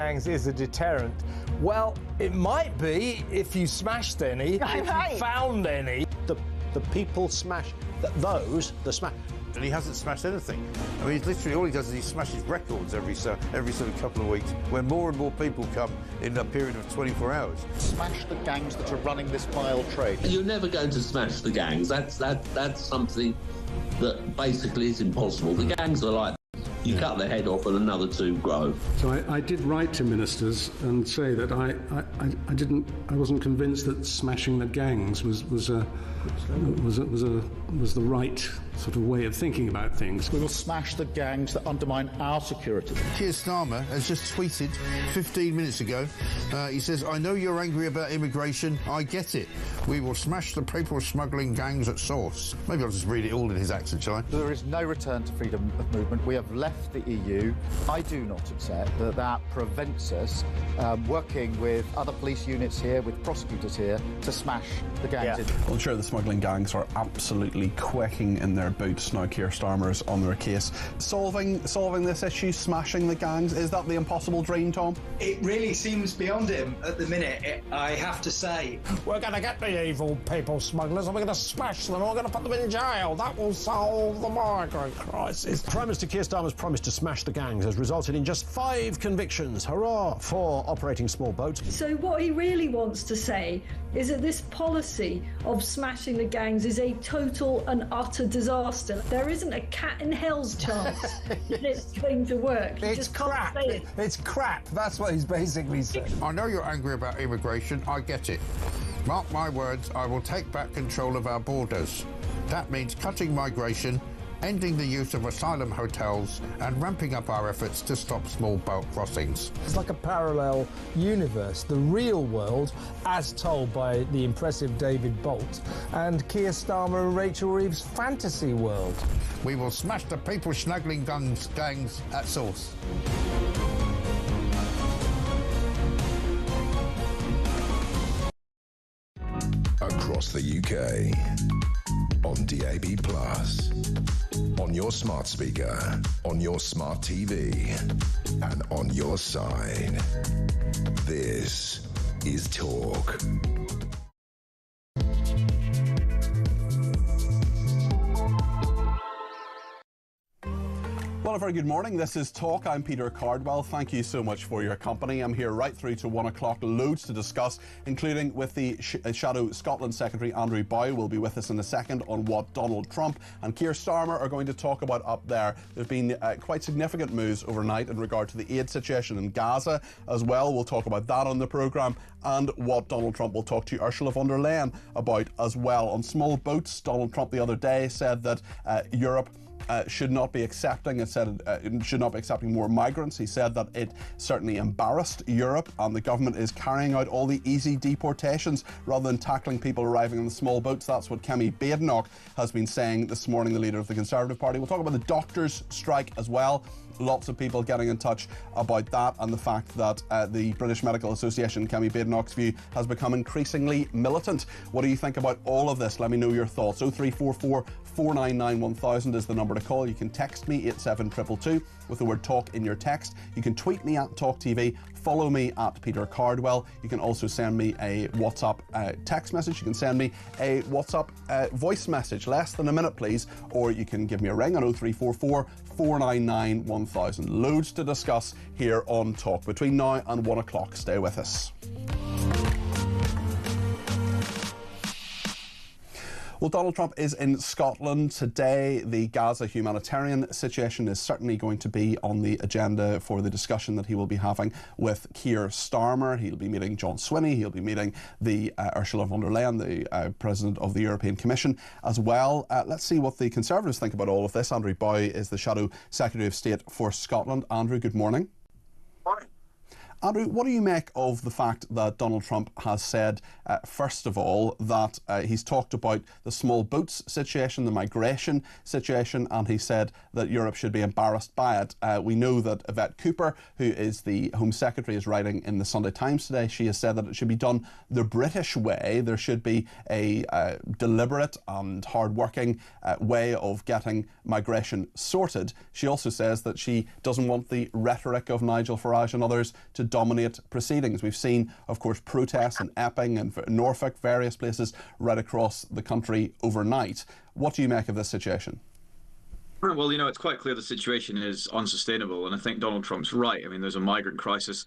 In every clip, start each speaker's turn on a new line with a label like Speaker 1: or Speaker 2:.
Speaker 1: gangs is a deterrent. Well, it might be if you smashed any, if you found any.
Speaker 2: The people smash, the smash.
Speaker 3: And he hasn't smashed anything. I mean, literally all he does is he smashes records every sort of couple of weeks, when more and more people come in a period of 24 hours.
Speaker 4: Smash the gangs that are running this vile trade.
Speaker 5: You're never going to smash the gangs. That's something that basically is impossible. The gangs are like, you cut their head off and another two grow.
Speaker 6: So I did write to ministers and say that I wasn't convinced that smashing the gangs was the right sort of way of thinking about things.
Speaker 4: We will smash the gangs that undermine our security.
Speaker 3: Keir Starmer has just tweeted 15 minutes ago. He says, "I know you're angry about immigration. I get it. We will smash the people smuggling gangs at source." Maybe I'll just read it all in his accent, shall I?
Speaker 4: There is no return to freedom of movement. We have left the EU. I do not accept that prevents us working with other police units here, with prosecutors here, to smash the gangs.
Speaker 7: Well, sure, the smuggling gangs are absolutely quaking in their boots now. Keir Starmer's on their case. Solving this issue, smashing the gangs, is that the impossible dream, Tom?
Speaker 8: It really seems beyond him at the minute, I have to say.
Speaker 1: We're going to get the evil people smugglers and we're going to smash them and we're going to put them in jail. That will solve the migrant crisis.
Speaker 2: Prime Minister Keir Starmer's promise to smash the gangs has resulted in just 5 convictions. Hurrah for operating small boats.
Speaker 9: So what he really wants to say is that this policy of smashing the gangs is a total and utter disaster. There isn't a cat in hell's chance that it's going to work.
Speaker 1: It's crap. It's crap. That's what he's basically saying.
Speaker 3: I know you're angry about immigration. I get it. Mark my words, I will take back control of our borders. That means cutting migration, ending the use of asylum hotels, and ramping up our efforts to stop small boat crossings.
Speaker 1: It's like a parallel universe, the real world, as told by the impressive David Bolt, and Keir Starmer and Rachel Reeves' fantasy world.
Speaker 3: We will smash the people smuggling gangs at source.
Speaker 10: Across the UK, on DAB+, on your smart speaker, on your smart TV, and on your side. This is Talk.
Speaker 7: Well, a very good morning. This is Talk. I'm Peter Cardwell. Thank you so much for your company. I'm here right through to 1 o'clock. Loads to discuss, including with the Shadow Scotland Secretary Andrew Bowe will be with us in a second on what Donald Trump and Keir Starmer are going to talk about up there. There's been quite significant moves overnight in regard to the aid situation in Gaza as well. We'll talk about that on the programme, and what Donald Trump will talk to Ursula von der Leyen about as well. On small boats, Donald Trump the other day said that Europe should not be accepting more migrants. He said that it certainly embarrassed Europe, and the government is carrying out all the easy deportations rather than tackling people arriving on the small boats. That's what Kemi Badenoch has been saying this morning, the leader of the Conservative Party. We'll talk about the doctors' strike as well. Lots of people getting in touch about that, and the fact that the British Medical Association, Kemi Badenoch's view, has become increasingly militant. What do you think about all of this? Let me know your thoughts. 0344 499 1000 is the number to call. You can text me 87222 with the word talk in your text. You can tweet me at talkTV. Follow me at Peter Cardwell. You can also send me a WhatsApp text message. You can send me a WhatsApp voice message, less than a minute, please. Or you can give me a ring on 0344 499 1000. Loads to discuss here on Talk between now and 1 o'clock. Stay with us. Well, Donald Trump is in Scotland today. The Gaza humanitarian situation is certainly going to be on the agenda for the discussion that he will be having with Keir Starmer. He'll be meeting John Swinney. He'll be meeting the Ursula von der Leyen, the President of the European Commission, as well. Let's see what the Conservatives think about all of this. Andrew Bowe is the Shadow Secretary of State for Scotland. Andrew, good morning.
Speaker 11: Morning.
Speaker 7: Andrew, what do you make of the fact that Donald Trump has said, first of all, that he's talked about the small boats situation, the migration situation, and he said that Europe should be embarrassed by it. We know that Yvette Cooper, who is the Home Secretary, is writing in the Sunday Times today. She has said that it should be done the British way. There should be a deliberate and hard-working way of getting migration sorted. She also says that she doesn't want the rhetoric of Nigel Farage and others to dominate proceedings. We've seen, of course, protests in Epping and Norfolk, various places right across the country overnight. What do you make of this situation?
Speaker 11: Well, it's quite clear the situation is unsustainable, and I think Donald Trump's right. I mean, there's a migrant crisis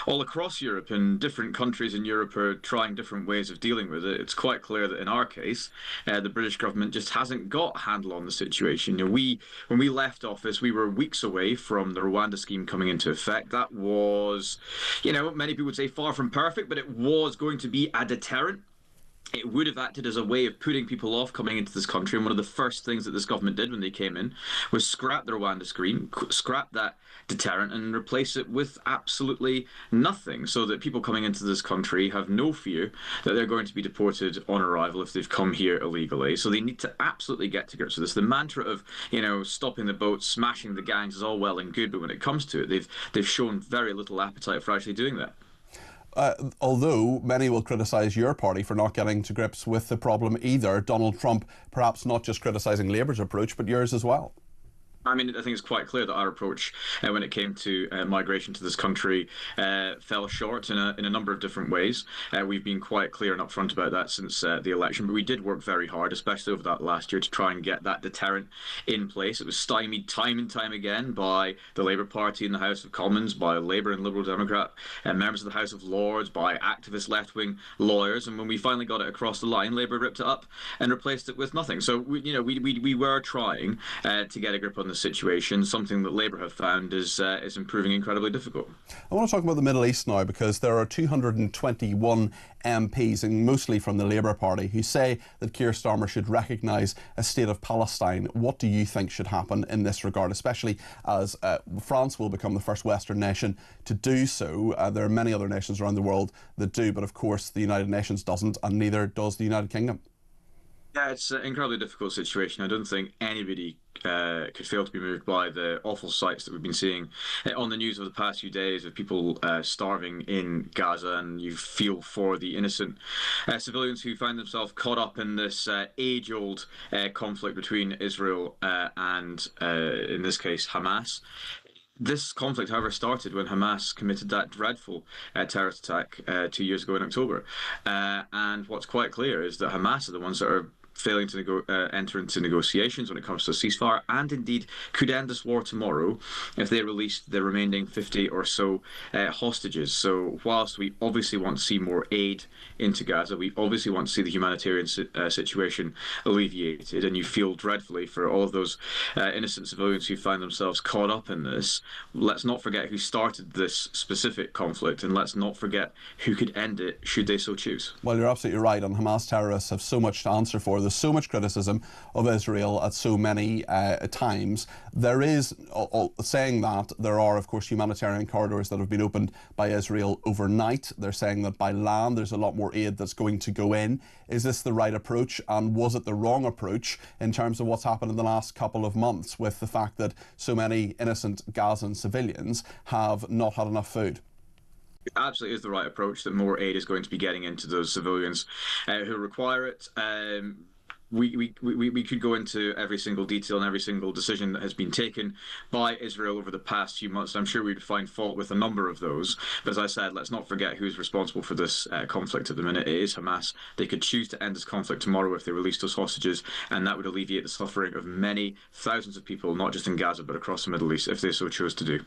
Speaker 11: all across Europe, and different countries in Europe are trying different ways of dealing with it. It's quite clear that in our case, the British government just hasn't got a handle on the situation. When we left office, we were weeks away from the Rwanda scheme coming into effect. That was, many people would say far from perfect, but it was going to be a deterrent. It would have acted as a way of putting people off coming into this country. And one of the first things that this government did when they came in was scrap the Rwanda scheme, scrap that deterrent, and replace it with absolutely nothing, so that people coming into this country have no fear that they're going to be deported on arrival if they've come here illegally. So they need to absolutely get to grips with this. The mantra of, stopping the boats, smashing the gangs is all well and good, but when it comes to it, they've shown very little appetite for actually doing that.
Speaker 7: Although many will criticise your party for not getting to grips with the problem either, Donald Trump perhaps not just criticising Labour's approach, but yours as well.
Speaker 11: I mean, I think it's quite clear that our approach when it came to migration to this country fell short in a number of different ways. We've been quite clear and upfront about that since the election, but we did work very hard, especially over that last year, to try and get that deterrent in place. It was stymied time and time again by the Labour Party in the House of Commons, by Labour and Liberal Democrat members of the House of Lords, by activist left-wing lawyers, and when we finally got it across the line, Labour ripped it up and replaced it with nothing. So we were trying to get a grip on the situation, something that Labour have found is improving incredibly difficult.
Speaker 7: I want to talk about the Middle East now, because there are 221 MPs, and mostly from the Labour Party, who say that Keir Starmer should recognise a state of Palestine. What do you think should happen in this regard, especially as France will become the first Western nation to do so? There are many other nations around the world that do, but of course the United Nations doesn't, and neither does the United Kingdom.
Speaker 11: Yeah, it's an incredibly difficult situation. I don't think anybody could fail to be moved by the awful sights that we've been seeing on the news over the past few days of people starving in Gaza, and you feel for the innocent civilians who find themselves caught up in this age-old conflict between Israel and, in this case, Hamas. This conflict, however, started when Hamas committed that dreadful terrorist attack 2 years ago in October. And what's quite clear is that Hamas are the ones that are failing to enter into negotiations when it comes to a ceasefire, and indeed could end this war tomorrow if they released the remaining 50 or so hostages. So whilst we obviously want to see more aid into Gaza, we obviously want to see the humanitarian situation alleviated, and you feel dreadfully for all of those innocent civilians who find themselves caught up in this. Let's not forget who started this specific conflict, and let's not forget who could end it should they so choose.
Speaker 7: Well, you're absolutely right, and Hamas terrorists have so much to answer for. There's so much criticism of Israel at so many times. There is, saying that, there are, of course, humanitarian corridors that have been opened by Israel overnight. They're saying that by land there's a lot more aid that's going to go in. Is this the right approach, and was it the wrong approach in terms of what's happened in the last couple of months with the fact that so many innocent Gazan civilians have not had enough food?
Speaker 11: It absolutely is the right approach, that more aid is going to be getting into those civilians who require it. We could go into every single detail and every single decision that has been taken by Israel over the past few months. I'm sure we'd find fault with a number of those. But as I said, let's not forget who's responsible for this conflict at the minute. It is Hamas. They could choose to end this conflict tomorrow if they released those hostages, and that would alleviate the suffering of many thousands of people, not just in Gaza, but across the Middle East, if they so chose to do.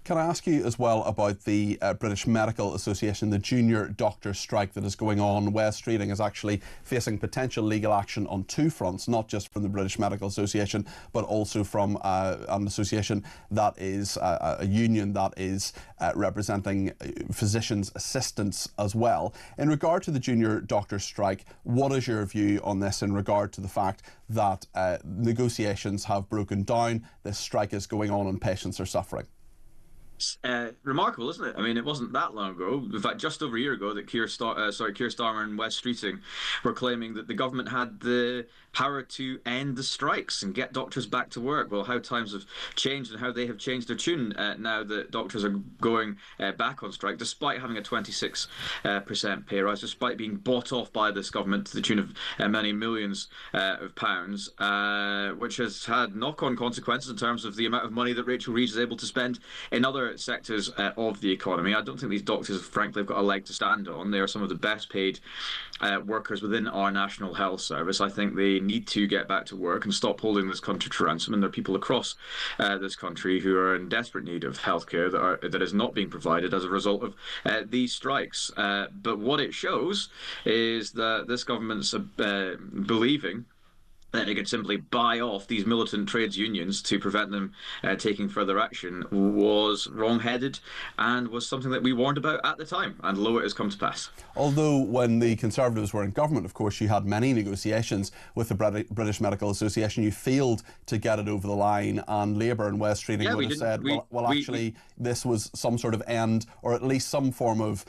Speaker 7: Can I ask you as well about the British Medical Association, the junior doctor strike that is going on? Wes Streeting is actually facing potential legal action on two fronts, not just from the British Medical Association, but also from an association that is a union that is representing physicians' assistants as well. In regard to the junior doctor strike, what is your view on this in regard to the fact that negotiations have broken down, this strike is going on and patients are suffering?
Speaker 11: Remarkable, isn't it? I mean, it wasn't that long ago, in fact just over a year ago, that Keir Starmer and Wes Streeting were claiming that the government had the power to end the strikes and get doctors back to work. Well, how times have changed and how they have changed their tune now that doctors are going back on strike, despite having a 26% pay rise, despite being bought off by this government to the tune of many millions of pounds, which has had knock-on consequences in terms of the amount of money that Rachel Reeves is able to spend in other other sectors of the economy. I don't think these doctors, frankly, have got a leg to stand on. They are some of the best paid workers within our National Health Service. I think they need to get back to work and stop holding this country to ransom. And there are people across this country who are in desperate need of healthcare that is not being provided as a result of these strikes. But what it shows is that this government's believing that they could simply buy off these militant trades unions to prevent them taking further action was wrong-headed and was something that we warned about at the time, and lo, it has come to pass.
Speaker 7: Although when the Conservatives were in government, of course, you had many negotiations with the British Medical Association. You failed to get it over the line, and Labour and West Streeting would have said, actually, this was some sort of end, or at least some form of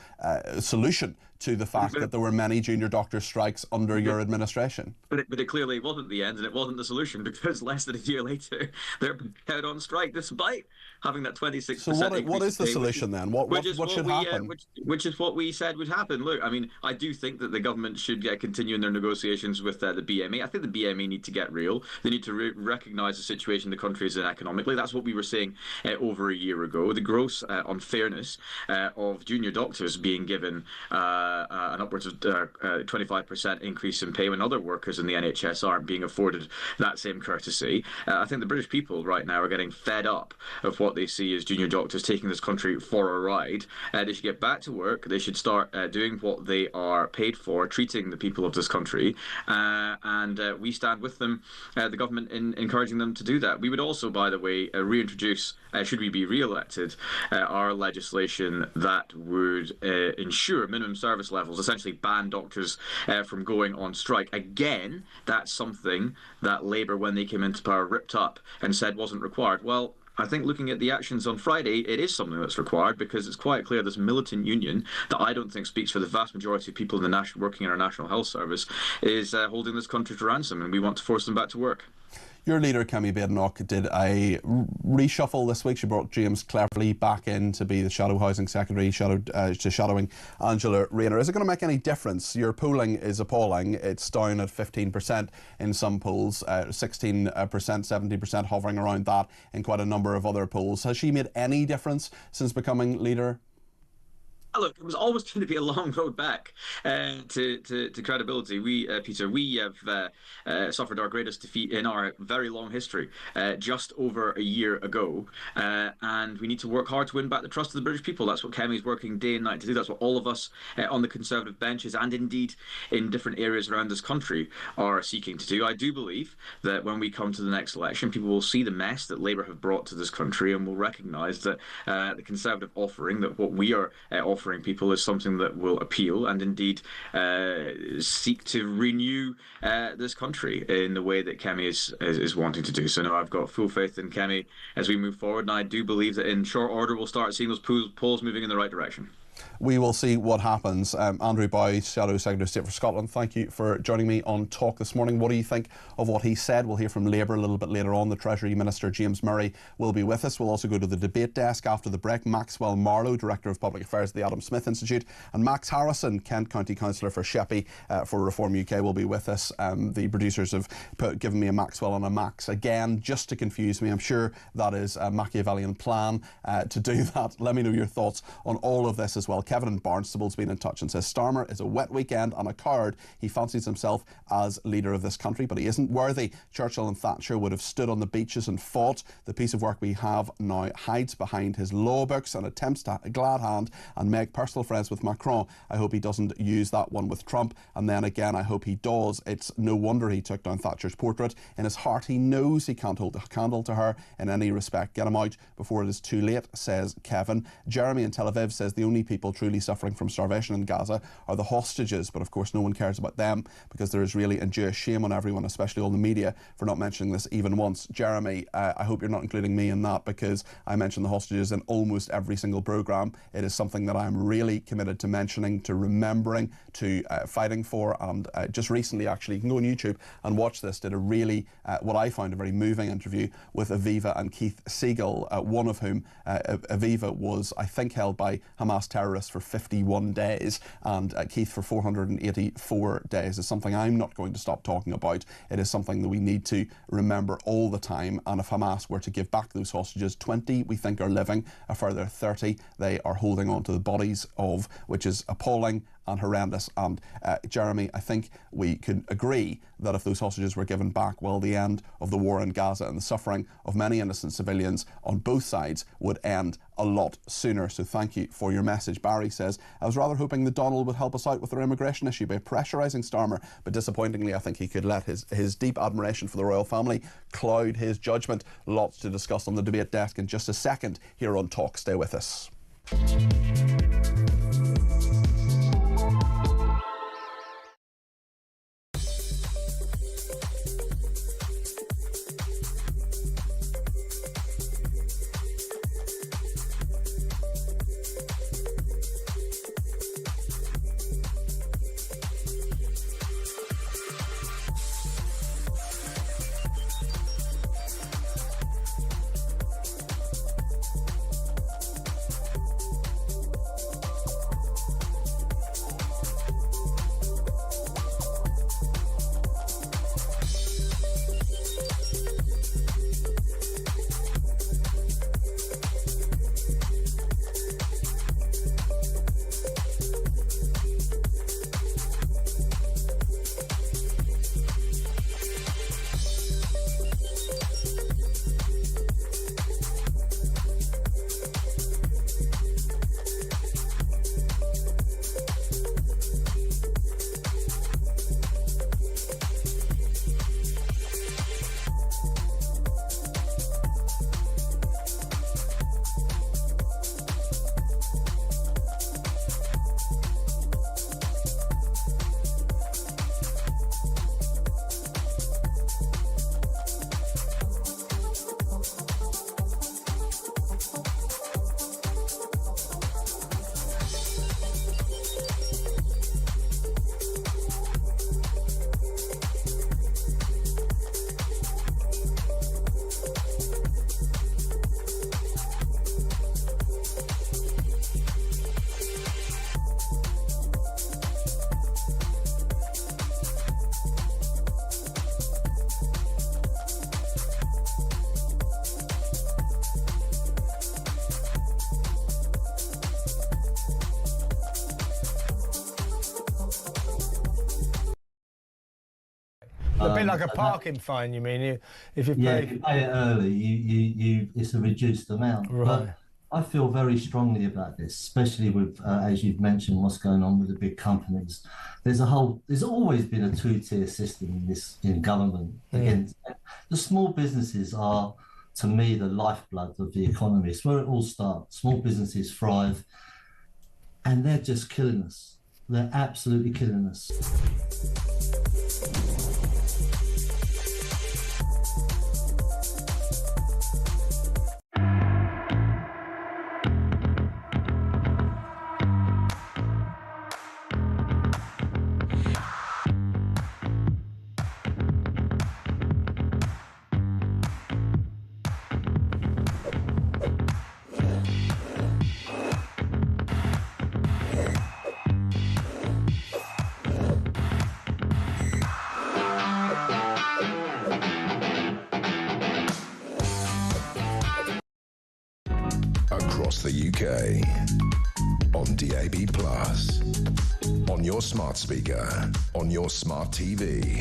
Speaker 7: solution to the fact that there were many junior doctor strikes under your administration.
Speaker 11: But it clearly wasn't the end, and it wasn't the solution, because less than a year later, they're out on strike despite having that 26%.
Speaker 7: So what is the solution then? What should happen?
Speaker 11: Which is what we said would happen. Look, I mean, I do think that the government should continue in their negotiations with the BME. I think the BME need to get real. They need to recognise the situation the country is in economically. That's what we were saying over a year ago. The gross unfairness of junior doctors being given an upwards of 25% increase in pay when other workers in the NHS aren't being afforded that same courtesy. I think the British people right now are getting fed up of what they see as junior doctors taking this country for a ride. They should get back to work. They should start doing what they are paid for, treating the people of this country, and we stand with them, the government, in encouraging them to do that. We would also, by the way, reintroduce, should we be re-elected, our legislation that would ensure minimum service levels, essentially ban doctors from going on strike. Again, that's something that Labour, when they came into power, ripped up and said wasn't required. Well, I think looking at the actions on Friday, it is something that's required, because it's quite clear this militant union that I don't think speaks for the vast majority of people in the working in our National Health Service is holding this country to ransom, and we want to force them back to work.
Speaker 7: Your leader, Kemi Badenoch, did a reshuffle this week. She brought James Cleverly back in to be the Shadow Housing Secretary, shadowing Angela Rayner. Is it going to make any difference? Your polling is appalling. It's down at 15% in some polls, 16%, 70% hovering around that in quite a number of other polls. Has she made any difference since becoming leader?
Speaker 11: Look, it was always going to be a long road back to credibility. Peter, we have suffered our greatest defeat in our very long history just over a year ago, and we need to work hard to win back the trust of the British people. That's what Kemi's working day and night to do. That's what all of us on the Conservative benches, and indeed in different areas around this country, are seeking to do. I do believe that when we come to the next election, people will see the mess that Labour have brought to this country and will recognise that the Conservative offering, that what we are offering people, is something that will appeal and indeed seek to renew this country in the way that Kemi is wanting to do. So no, I've got full faith in Kemi as we move forward, and I do believe that in short order we'll start seeing those polls moving in the right direction.
Speaker 7: We will see what happens. Andrew Bowie, Shadow Secretary of State for Scotland, thank you for joining me on Talk this morning. What do you think of what he said? We'll hear from Labour a little bit later on. The Treasury Minister, James Murray, will be with us. We'll also go to the debate desk after the break. Maxwell Marlowe, Director of Public Affairs at the Adam Smith Institute, and Max Harrison, Kent County Councillor for Sheppey for Reform UK, will be with us. The producers have given me a Maxwell and a Max again, just to confuse me. I'm sure that is a Machiavellian plan to do that. Let me know your thoughts on all of this as well. Kevin in Barnstable's been in touch and says Starmer is a wet weekend and a coward. He fancies himself as leader of this country, but he isn't worthy. Churchill and Thatcher would have stood on the beaches and fought. The piece of work we have now hides behind his law books and attempts to glad hand and make personal friends with Macron. I hope he doesn't use that one with Trump, and then again I hope he does. It's no wonder he took down Thatcher's portrait. In his heart he knows he can't hold a candle to her in any respect. Get him out before it is too late, says Kevin. Jeremy in Tel Aviv says the only people truly suffering from starvation in Gaza are the hostages, but of course no one cares about them because there is really and shame on everyone, especially all the media, for not mentioning this even once. Jeremy, I hope you're not including me in that, because I mention the hostages in almost every single programme. It is something that I'm really committed to mentioning, to remembering, to fighting for, and just recently actually, you can go on YouTube and watch this, did a really, what I found a very moving interview with Aviva and Keith Siegel, one of whom, Aviva, was I think held by Hamas terrorists terrorists for 51 days and Keith for 484 days is something I'm not going to stop talking about. It is something that we need to remember all the time, and if Hamas were to give back those hostages, 20 we think are living, a further 30 they are holding on to the bodies of, which is appalling and horrendous. And Jeremy, I think we could agree that if those hostages were given back, well, the end of the war in Gaza and the suffering of many innocent civilians on both sides would end a lot sooner. So thank you for your message. Barry says, I was rather hoping that Donald would help us out with our immigration issue by pressurising Starmer, but disappointingly I think he could let his deep admiration for the royal family cloud his judgment. Lots to discuss on the debate desk in just a second here on Talk. Stay with us.
Speaker 1: A bit like a parking fine, you mean? If you pay...
Speaker 12: Yeah, if you pay it early, it's a reduced amount.
Speaker 1: Right.
Speaker 12: But I feel very strongly about this, especially with, as you've mentioned, what's going on with the big companies. There's always been a two-tier system in government. Against the small businesses are, to me, the lifeblood of the economy. It's where it all starts. Small businesses thrive, and they're just killing us. They're absolutely killing us.
Speaker 10: Across the UK, on DAB+, on your smart speaker, on your smart TV,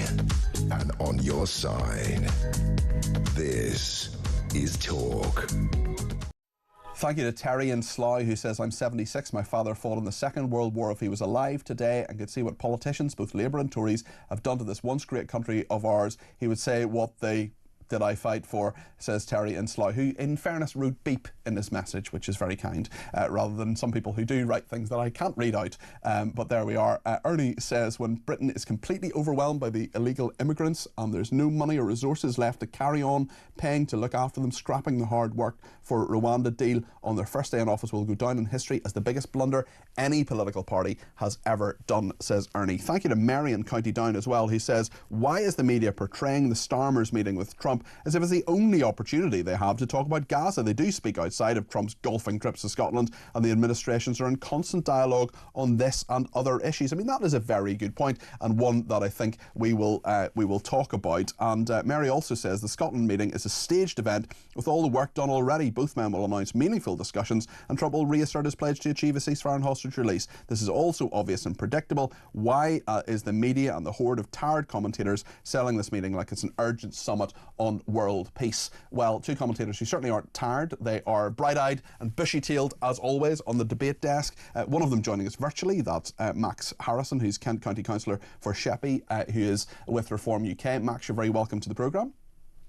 Speaker 10: and on your side. This is Talk.
Speaker 7: Thank you to Terry in Slough, who says, I'm 76. My father fought in the Second World War. If he was alive today and could see what politicians, both Labour and Tories, have done to this once great country of ours, he would say, what they did I fight for, says Terry in Slough, who in fairness wrote beep in this message, which is very kind, rather than some people who do write things that I can't read out. But there we are. Ernie says, when Britain is completely overwhelmed by the illegal immigrants and there's no money or resources left to carry on paying to look after them, scrapping the hard work for Rwanda deal on their first day in office will go down in history as the biggest blunder any political party has ever done, says Ernie. Thank you to Mary in County Down as well, who says, why is the media portraying the Starmer's meeting with Trump Trump as if it's the only opportunity they have to talk about Gaza. They do speak outside of Trump's golfing trips to Scotland, and the administrations are in constant dialogue on this and other issues. I mean, that is a very good point, and one that I think we will talk about. And Mary also says the Scotland meeting is a staged event with all the work done already. Both men will announce meaningful discussions, and Trump will reassert his pledge to achieve a ceasefire and hostage release. This is also obvious and predictable. Why is the media and the horde of tired commentators selling this meeting like it's an urgent summit on world peace? Well, two commentators who certainly aren't tired. They are bright-eyed and bushy-tailed, as always, on the debate desk. One of them joining us virtually, that's Max Harrison, who's Kent County Councillor for Sheppey, who is with Reform UK. Max, you're very welcome to the programme.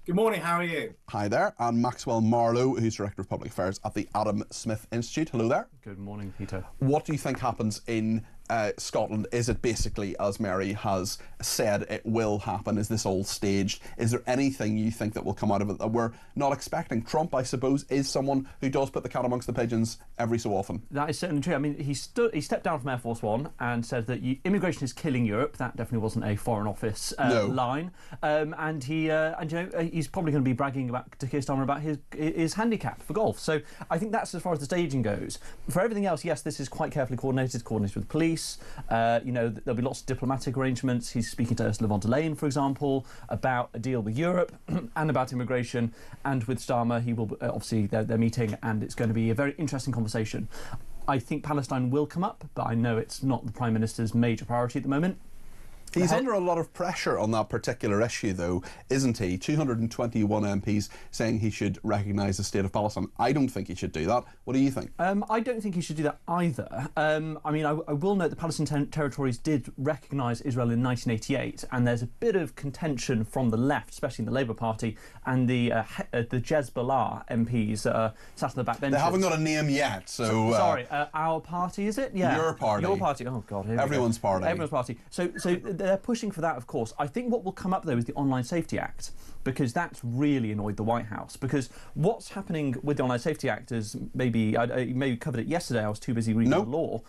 Speaker 13: Good morning, how are you?
Speaker 7: Hi there. And Maxwell Marlowe, who's Director of Public Affairs at the Adam Smith Institute. Hello there.
Speaker 14: Good morning, Peter.
Speaker 7: What do you think happens in Scotland? Is it basically, as Mary has said, it will happen? Is this all staged? Is there anything you think that will come out of it that we're not expecting? Trump, I suppose, is someone who does put the cat amongst the pigeons every so often.
Speaker 14: That is certainly true. I mean, he stepped down from Air Force One and said that immigration is killing Europe. That definitely wasn't a Foreign Office line. And he's probably going to be bragging to Keir Starmer about his handicap for golf. So I think that's as far as the staging goes. For everything else, yes, this is quite carefully coordinated with the police. There'll be lots of diplomatic arrangements. He's speaking to Ursula von der Leyen, for example, about a deal with Europe and about immigration. And with Starmer, he will obviously they're meeting, and it's going to be a very interesting conversation. I think Palestine will come up, but I know it's not the Prime Minister's major priority at the moment.
Speaker 7: He's under a lot of pressure on that particular issue, though, isn't he? 221 MPs saying he should recognise the state of Palestine. I don't think he should do that. What do you think?
Speaker 14: I don't think he should do that either. I will note the Palestinian territories did recognise Israel in 1988, and there's a bit of contention from the left, especially in the Labour Party, and the Hezbollah MPs sat on the back benches.
Speaker 7: They haven't got a name yet, so...
Speaker 14: Sorry, our party, is it? Yeah.
Speaker 7: Your party.
Speaker 14: Your party. Oh, God.
Speaker 7: Everyone's party.
Speaker 14: Everyone's party. So they're pushing for that, of course. I think what will come up, though, is the Online Safety Act, because that's really annoyed the White House. Because what's happening with the Online Safety Act is I maybe covered it yesterday. I was too busy reading the law.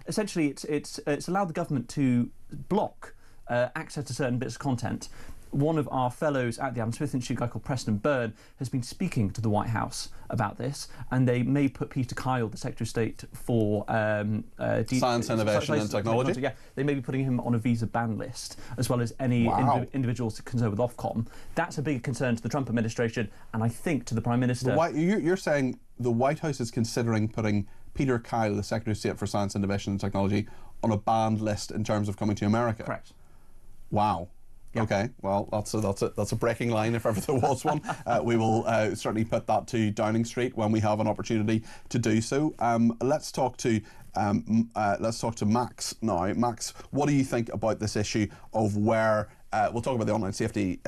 Speaker 14: Essentially, it's allowed the government to block access to certain bits of content. One of our fellows at the Adam Smith Institute, a guy called Preston Byrne, has been speaking to the White House about this, and they may put Peter Kyle, the Secretary of State for
Speaker 7: Science, Innovation and Technology.
Speaker 14: Yeah, they may be putting him on a visa ban list, as well as any individuals concerned with Ofcom. That's a big concern to the Trump administration, and I think to the Prime Minister.
Speaker 7: You're saying the White House is considering putting Peter Kyle, the Secretary of State for Science, Innovation and Technology, on a banned list in terms of coming to America?
Speaker 14: Correct.
Speaker 7: Wow. Yeah. Okay, well, that's a breaking line if ever there was one. We will certainly put that to Downing Street when we have an opportunity to do so. Let's talk to Max now. Max, what do you think about this issue of where? We'll talk about the online safety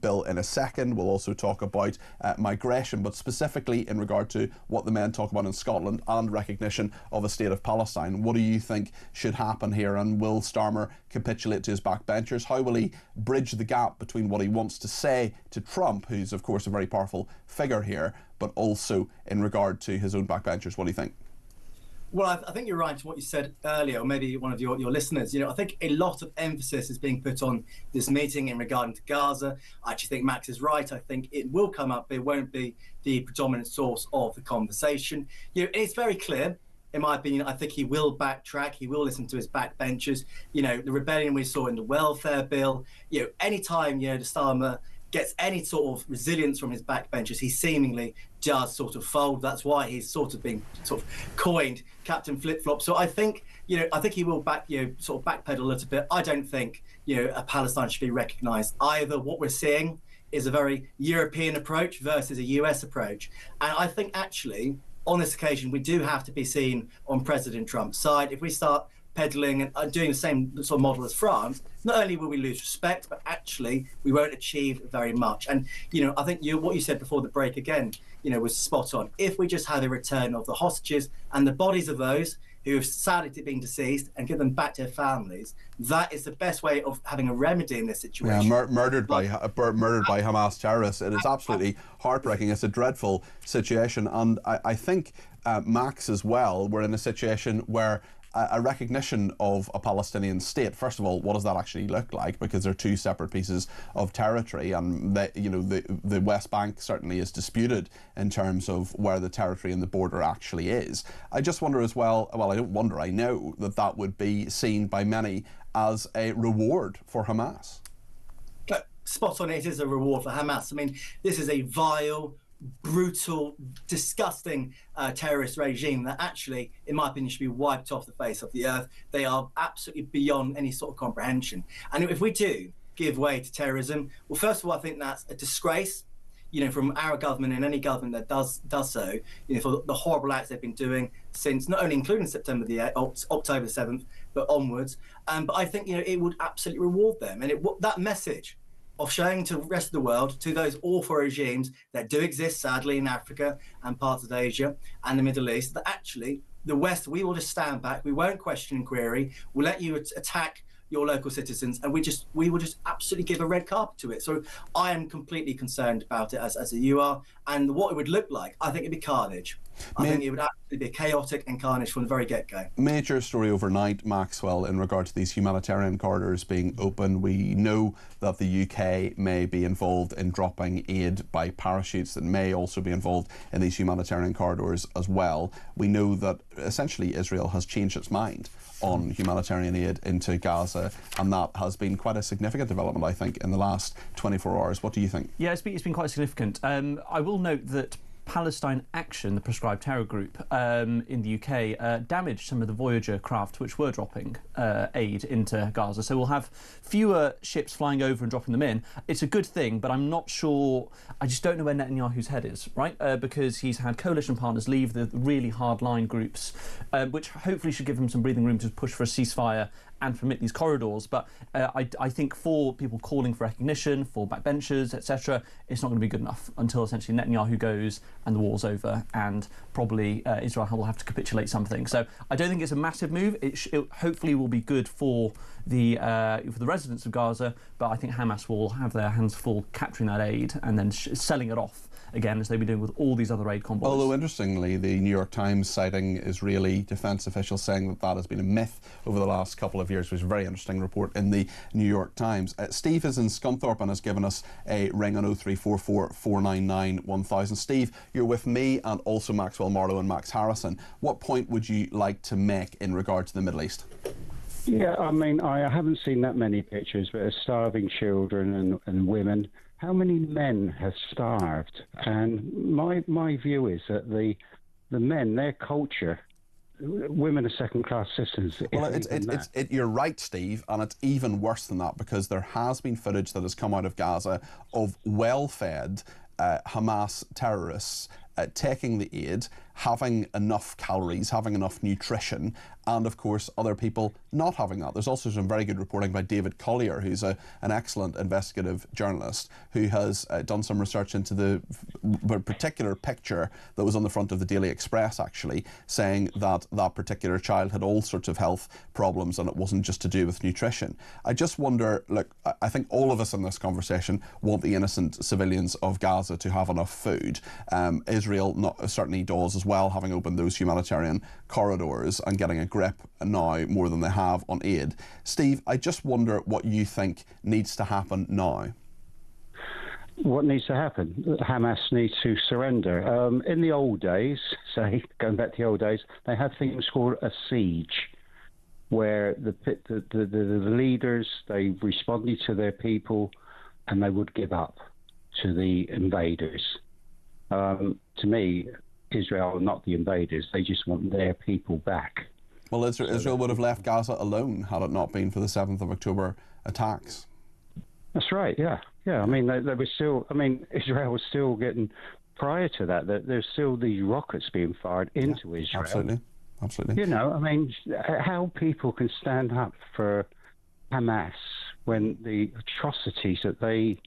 Speaker 7: bill in a second. We'll also talk about migration, but specifically in regard to what the men talk about in Scotland and recognition of a state of Palestine. What do you think should happen here? And will Starmer capitulate to his backbenchers? How will he bridge the gap between what he wants to say to Trump, who's of course a very powerful figure here, but also in regard to his own backbenchers? What do you think?
Speaker 13: Well, I think you're right to what you said earlier, or maybe one of your listeners. I think a lot of emphasis is being put on this meeting in regarding to Gaza. I actually think Max is right. I think it will come up, but it won't be the predominant source of the conversation. It's very clear, in my opinion. I think he will backtrack. He will listen to his backbenchers. The rebellion we saw in the welfare bill. Anytime the Starmer gets any sort of resilience from his backbenchers, he seemingly does sort of fold. That's why he's sort of being coined Captain Flip-Flop. So I think he will backpedal a little bit. I don't think a Palestine should be recognised either. What we're seeing is a very European approach versus a US approach, and I think actually on this occasion we do have to be seen on President Trump's side. If we start peddling and doing the same sort of model as France, not only will we lose respect, but actually we won't achieve very much. And I think what you said before the break again, was spot on. If we just have a return of the hostages and the bodies of those who have sadly been deceased and give them back to their families, that is the best way of having a remedy in this situation.
Speaker 7: Yeah, murdered by Hamas terrorists. It is absolutely heartbreaking. It's a dreadful situation, and I think Max as well. We're in a situation where a recognition of a Palestinian state. First of all, what does that actually look like? Because they're two separate pieces of territory, and the West Bank certainly is disputed in terms of where the territory and the border actually is. I just wonder as well, I don't wonder, I know that that would be seen by many as a reward for Hamas.
Speaker 13: Spot on, it is a reward for Hamas. I mean, this is a vile, brutal, disgusting terrorist regime that actually, in my opinion, should be wiped off the face of the earth. They are absolutely beyond any sort of comprehension. And if we do give way to terrorism, well, first of all, I think that's a disgrace, from our government and any government that does so, for the horrible acts they've been doing since, not only including September the 8th, October 7th, but onwards. But I think, it would absolutely reward them. And that message of showing to the rest of the world, to those awful regimes that do exist, sadly, in Africa and parts of Asia and the Middle East, that actually the West, we will just stand back, we won't question and query, we'll let you attack your local citizens, and we will just absolutely give a red carpet to it. So I am completely concerned about it, as you are, and what it would look like, I think it'd be carnage. I think it would absolutely be chaotic and carnage from the very get-go.
Speaker 7: Major story overnight, Maxwell, in regard to these humanitarian corridors being open. We know that the UK may be involved in dropping aid by parachutes, that may also be involved in these humanitarian corridors as well. We know that essentially Israel has changed its mind on humanitarian aid into Gaza, and that has been quite a significant development, I think, in the last 24 hours. What do you think?
Speaker 14: Yeah, it's been quite significant. I will note that Palestine Action, the proscribed terror group in the UK, damaged some of the Voyager craft which were dropping aid into Gaza. So we'll have fewer ships flying over and dropping them in. It's a good thing, but I'm not sure. I just don't know where Netanyahu's head is, right? Because he's had coalition partners leave, the really hard-line groups, which hopefully should give him some breathing room to push for a ceasefire and permit these corridors. But I think for people calling for recognition, for backbenchers, etc., it's not going to be good enough until essentially Netanyahu goes and the war's over, and probably Israel will have to capitulate something. So I don't think it's a massive move. It hopefully will be good for the residents of Gaza, but I think Hamas will have their hands full capturing that aid and then selling it off again, as they've been doing with all these other aid convoys.
Speaker 7: Although, interestingly, the New York Times citing Israeli defence officials saying that has been a myth over the last couple of years, which is a very interesting report in the New York Times. Steve is in Scunthorpe and has given us a ring on 0344 499 1000. Steve, you're with me and also Maxwell Marlowe and Max Harrison. What point would you like to make in regard to the Middle East?
Speaker 15: Yeah, I mean, I haven't seen that many pictures, but of starving children and women. How many men have starved? And my view is that the men, their culture, women are second-class citizens.
Speaker 7: Well, you're right, Steve, and it's even worse than that, because there has been footage that has come out of Gaza of well-fed Hamas terrorists taking the aid, having enough calories, having enough nutrition, and of course other people not having that. There's also some very good reporting by David Collier, who's an excellent investigative journalist who has done some research into the particular picture that was on the front of the Daily Express, actually, saying that that particular child had all sorts of health problems and it wasn't just to do with nutrition. I just wonder, look, I think all of us in this conversation want the innocent civilians of Gaza to have enough food. Israel certainly does as well, having opened those humanitarian corridors and getting a grip now more than they have on aid. Steve, I just wonder what you think needs to happen now.
Speaker 15: What needs to happen? Hamas needs to surrender. In the old days, say, going back to the old days, they had things called a siege, where the leaders, they responded to their people and they would give up to the invaders. To me, Israel are not the invaders. They just want their people back.
Speaker 7: Well, Israel would have left Gaza alone had it not been for the 7th of October attacks.
Speaker 15: That's right, yeah. I mean, they were still, Israel was still getting, prior to that, there's still these rockets being fired into Israel.
Speaker 7: Absolutely.
Speaker 15: You know, I mean, how people can stand up for Hamas when the atrocities that they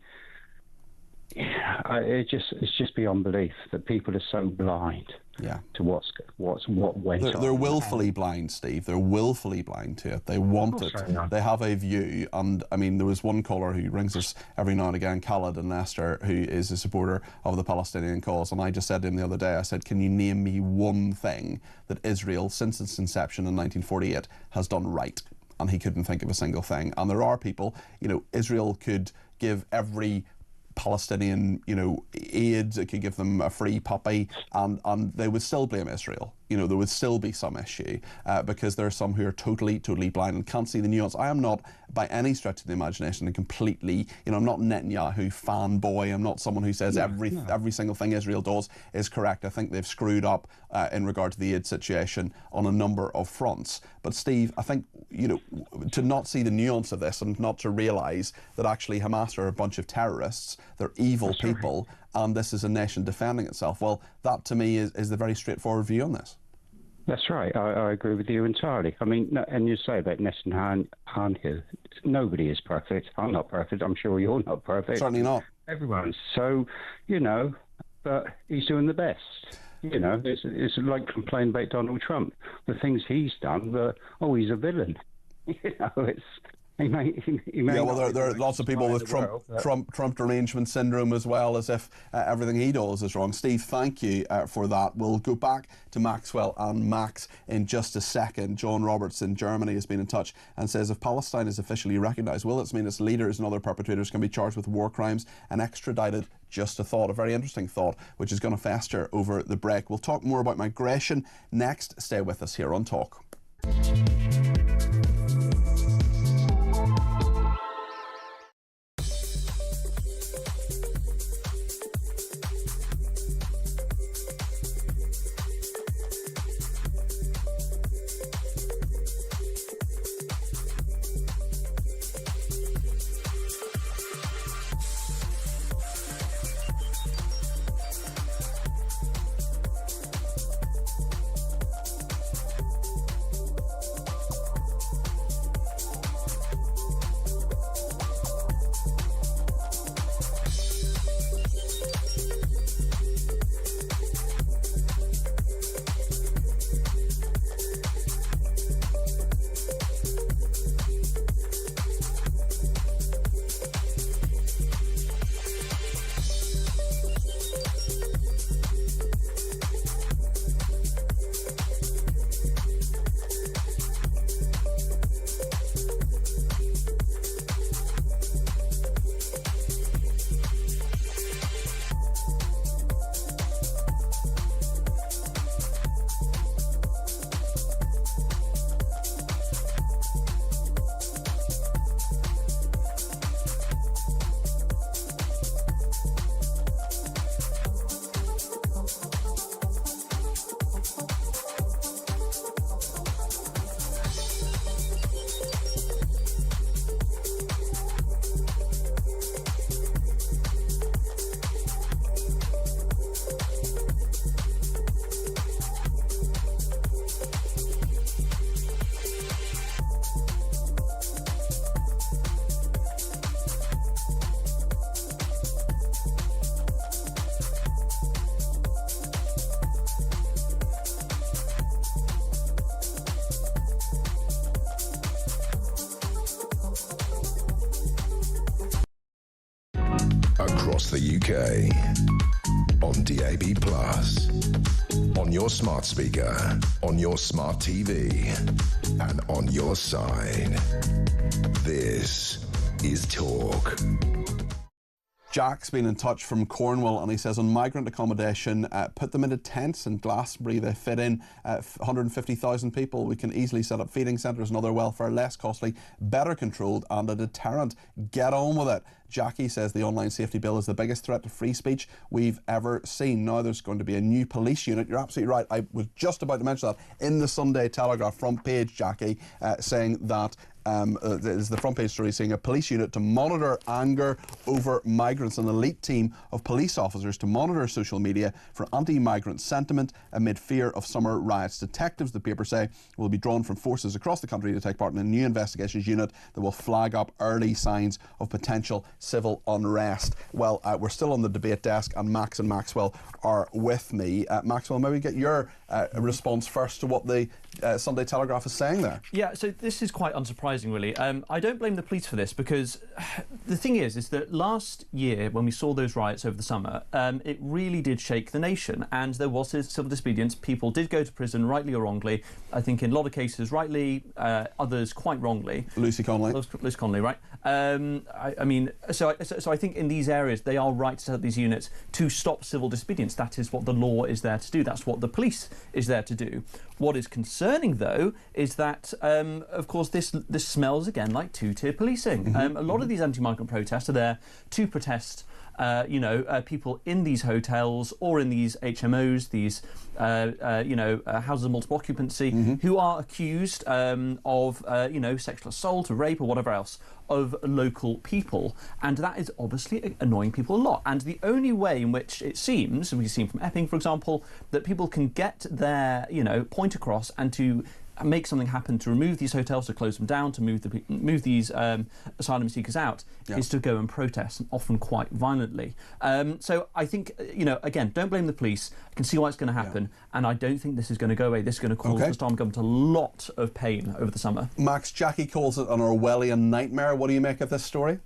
Speaker 15: it's just beyond belief that people are so blind.
Speaker 7: Yeah.
Speaker 15: To what went on.
Speaker 7: They're willfully blind, Steve. They're willfully blind to it. They want it. They have a view. And I mean, there was one caller who rings us every now and again, Khaled in Leicester, who is a supporter of the Palestinian cause. And I just said to him the other day, I said, can you name me one thing that Israel, since its inception in 1948, has done right? And he couldn't think of a single thing. And there are people, you know, Israel could give every Palestinian, you know, aid, it could give them a free puppy, and they would still blame Israel. You know, there would still be some issue because there are some who are totally blind and can't see the nuance. I am not, by any stretch of the imagination, and completely, you know, I'm not Netanyahu fanboy. I'm not someone who says every single thing Israel does is correct. I think they've screwed up in regard to the aid situation on a number of fronts. But Steve, I think, you know, to not see the nuance of this and not to realise that actually Hamas are a bunch of terrorists, they're evil people, and this is a nation defending itself. Well, that to me is the very straightforward view on this.
Speaker 15: That's right. I agree with you entirely. I mean, no, and you say about Netanyahu, nobody is perfect. I'm not perfect. I'm sure you're not perfect.
Speaker 7: Certainly not.
Speaker 15: Everyone's. So, you know, but he's doing the best. You know, it's like complaining about Donald Trump. The things he's done, he's a villain. You know, it's... He may
Speaker 7: well, there are lots of people with Trump derangement syndrome as well, as if everything he does is wrong. Steve, thank you for that. We'll go back to Maxwell and Max in just a second. John Roberts in Germany has been in touch and says, if Palestine is officially recognised, will it mean its leaders and other perpetrators can be charged with war crimes and extradited? Just a thought, a very interesting thought, which is going to fester over the break. We'll talk more about migration next. Stay with us here on Talk.
Speaker 10: Across the UK, on DAB+, on your smart speaker, on your smart TV, and on your side. This is Talk.
Speaker 7: Jack's been in touch from Cornwall, and he says on migrant accommodation, put them into tents in Glastonbury. They fit in 150,000 people. We can easily set up feeding centres and other welfare, less costly, better controlled, and a deterrent. Get on with it. Jackie says the online safety bill is the biggest threat to free speech we've ever seen. Now there's going to be a new police unit. You're absolutely right. I was just about to mention that in the Sunday Telegraph front page, Jackie, saying that is the front page story saying a police unit to monitor anger over migrants, an elite team of police officers to monitor social media for anti-migrant sentiment amid fear of summer riots. Detectives, the paper say, will be drawn from forces across the country to take part in a new investigations unit that will flag up early signs of potential civil unrest. Well, we're still on the debate desk, and Max and Maxwell are with me. Maxwell, maybe get your response first to what the Sunday Telegraph is saying there.
Speaker 14: Yeah, so this is quite unsurprising, really. I don't blame the police for this, because the thing is that last year, when we saw those riots over the summer, it really did shake the nation, and there was civil disobedience. People did go to prison, rightly or wrongly. I think in a lot of cases rightly, others quite wrongly.
Speaker 7: Lucy Connolly, right?
Speaker 14: I mean, so I think in these areas they are right to set up these units to stop civil disobedience. That is what the law is there to do. That's what the police is there to do. What is concerning, though, is that, of course, this smells again like two-tier policing. A lot of these anti-migrant protests are there to protest people in these hotels or in these HMOs, these houses of multiple occupancy, who are accused of sexual assault or rape or whatever else of local people, and that is obviously annoying people a lot. And the only way in which it seems, and we've seen from Epping, for example, that people can get their point across and to make something happen to remove these hotels, to close them down, to move these asylum seekers out, is to go and protest, and often quite violently. So I think, again, don't blame the police. I can see why it's going to happen, and I don't think this is going to go away. This is going to cause the Starmer government a lot of pain over the summer.
Speaker 7: Max, Jackie calls it an Orwellian nightmare. What do you make of this story?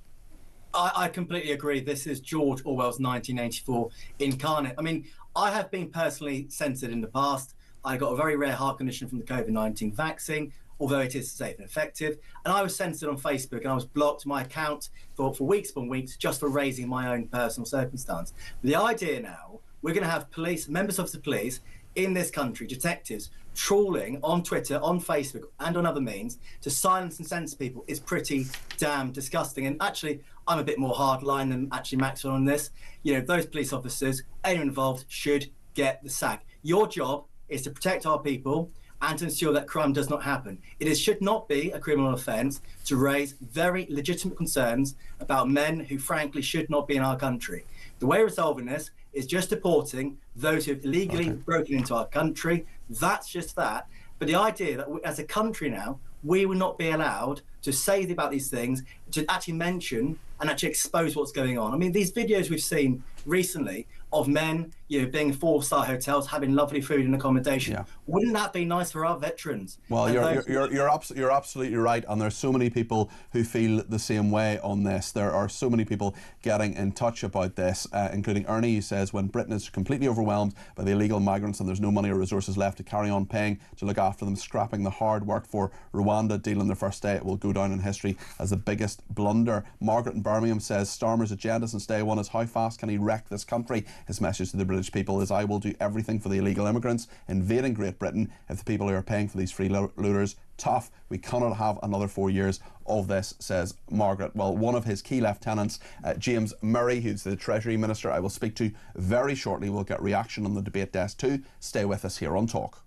Speaker 13: I completely agree. This is George Orwell's 1984 incarnate. I mean, I have been personally censored in the past. I got a very rare heart condition from the COVID-19 vaccine, although it is safe and effective. And I was censored on Facebook, and I was blocked my account for weeks upon weeks just for raising my own personal circumstance. The idea now, we're going to have police, members of the police in this country, detectives, trawling on Twitter, on Facebook, and on other means to silence and censor people is pretty damn disgusting. And actually, I'm a bit more hardline than actually Maxwell on this. Those police officers, anyone involved, should get the sack. Your job is to protect our people and to ensure that crime does not happen. Should not be a criminal offence to raise very legitimate concerns about men who frankly should not be in our country. The way of resolving this is just deporting those who have illegally broken into our country. That's just that. But the idea that as a country now, we will not be allowed to say about these things, to actually mention and actually expose what's going on. I mean, these videos we've seen recently of men, being in 4-star hotels, having lovely food and accommodation. Wouldn't that be nice for our veterans?
Speaker 7: Well, you're absolutely right, and there's so many people who feel the same way on this. There are so many people getting in touch about this, including Ernie, who says when Britain is completely overwhelmed by the illegal migrants and there's no money or resources left to carry on paying to look after them, scrapping the hard work for Rwanda deal on their first day, it will go down in history as the biggest blunder. Margaret in Birmingham says Starmer's agenda since day one is how fast can he wreck this country. His message to the British people is, I will do everything for the illegal immigrants invading Great Britain if the people who are paying for these freeloaders tough. We cannot have another 4 years of this, says Margaret. Well, one of his key lieutenants, James Murray, who's the Treasury Minister, I will speak to very shortly. We'll get reaction on the debate desk too. Stay with us here on Talk.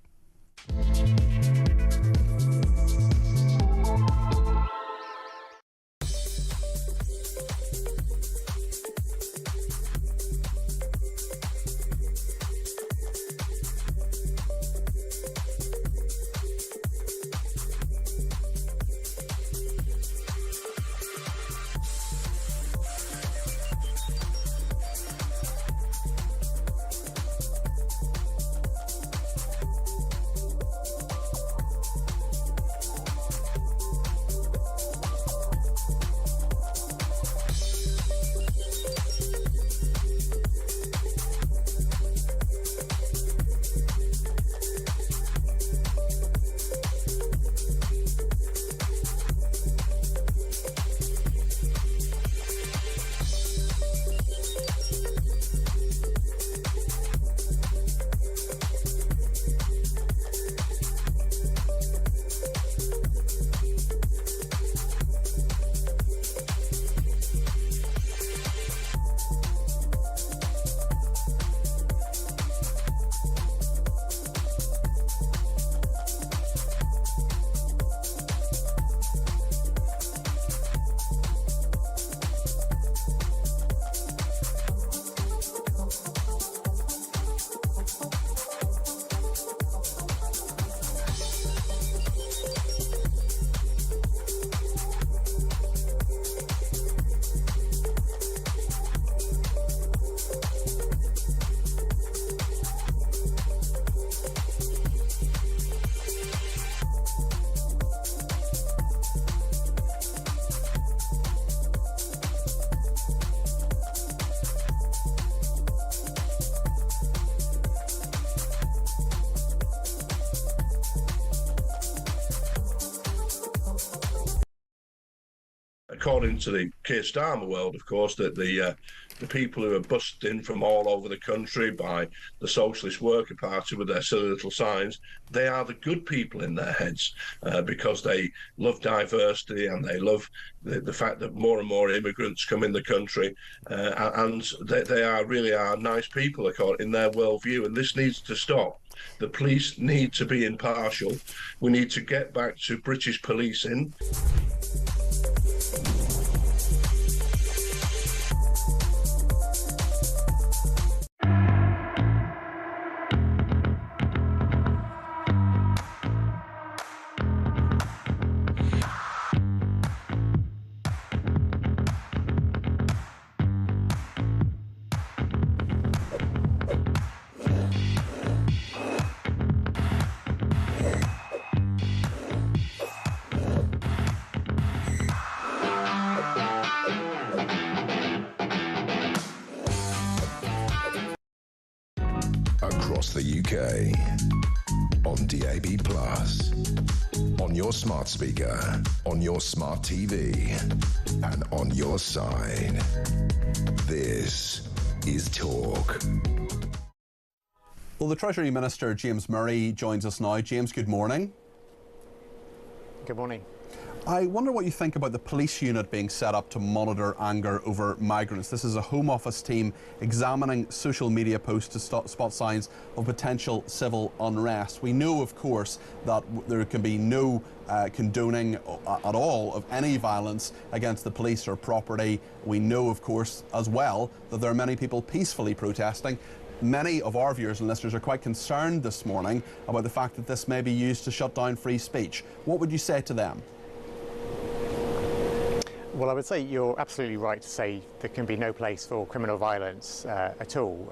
Speaker 16: according to the Keir Starmer world, of course, that the people who are bussed in from all over the country by the Socialist Worker Party with their silly little signs, they are the good people in their heads because they love diversity and they love the fact that more and more immigrants come in the country, and they really are nice people in their worldview, and this needs to stop. The police need to be impartial. We need to get back to British policing.
Speaker 10: Across the UK, on DAB+, on your smart speaker, on your smart TV, and on your side. This is Talk.
Speaker 7: Well, the Treasury Minister, James Murray, joins us now. James, good morning.
Speaker 17: Good morning.
Speaker 7: I wonder what you think about the police unit being set up to monitor anger over migrants. This is a Home Office team examining social media posts to spot signs of potential civil unrest. We know, of course, that there can be no condoning at all of any violence against the police or property. We know, of course, as well, that there are many people peacefully protesting. Many of our viewers and listeners are quite concerned this morning about the fact that this may be used to shut down free speech. What would you say to them?
Speaker 17: Well, I would say you're absolutely right to say there can be no place for criminal violence at all.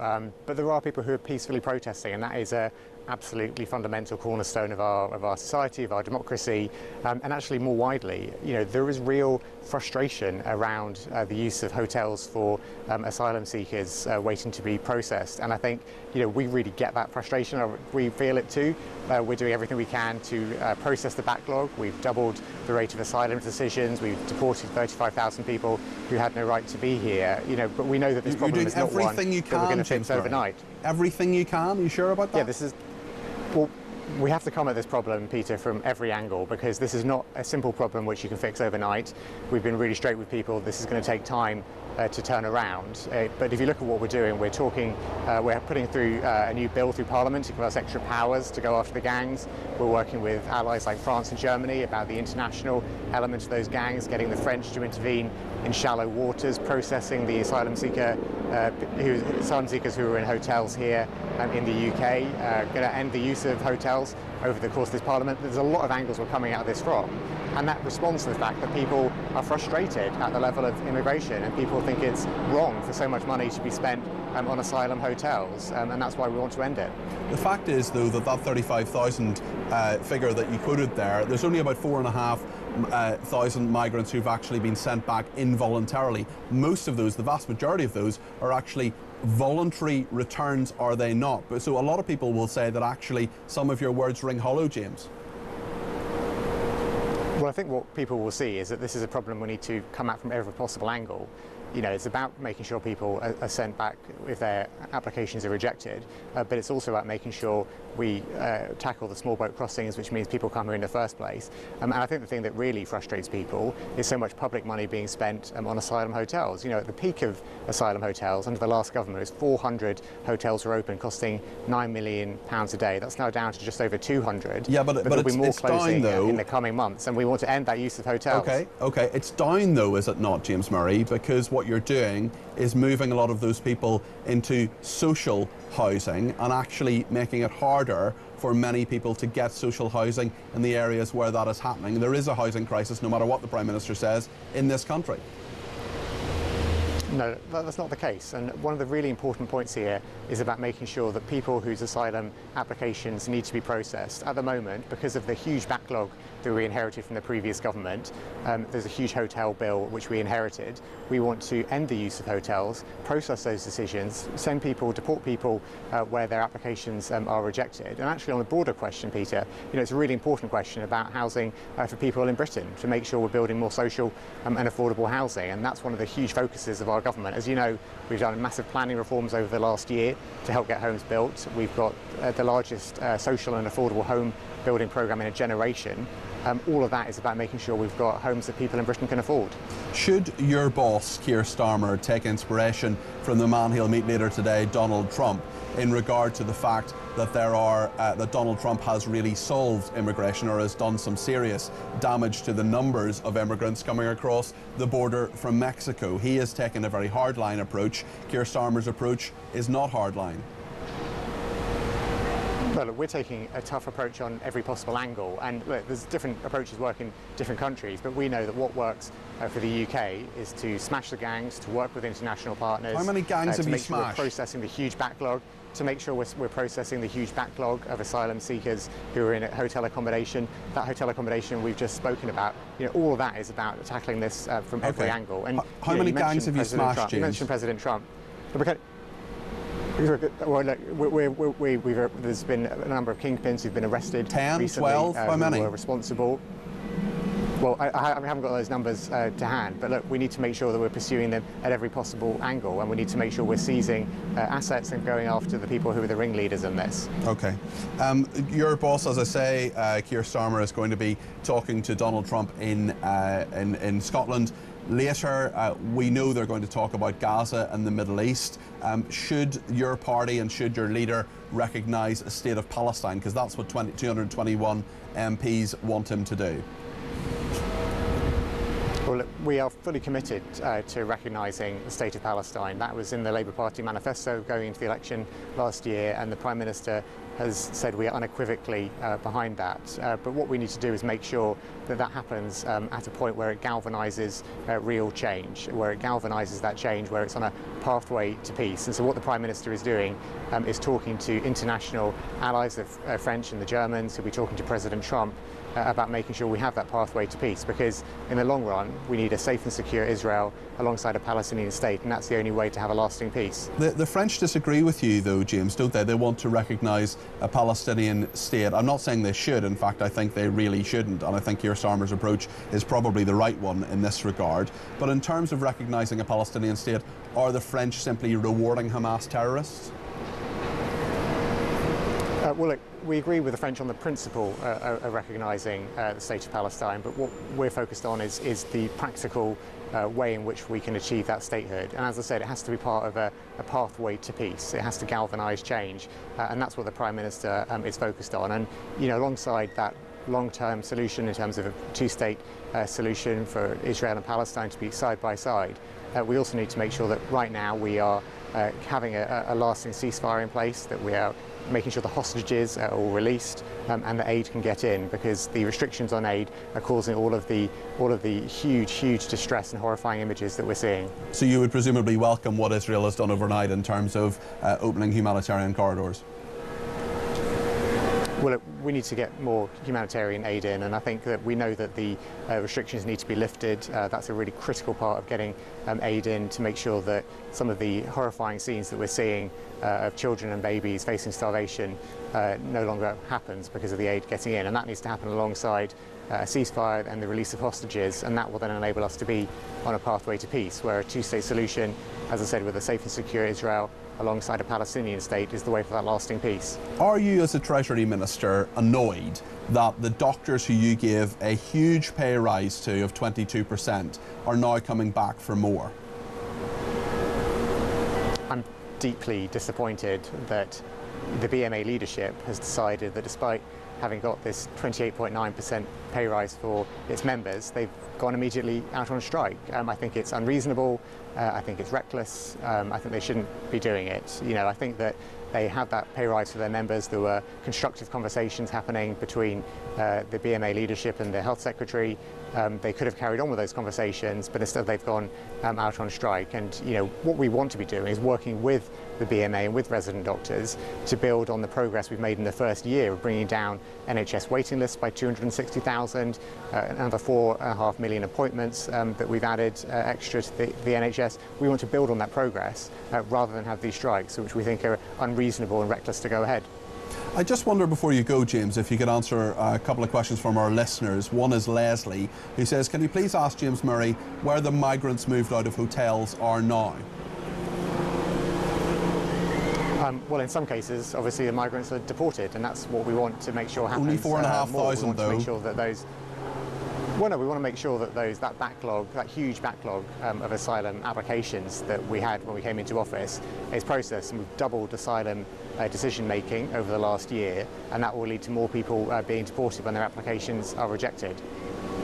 Speaker 17: But there are people who are peacefully protesting, and that is a absolutely fundamental cornerstone of our society, of our democracy, and actually more widely, there is real frustration around the use of hotels for asylum seekers waiting to be processed. And I think, we really get that frustration. We feel it too. We're doing everything we can to process the backlog. We've doubled the rate of asylum decisions. We've deported 35,000 people who had no right to be here. But we know that this problem is not one that we're going to fix overnight.
Speaker 7: Everything you can? Are you sure about that?
Speaker 17: Yeah, well, we have to come at this problem, Peter, from every angle, because this is not a simple problem which you can fix overnight. We've been really straight with people. This is going to take time to turn around. But if you look at what we're doing, we're putting through a new bill through Parliament to give us extra powers to go after the gangs. We're working with allies like France and Germany about the international element of those gangs, getting the French to intervene in shallow waters, processing the asylum seekers who are in hotels here in the UK, going to end the use of hotels over the course of this Parliament. There's a lot of angles we're coming at this from, and that responds to the fact that people are frustrated at the level of immigration, and people think it's wrong for so much money to be spent on asylum hotels, and that's why we want to end it.
Speaker 7: The fact is, though, that 35,000 figure that you quoted there, there's only about 4,500 migrants who've actually been sent back involuntarily. Most of those, the vast majority of those, are actually voluntary returns, are they not? But so a lot of people will say that actually some of your words ring hollow, James.
Speaker 17: Well, I think what people will see is that this is a problem we need to come at from every possible angle. It's about making sure people are sent back if their applications are rejected, but it's also about making sure we tackle the small boat crossings, which means people come here in the first place. And I think the thing that really frustrates people is so much public money being spent on asylum hotels. At the peak of asylum hotels under the last government, it was 400 hotels were open, costing £9 million a day. That's now down to just over 200.
Speaker 7: Yeah, but
Speaker 17: there'll be more closing
Speaker 7: down, though,
Speaker 17: in the coming months, and we want to end that use of hotels.
Speaker 7: Okay. It's down, though, is it not, James Murray? Because what you're doing is moving a lot of those people into social housing and actually making it harder for many people to get social housing in the areas where that is happening. There is a housing crisis, no matter what the Prime Minister says, in this country.
Speaker 17: No, that's not the case. And one of the really important points here is about making sure that people whose asylum applications need to be processed. At the moment, because of the huge backlog that we inherited from the previous government, there's a huge hotel bill which we inherited. We want to end the use of hotels, process those decisions, send people, deport people where their applications are rejected. And actually on the broader question, Peter, it's a really important question about housing for people in Britain, to make sure we're building more social and affordable housing. And that's one of the huge focuses of our government. As you know, we've done massive planning reforms over the last year to help get homes built. We've got the largest social and affordable home building programme in a generation. All of that is about making sure we've got homes that people in Britain can afford.
Speaker 7: Should your boss, Keir Starmer, take inspiration from the man he'll meet later today, Donald Trump, in regard to the fact that that Donald Trump has really solved immigration, or has done some serious damage to the numbers of immigrants coming across the border from Mexico? He has taken a very hardline approach. Keir Starmer's approach is not hardline.
Speaker 17: Well, look, we're taking a tough approach on every possible angle, and look, there's different approaches work in different countries, but we know that what works for the UK is to smash the gangs, to work with international partners.
Speaker 7: How many gangs have you
Speaker 17: smashed? We're processing the huge backlog, to make sure we're processing the huge backlog of asylum seekers who are in hotel accommodation. That hotel accommodation we've just spoken about, all of that is about tackling this from every angle. And
Speaker 7: how many gangs have you smashed, James?
Speaker 17: You mentioned President Trump. Well, look, there's been a number of kingpins who've been arrested
Speaker 7: 10,
Speaker 17: recently,
Speaker 7: 12, how many?
Speaker 17: Who were responsible. Well, I haven't got those numbers to hand, but look, we need to make sure that we're pursuing them at every possible angle, and we need to make sure we're seizing assets and going after the people who are the ringleaders in this.
Speaker 7: Okay. Your boss, as I say, Keir Starmer, is going to be talking to Donald Trump in Scotland. Later, we know they're going to talk about Gaza and the Middle East. Should your party and should your leader recognise a state of Palestine? Because that's what 221 MPs want him to do.
Speaker 17: Well, look, we are fully committed to recognising the state of Palestine. That was in the Labour Party manifesto going into the election last year, and the Prime Minister has said we are unequivocally behind that. But what we need to do is make sure that that happens at a point where it galvanises real change, where it galvanises that change, where it's on a pathway to peace. And so what the Prime Minister is doing is talking to international allies, the French and the Germans, who'll be talking to President Trump about making sure we have that pathway to peace, because in the long run we need a safe and secure Israel alongside a Palestinian state, and that's the only way to have a lasting peace.
Speaker 7: The French disagree with you though, James, don't they? They want to recognise a Palestinian state. I'm not saying they should, in fact I think they really shouldn't, and I think Keir Starmer's approach is probably the right one in this regard. But in terms of recognising a Palestinian state, are the French simply rewarding Hamas terrorists?
Speaker 17: Well, look, we agree with the French on the principle of recognising the state of Palestine, but what we're focused on is the practical way in which we can achieve that statehood. And as I said, it has to be part of a pathway to peace. It has to galvanise change, and that's what the Prime Minister is focused on. And, alongside that long-term solution in terms of a two-state solution for Israel and Palestine to be side by side, we also need to make sure that right now we are having a lasting ceasefire in place, that we are making sure the hostages are all released and the aid can get in, because the restrictions on aid are causing all of the huge distress and horrifying images that we're seeing.
Speaker 7: So you would presumably welcome what Israel has done overnight in terms of opening humanitarian corridors?
Speaker 17: Well, look, we need to get more humanitarian aid in, and I think that we know that the restrictions need to be lifted. That's a really critical part of getting aid in, to make sure that some of the horrifying scenes that we're seeing of children and babies facing starvation no longer happens because of the aid getting in, and that needs to happen alongside a ceasefire and the release of hostages, and that will then enable us to be on a pathway to peace, where a two-state solution, as I said, with a safe and secure Israel alongside a Palestinian state is the way for that lasting peace.
Speaker 7: Are you, as a Treasury Minister, annoyed that the doctors who you gave a huge pay rise to of 22% are now coming back for more?
Speaker 17: I'm deeply disappointed that the BMA leadership has decided that despite having got this 28.9% pay rise for its members, they've gone immediately out on strike. I think it's unreasonable. I think it's reckless. I think they shouldn't be doing it. I think that They had that pay rise for their members. There were constructive conversations happening between the BMA leadership and the health secretary. They could have carried on with those conversations, but instead they've gone out on strike. And what we want to be doing is working with the BMA and with resident doctors to build on the progress we've made in the first year of bringing down NHS waiting lists by 260,000, another 4.5 million appointments that we've added extra to the NHS. We want to build on that progress rather than have these strikes, which we think are unreasonable and reckless to go ahead.
Speaker 7: I just wonder, before you go, James, if you could answer a couple of questions from our listeners. One is Leslie, who says, can you please ask James Murray where the migrants moved out of hotels are now?
Speaker 17: Well, in some cases, obviously, the migrants are deported, and that's what we want to make sure happens.
Speaker 7: Only 4,500, though.
Speaker 17: To make sure that those. Well, no, we want to make sure that that backlog, that huge backlog of asylum applications that we had when we came into office is processed, and we've doubled asylum decision making over the last year, and that will lead to more people being deported when their applications are rejected.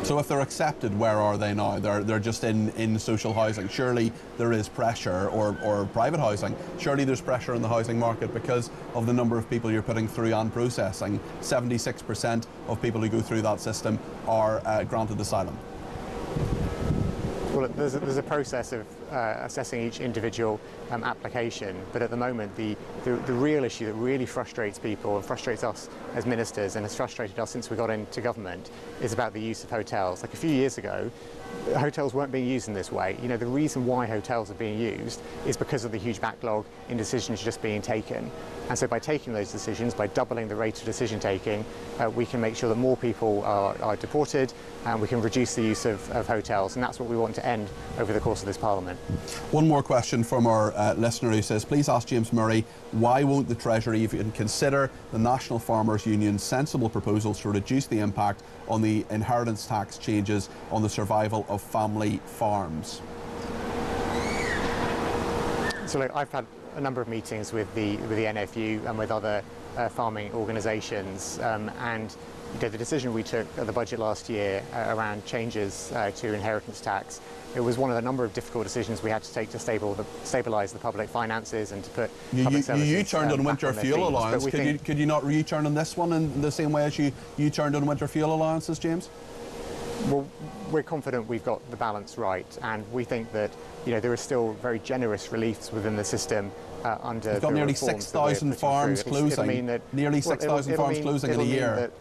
Speaker 7: So if they're accepted, where are they now? They're just in social housing. Surely there is pressure, or private housing. Surely there's pressure in the housing market because of the number of people you're putting through and processing. 76% of people who go through that system are granted asylum.
Speaker 17: Well, there's a process of assessing each individual application, but at the moment the real issue that really frustrates people and frustrates us as ministers and has frustrated us since we got into government is about the use of hotels. Like a few years ago, hotels weren't being used in this way. The reason why hotels are being used is because of the huge backlog in decisions just being taken. And so by taking those decisions, by doubling the rate of decision taking, we can make sure that more people are deported, and we can reduce the use of hotels, and that's what we want to end over the course of this Parliament.
Speaker 7: One more question from our listener who says, please ask James Murray, why won't the Treasury even consider the National Farmers Union's sensible proposals to reduce the impact on the inheritance tax changes on the survival of family farms?
Speaker 17: So look, I've had a number of meetings with the NFU and with other farming organisations, and the decision we took at the budget last year around changes to inheritance tax, it was one of the number of difficult decisions we had to take to stabilise the public finances and to put public services
Speaker 7: you turned on winter fuel allowance. Could you not return on this one in the same way as you turned on winter fuel allowances, James?
Speaker 17: Well, we're confident we've got the balance right, and we think that there are still very generous reliefs within the system under.
Speaker 7: We've got nearly 6,000 farms closing. Nearly 6,000 farms closing in a year.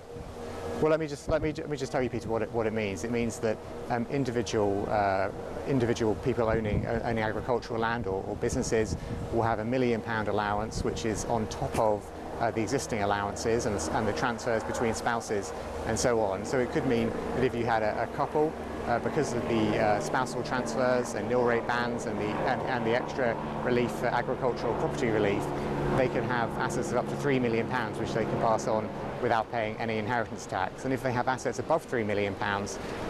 Speaker 17: Well, let me just tell you, Peter, what it means. It means that individual people owning agricultural land or businesses will have £1 million allowance, which is on top of the existing allowances and the transfers between spouses and so on. So it could mean that if you had a couple, because of the spousal transfers and nil rate bans and the extra relief for agricultural property relief, they can have assets of up to £3 million, which they can pass on without paying any inheritance tax. And if they have assets above £3 million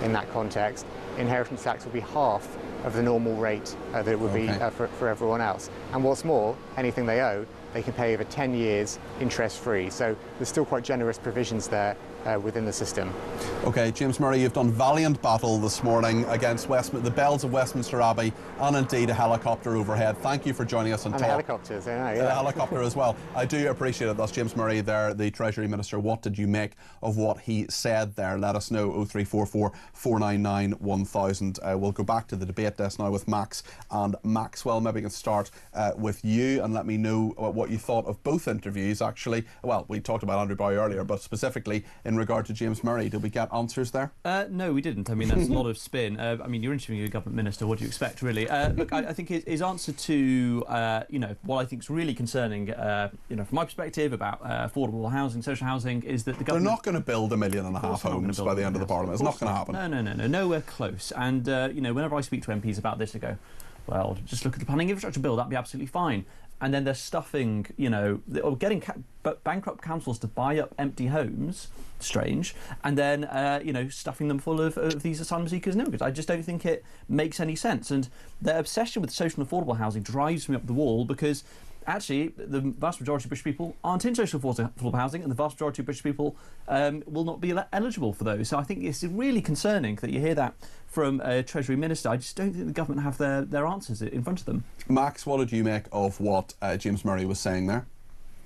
Speaker 17: in that context, inheritance tax will be half of the normal rate that it would be for everyone else. And what's more, anything they owe, they can pay over 10 years interest-free. So there's still quite generous provisions there within the system.
Speaker 7: OK, James Murray, you've done valiant battle this morning against the bells of Westminster Abbey and indeed a helicopter overhead. Thank you for joining us on Talk.
Speaker 17: Helicopters, yeah.
Speaker 7: A helicopter as well. I do appreciate it. That's James Murray there, the Treasury Minister. What did you make of what he said there? Let us know, 0344 499 1000. We'll go back to the debate desk now with Max and Maxwell. Maybe we can start with you and let me know what you thought of both interviews, actually. Well, we talked about Andrew Bowie earlier, but specifically in regard to James Murray, did we get answers there?
Speaker 14: No, we didn't. I mean, that's a lot of spin. I mean, you're interviewing a government minister. What do you expect, really? Look, I think his answer to, what I think is really concerning, from my perspective about affordable housing, social housing, is that the government...
Speaker 7: They're not going to build 1.5 million homes by the end of the Parliament. It's not going to happen.
Speaker 14: No, nowhere close. And, whenever I speak to MPs about this, they go, well, just look at the planning infrastructure bill, that'd be absolutely fine. And then they're stuffing, or getting bankrupt councils to buy up empty homes, strange, and then, stuffing them full of these asylum seekers and immigrants. I just don't think it makes any sense. And their obsession with social and affordable housing drives me up the wall because actually the vast majority of British people aren't in social affordable housing, and the vast majority of British people will not be eligible for those. So I think it's really concerning that you hear that from a Treasury Minister. I just don't think the government have their answers in front of them.
Speaker 7: Max, what did you make of what James Murray was saying there?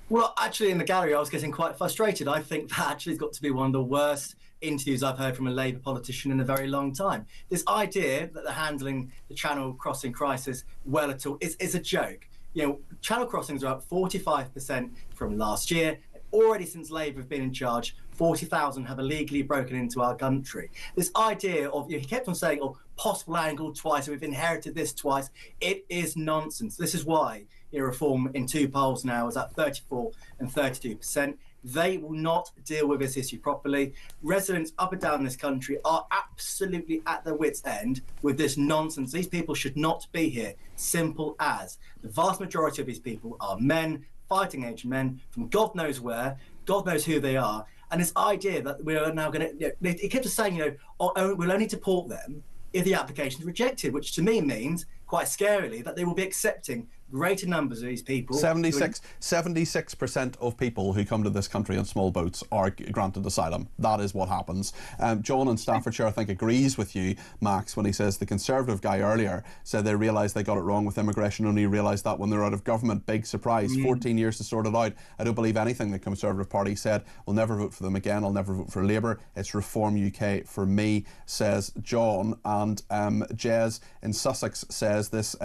Speaker 13: Well, actually, in the gallery, I was getting quite frustrated. I think that actually has got to be one of the worst interviews I've heard from a Labour politician in a very long time. This idea that they're handling the channel crossing crisis well at all is a joke. You know, channel crossings are up 45% from last year. Already since Labour have been in charge, 40,000 have illegally broken into our country. This idea of, he kept on saying, oh, possible angle twice, we've inherited this twice. It is nonsense. This is why reform in 2 polls now is at 34 and 32%. They will not deal with this issue properly. Residents up and down this country are absolutely at their wits' end with this nonsense. These people should not be here. Simple as. The vast majority of these people are men, fighting-age men from God knows where, God knows who they are. And this idea that we are now going to, it kept us saying, we'll only deport them if the application is rejected, which to me means, quite scarily, that they will be accepting greater numbers of these people.
Speaker 7: 76% of people who come to this country on small boats are granted asylum. That is what happens. John in Staffordshire, I think, agrees with you, Max, when he says the Conservative guy earlier said they realised they got it wrong with immigration, only realised that when they're out of government. Big surprise. 14 years to sort it out. I don't believe anything the Conservative Party said. We'll never vote for them again. I'll never vote for Labour. It's Reform UK for me, says John. And Jez in Sussex says this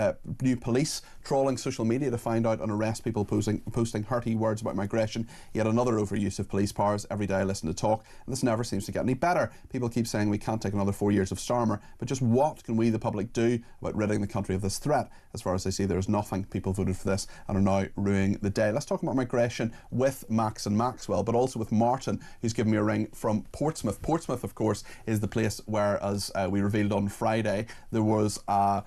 Speaker 7: new police trawling social media to find out and arrest people posting hurty words about migration. Yet another overuse of police powers. Every day I listen to talk, and this never seems to get any better. People keep saying we can't take another 4 years of Starmer, but just what can we, the public, do about ridding the country of this threat? As far as I see, there is nothing. People voted for this and are now ruining the day. Let's talk about migration with Max and Maxwell, but also with Martin, who's given me a ring from Portsmouth. Portsmouth, of course, is the place where, as we revealed on Friday, there was a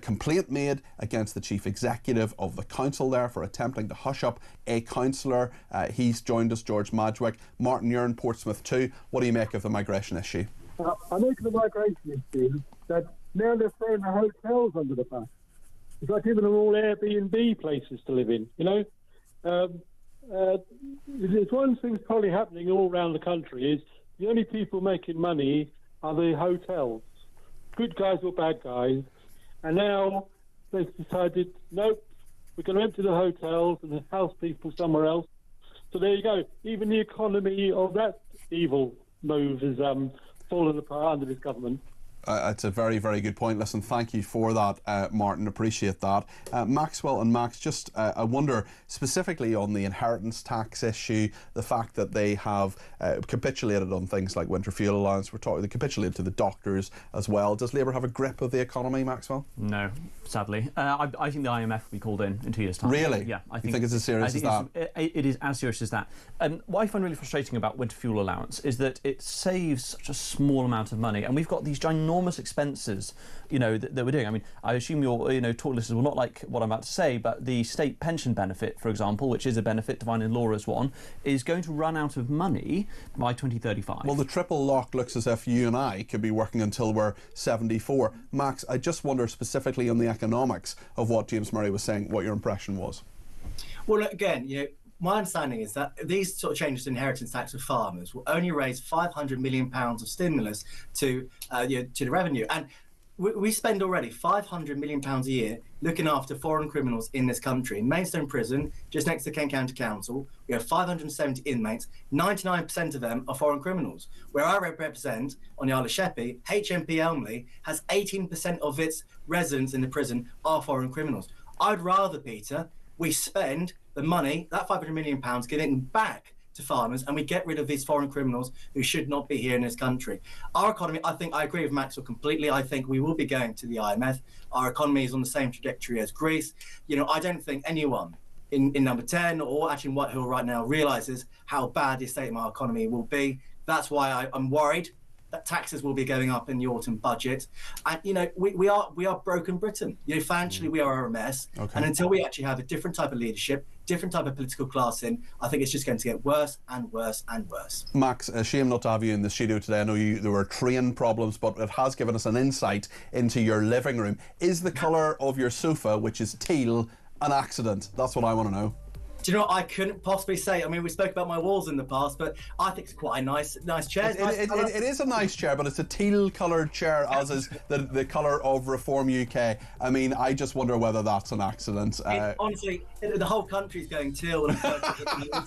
Speaker 7: complaint made against the chief executive of the council there for attempting to hush up a councillor. He's joined us, George Madgwick. Martin, you're in Portsmouth too. What do you make of the migration issue?
Speaker 18: I make of the migration issue that now they're throwing the hotels under the bus. It's like giving them all Airbnb places to live in, It's one of the things probably happening all around the country is the only people making money are the hotels. Good guys or bad guys. And now they've decided, nope, we're going to empty the hotels and house people somewhere else. So there you go. Even the economy of that evil move has fallen apart under this government.
Speaker 7: It's a very, very good point. Listen, thank you for that, Martin. Appreciate that. Maxwell and Max, just I wonder specifically on the inheritance tax issue, the fact that they have capitulated on things like winter fuel allowance. They capitulated to the doctors as well. Does Labour have a grip of the economy, Maxwell?
Speaker 14: No, sadly. I think the IMF will be called in 2 years' time.
Speaker 7: Really?
Speaker 14: Yeah.
Speaker 7: You think it's as serious as that?
Speaker 14: It is as serious as that. What I find really frustrating about winter fuel allowance is that it saves such a small amount of money, and we've got these ginormous expenses, that we're doing. I mean, I assume your, talk listeners will not like what I'm about to say, but the state pension benefit, for example, which is a benefit defined in law as one, is going to run out of money by 2035.
Speaker 7: Well, the triple lock looks as if you and I could be working until we're 74. Max, I just wonder specifically on the economics of what James Murray was saying, what your impression was.
Speaker 13: Well, again, my understanding is that these sort of changes to inheritance tax for farmers will only raise £500 million of stimulus to the revenue. And we spend already £500 million a year looking after foreign criminals in this country. In Maidstone Prison, just next to Kent County Council, we have 570 inmates. 99% of them are foreign criminals. Where I represent, on the Isle of Sheppey, HMP Elmley has 18% of its residents in the prison are foreign criminals. I'd rather, Peter, we spend the money, that £500 million, giving back to farmers, and we get rid of these foreign criminals who should not be here in this country. Our economy, I think I agree with Maxwell completely. I think we will be going to the IMF. Our economy is on the same trajectory as Greece. I don't think anyone in number 10 or actually in Whitehall right now realises how bad the state of our economy will be. That's why I'm worried that taxes will be going up in the autumn budget. And, we are broken Britain. Financially, we are a mess. Okay. And until we actually have a different type of leadership, different type of political class in, I think it's just going to get worse and worse and worse.
Speaker 7: Max, a shame not to have you in the studio today. I know there were train problems, but it has given us an insight into your living room. Is the colour of your sofa, which is teal, an accident? That's what I want to know.
Speaker 13: Do you know what I couldn't possibly say? I mean, we spoke about my walls in the past, but I think it's quite a nice chair.
Speaker 7: It is a nice chair, but it's a teal-coloured chair, as is the colour of Reform UK. I mean, I just wonder whether that's an accident.
Speaker 13: Honestly, the whole country's going teal, and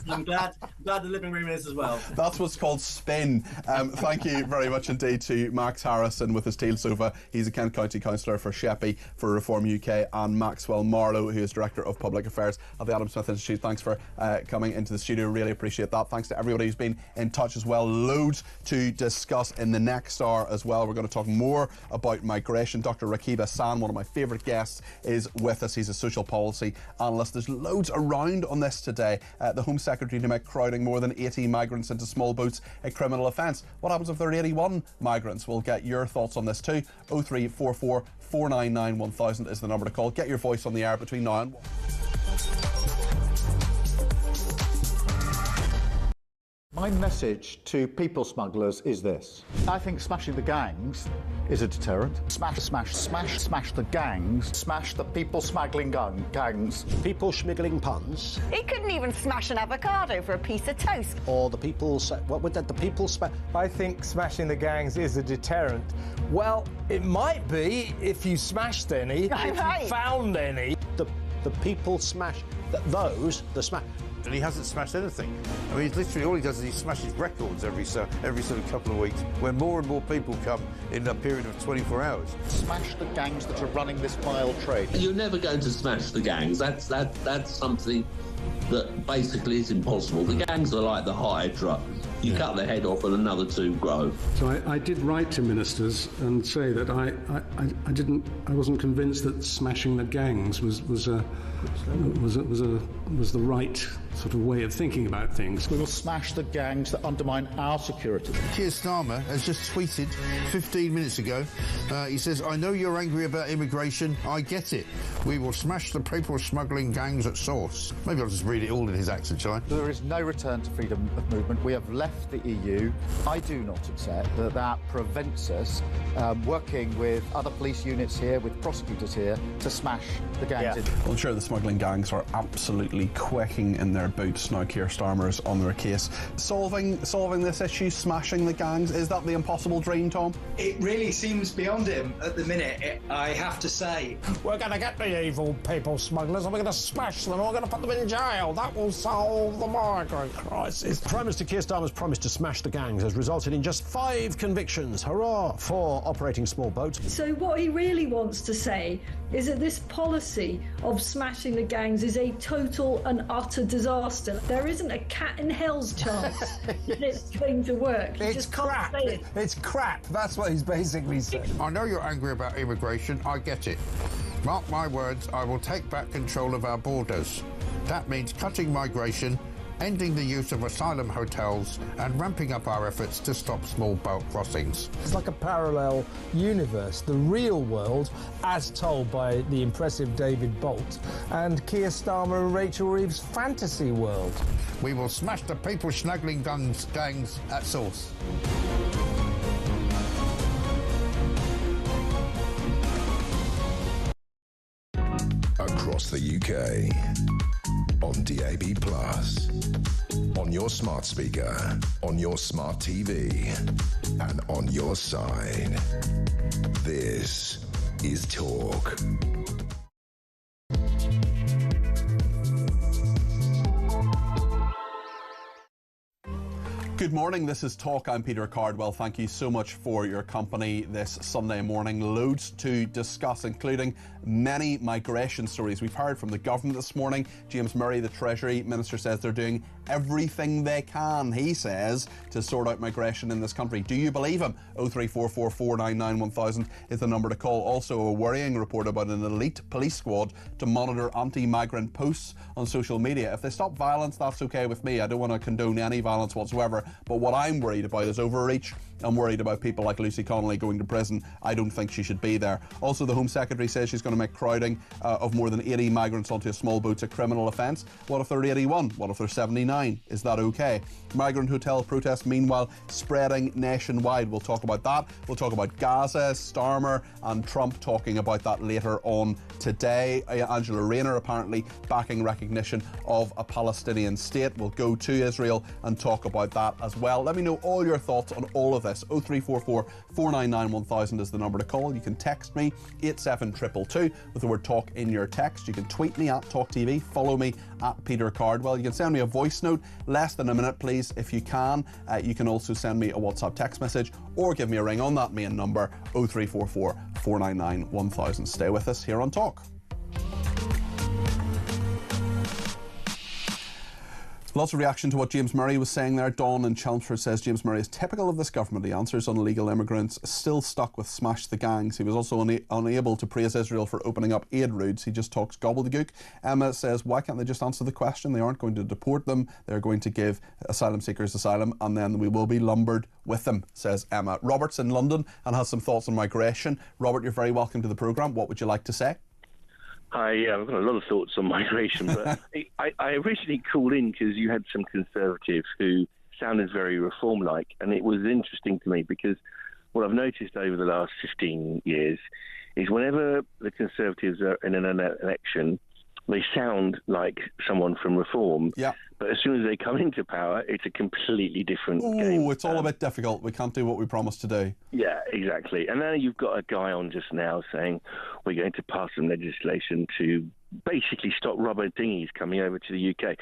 Speaker 13: I'm glad the living room is as well.
Speaker 7: That's what's called spin. Thank you very much indeed to Max Harrison with his teal sofa. He's a Kent County Councillor for Sheppey for Reform UK, and Maxwell Marlowe, who is Director of Public Affairs at the Adam Smith Institute. Thanks for coming into the studio. Really appreciate that. Thanks to everybody who's been in touch as well. Loads to discuss in the next hour as well. We're going to talk more about migration. Dr. Rakib Hassan, one of my favourite guests, is with us. He's a social policy analyst. There's loads around on this today. The Home Secretary to make crowding more than 80 migrants into small boats a criminal offence. What happens if there are 81 migrants? We'll get your thoughts on this too. 0344 499 1000 is the number to call. Get your voice on the air between now and 1.
Speaker 4: My message to people smugglers is this. I think smashing the gangs is a deterrent. Smash the gangs. Smash the people smuggling gangs.
Speaker 2: People schmiggling puns.
Speaker 19: He couldn't even smash an avocado for a piece of toast.
Speaker 2: Or the people... What would that... The people...
Speaker 1: I think smashing the gangs is a deterrent. Well, it might be if you smashed any, if you found any.
Speaker 2: The people smash... Those... The smash...
Speaker 20: And he hasn't smashed anything. I mean, literally all he does is he smashes records every sort of couple of weeks, where more and more people come in a period of 24 hours.
Speaker 4: Smash the gangs that are running this vile trade.
Speaker 5: You're never going to smash the gangs. That's something that basically is impossible. The gangs are like the Hydra. You cut the head off and another two grow.
Speaker 6: So I did write to ministers and say that I wasn't convinced that smashing the gangs was the right sort of way of thinking about things.
Speaker 4: We will smash the gangs that undermine our security.
Speaker 3: Keir Starmer has just tweeted 15 minutes ago. He says, I know you're angry about immigration. I get it. We will smash the people smuggling gangs at source. Maybe I'll just read it all in his accent, shall I?
Speaker 4: There is no return to freedom of movement. We have left the EU. I do not accept that prevents us working with other police units here, with prosecutors here, to smash the gangs.
Speaker 7: Well, I'm sure the smuggling gangs are absolutely quaking in their boots now. Keir Starmer's on their case. Solving this issue, smashing the gangs, is that the impossible dream, Tom?
Speaker 8: It really seems beyond him at the minute, I have to say.
Speaker 2: We're going to get the evil people smugglers and we're going to smash them and we're going to put them in jail. That will solve the migrant crisis. Prime Minister Keir Starmer's promise to smash the gangs has resulted in just 5 convictions. Hurrah for operating small boats.
Speaker 9: So what he really wants to say is that this policy of smashing the gangs is a total and utter disaster. There isn't a cat in hell's chance that it's going to work. You just
Speaker 1: crap.
Speaker 9: can't say it.
Speaker 1: It's crap. That's what he's basically saying.
Speaker 3: I know you're angry about immigration. I get it. Mark my words, I will take back control of our borders. That means cutting migration, ending the use of asylum hotels, and ramping up our efforts to stop small boat crossings.
Speaker 1: It's like a parallel universe, the real world, as told by the impressive David Bolt, and Keir Starmer and Rachel Reeves' fantasy world.
Speaker 3: We will smash the people smuggling gangs at source.
Speaker 10: Across the UK, on DAB+, on your smart speaker, on your smart TV, and on your side. This is Talk.
Speaker 7: Good morning, this is Talk. I'm Peter Cardwell. Thank you so much for your company this Sunday morning. Loads to discuss, including many migration stories. We've heard from the government this morning. James Murray, the Treasury Minister, says they're doing everything they can, he says, to sort out migration in this country. Do you believe him? 0344 499 1000 is the number to call. Also, a worrying report about an elite police squad to monitor anti-migrant posts on social media. If they stop violence, that's okay with me. I don't want to condone any violence whatsoever. But what I'm worried about is overreach I'm worried about people like Lucy Connolly going to prison. I don't think she should be there. Also, the Home Secretary says she's going to make crowding of more than 80 migrants onto a small boat a criminal offence. What if they're 81? What if they're 79? Is that okay? Migrant hotel protests, meanwhile, spreading nationwide. We'll talk about that. We'll talk about Gaza, Starmer and Trump talking about that later on today. Angela Rayner apparently backing recognition of a Palestinian state. We'll go to Israel and talk about that as well. Let me know all your thoughts on all of this. 0344 499 1000 is the number to call. You can text me 87222 with the word talk in your text. You can tweet me at talkTV. Follow me at Peter Cardwell. You can send me a voice note, less than a minute please if you can. You can also send me a WhatsApp text message or give me a ring on that main number 0344 499 1000. Stay with us here on Talk. Lots of reaction to what James Murray was saying there. Dawn in Chelmsford says James Murray is typical of this government. He answers on illegal immigrants, still stuck with smash the gangs. He was also unable to praise Israel for opening up aid routes. He just talks gobbledygook. Emma says, why can't they just answer the question? They aren't going to deport them. They're going to give asylum seekers asylum and then we will be lumbered with them, says Emma. Robert's in London and has some thoughts on migration. Robert, you're very welcome to the programme. What would you like to say?
Speaker 21: I've got a lot of thoughts on migration, but I originally called in because you had some Conservatives who sounded very reform-like, and it was interesting to me because what I've noticed over the last 15 years is whenever the Conservatives are in an election, they sound like someone from Reform, but as soon as they come into power, it's a completely different game.
Speaker 7: It's all a bit difficult. We can't do what we promised to do.
Speaker 21: Yeah, exactly. And now you've got a guy on just now saying we're going to pass some legislation to basically stop rubber dinghies coming over to the UK.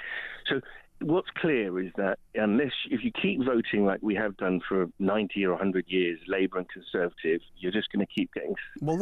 Speaker 21: So what's clear is that if you keep voting like we have done for 90 or 100 years, Labour and Conservative, you're just going to keep getting...
Speaker 7: Well,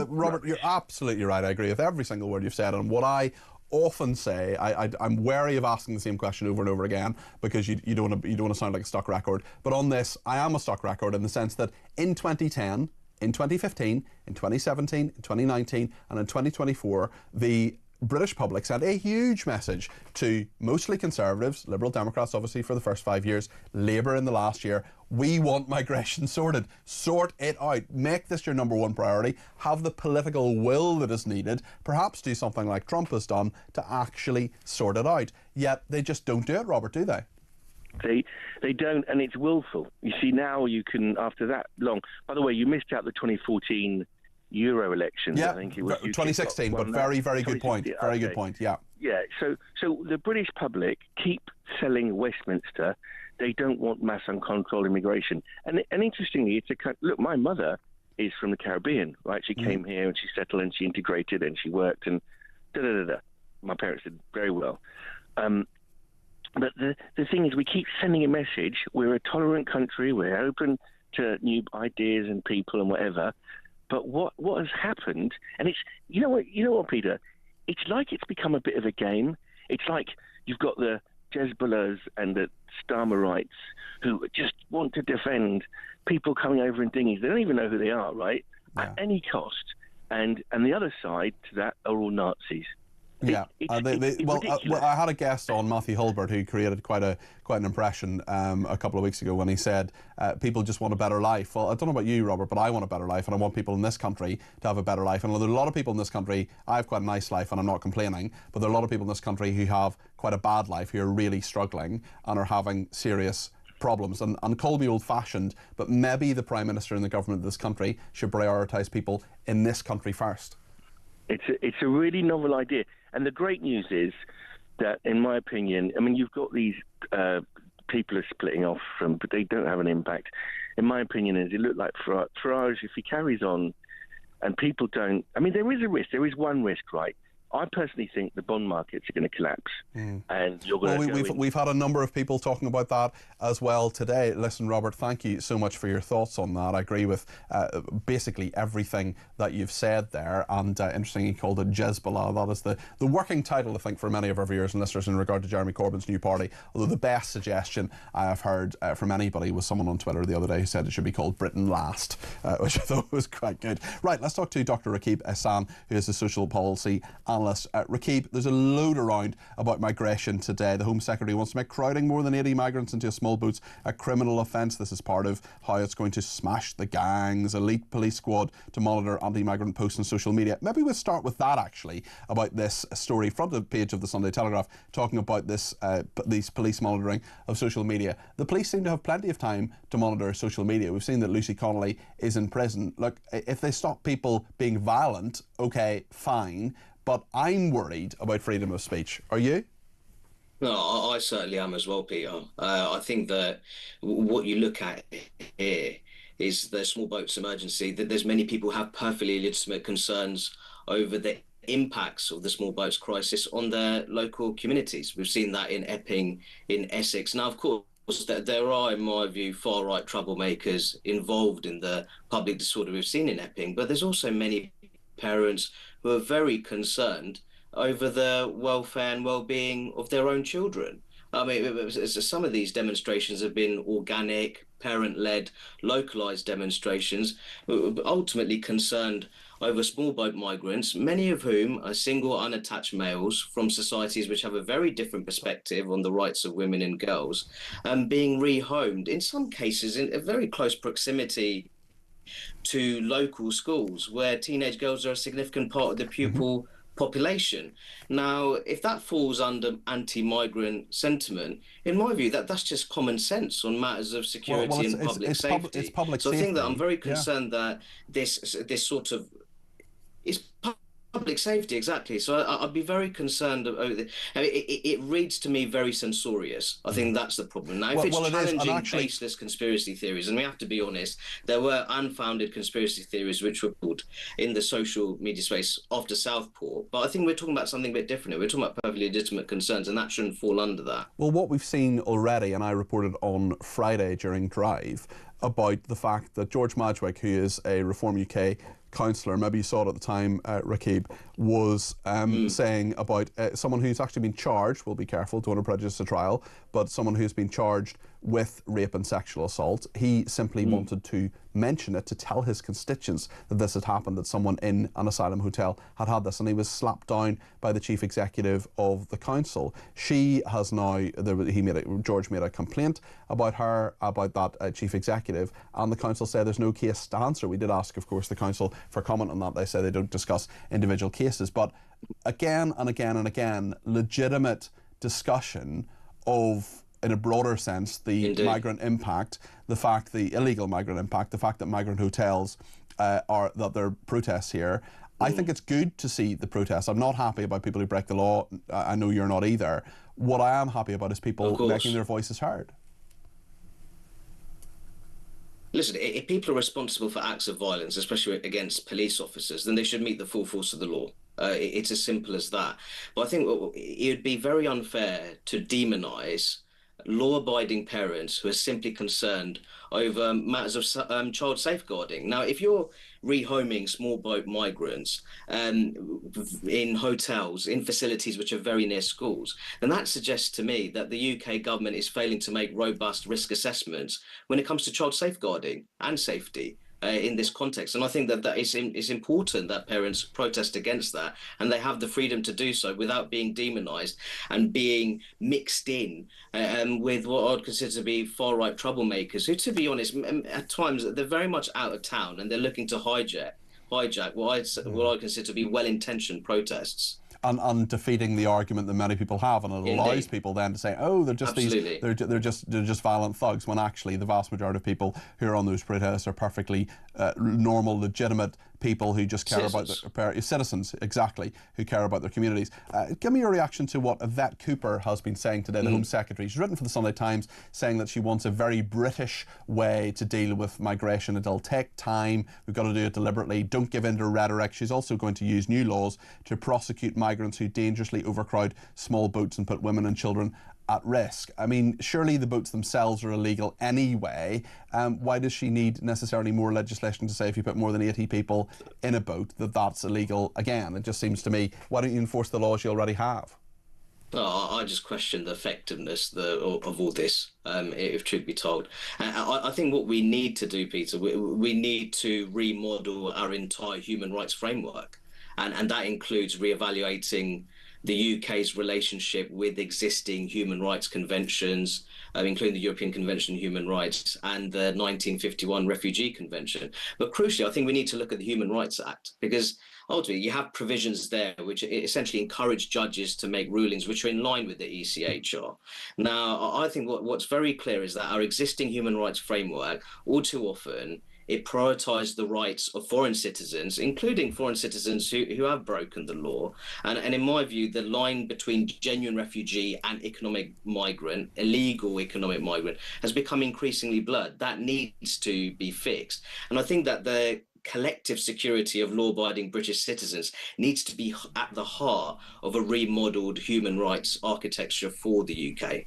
Speaker 7: Robert, you're absolutely right. I agree with every single word you've said. And what I often say, I'm wary of asking the same question over and over again because you don't want to sound like a stock record. But on this, I am a stock record in the sense that in 2010, in 2015, in 2017, in 2019 and in 2024, the British public sent a huge message to mostly Conservatives, Liberal Democrats obviously for the first 5 years, Labour in the last year. We want migration sorted. Sort it out. Make this your number one priority. Have the political will that is needed. Perhaps do something like Trump has done to actually sort it out. Yet they just don't do it, Robert, do they?
Speaker 21: They don't, and it's willful. You see, now you can, after that long... By the way, you missed out the 2014... Euro elections, I think it was
Speaker 7: 2016, but very, very good point. Very good point, yeah.
Speaker 21: Yeah, so the British public keep selling Westminster. They don't want mass uncontrolled immigration. And interestingly, look, my mother is from the Caribbean, right? She came here and she settled and she integrated and she worked and da-da-da-da. My parents did very well. But the thing is, we keep sending a message. We're a tolerant country. We're open to new ideas and people and whatever. But what has happened, and it's, you know what, Peter? It's like it's become a bit of a game. It's like you've got the Hezbollahs and the Starmerites who just want to defend people coming over in dinghies. They don't even know who they are, right? Yeah. At any cost. And the other side to that are all Nazis.
Speaker 7: Yeah, I had a guest on, Matthew Hulbert, who created quite an impression a couple of weeks ago when he said people just want a better life. Well, I don't know about you, Robert, but I want a better life, and I want people in this country to have a better life. And there are a lot of people in this country. I have quite a nice life, and I'm not complaining. But there are a lot of people in this country who have quite a bad life, who are really struggling and are having serious problems. And call me old-fashioned, but maybe the Prime Minister and the government of this country should prioritise people in this country first.
Speaker 21: It's a really novel idea. And the great news is that, in my opinion, I mean, you've got these people are splitting off but they don't have an impact. In my opinion, it looked like Farage, if he carries on and people don't... I mean, there is a risk. There is one risk, right? I personally think the bond markets are going to collapse, and you're going to.
Speaker 7: We've had a number of people talking about that as well today. Listen, Robert, thank you so much for your thoughts on that. I agree with basically everything that you've said there, and interesting you called it Hezbollah. That is the working title, I think, for many of our viewers and listeners in regard to Jeremy Corbyn's new party. Although the best suggestion I have heard from anybody was someone on Twitter the other day who said it should be called Britain Last, which I thought was quite good. Right, let's talk to Dr. Rakib Ehsan, who is a social policy analyst panellists. Rakib, there's a load around about migration today. The Home Secretary wants to make crowding more than 80 migrants into small boats a criminal offence. This is part of how it's going to smash the gangs, elite police squad to monitor anti-migrant posts on social media. Maybe we'll start with that, actually, about this story, front page of the Sunday Telegraph, talking about this these police monitoring of social media. The police seem to have plenty of time to monitor social media. We've seen that Lucy Connolly is in prison. Look, if they stop people being violent, okay, fine, but I'm worried about freedom of speech. Are you?
Speaker 11: No, I certainly am as well, Peter. I think that what you look at here is the small boats emergency, that there's many people who have perfectly legitimate concerns over the impacts of the small boats crisis on their local communities. We've seen that in Epping, in Essex. Now, of course, there are, in my view, far-right troublemakers involved in the public disorder we've seen in Epping, but there's also many parents who are very concerned over the welfare and well-being of their own children. I mean, some of these demonstrations have been organic, parent-led, localised demonstrations, ultimately concerned over small boat migrants, many of whom are single, unattached males from societies which have a very different perspective on the rights of women and girls, and being rehomed, in some cases in a very close proximity to local schools, where teenage girls are a significant part of the pupil population. Now, if that falls under anti-migrant sentiment, in my view, that's just common sense on matters of security and public safety.
Speaker 7: It's public
Speaker 11: so
Speaker 7: safety.
Speaker 11: I think that I'm very concerned that this sort of is public safety, exactly. So I'd be very concerned about it. I mean, it reads to me very censorious. I think that's the problem. Now, if it's challenging baseless conspiracy theories, and we have to be honest, there were unfounded conspiracy theories which were pulled in the social media space after Southport. But I think we're talking about something a bit different. We're talking about perfectly legitimate concerns, and that shouldn't fall under that.
Speaker 7: Well, what we've seen already, and I reported on Friday during Drive, about the fact that George Madgwick, who is a Reform UK councillor, maybe you saw it at the time, Rakib, was saying about someone who's actually been charged, we'll be careful, don't want to prejudice the trial, but someone who's been charged with rape and sexual assault. He simply wanted to mention it, to tell his constituents that this had happened, that someone in an asylum hotel had had this, and he was slapped down by the chief executive of the council. She has now, George made a complaint about her, about that chief executive, and the council said there's no case to answer. We did ask, of course, the council for comment on that. They say they don't discuss individual cases, but again and again and again, legitimate discussion of, in a broader sense, the migrant impact, the illegal migrant impact, the fact that migrant hotels that there are protests here. I think it's good to see the protests. I'm not happy about people who break the law. I know you're not either. What I am happy about is people making their voices heard.
Speaker 11: Listen, if people are responsible for acts of violence, especially against police officers, then they should meet the full force of the law. It's as simple as that. But I think it would be very unfair to demonise law-abiding parents who are simply concerned over matters of child safeguarding. Now, if you're rehoming small boat migrants in hotels, in facilities which are very near schools, then that suggests to me that the UK government is failing to make robust risk assessments when it comes to child safeguarding and safety. In this context. And I think that it's important that parents protest against that, and they have the freedom to do so without being demonised and being mixed in with what I'd consider to be far-right troublemakers who, to be honest, at times they're very much out of town and they're looking to hijack what I consider to be well-intentioned protests.
Speaker 7: And defeating the argument that many people have, and it allows people then to say, oh, they're just they're just violent thugs, when actually the vast majority of people who are on those protests are perfectly normal, legitimate people who just care about their citizens, exactly, who care about their communities. Give me your reaction to what Yvette Cooper has been saying today, the Home Secretary. She's written for the Sunday Times saying that she wants a very British way to deal with migration. It'll take time, we've got to do it deliberately, don't give in to rhetoric. She's also going to use new laws to prosecute migrants who dangerously overcrowd small boats and put women and children at risk. I mean, surely the boats themselves are illegal anyway. Why does she need necessarily more legislation to say if you put more than 80 people in a boat that's illegal again? It just seems to me, why don't you enforce the laws you already have?
Speaker 11: I just question the effectiveness of all this, if truth be told. I think what we need to do, Peter, we need to remodel our entire human rights framework. and that includes reevaluating the UK's relationship with existing human rights conventions, including the European Convention on Human Rights and the 1951 Refugee Convention. But crucially, I think we need to look at the Human Rights Act, because ultimately you have provisions there which essentially encourage judges to make rulings which are in line with the ECHR. Now, I think what's very clear is that our existing human rights framework, all too often, it prioritised the rights of foreign citizens, including foreign citizens who have broken the law. And in my view, the line between genuine refugee and economic migrant, illegal economic migrant, has become increasingly blurred. That needs to be fixed. And I think that the collective security of law-abiding British citizens needs to be at the heart of a remodelled human rights architecture for the UK.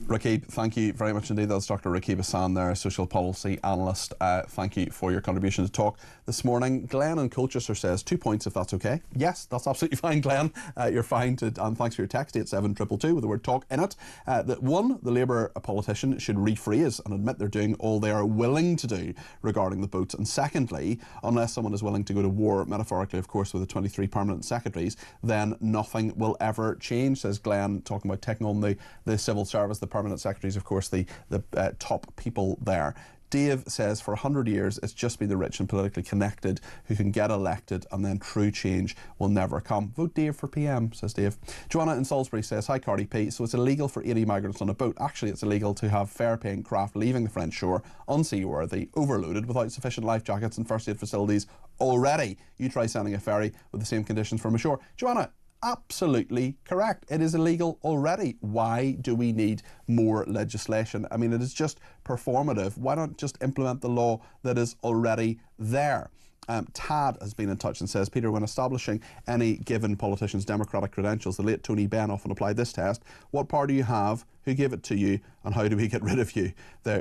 Speaker 7: Rakib, thank you very much indeed. That's Dr. Rakib Hassan there, social policy analyst. Thank you for your contribution to talk this morning. Glenn in Colchester says 2 points, if that's okay. Yes, that's absolutely fine, Glenn. You're fine, and thanks for your text, 87222 with the word talk in it. That one, the Labour politician should rephrase and admit they're doing all they are willing to do regarding the boats. And secondly, unless someone is willing to go to war, metaphorically of course, with the 23 permanent secretaries, then nothing will ever change, says Glenn, talking about taking on the civil service, the permanent secretaries, of course, the top people there. Dave says for 100 years it's just been the rich and politically connected who can get elected, and then true change will never come. Vote Dave for PM, says Dave. Joanna in Salisbury says, hi Cardi P, so it's illegal for 80 migrants on a boat. Actually, it's illegal to have fair paying craft leaving the French shore unseaworthy, overloaded, without sufficient life jackets and first aid facilities already. You try sending a ferry with the same conditions from ashore. Joanna, absolutely correct. It is illegal already. Why do we need more legislation? I mean, it is just performative. Why not just implement the law that is already there? Tad has been in touch and says, Peter, when establishing any given politician's democratic credentials, the late Tony Benn often applied this test. What power do you have? Who gave it to you? And how do we get rid of you?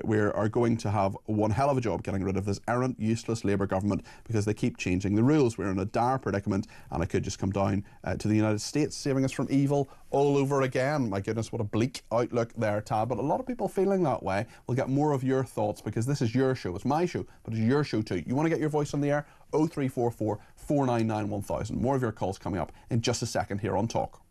Speaker 7: We are going to have one hell of a job getting rid of this errant, useless Labour government, because they keep changing the rules. We're in a dire predicament, and it could just come down to the United States saving us from evil all over again. My goodness, what a bleak outlook there, Tad. But a lot of people feeling that way. We'll get more of your thoughts, because this is your show. It's my show, but it's your show too. You want to get your voice on the air? 0344 499 1000. More of your calls coming up in just a second here on Talk.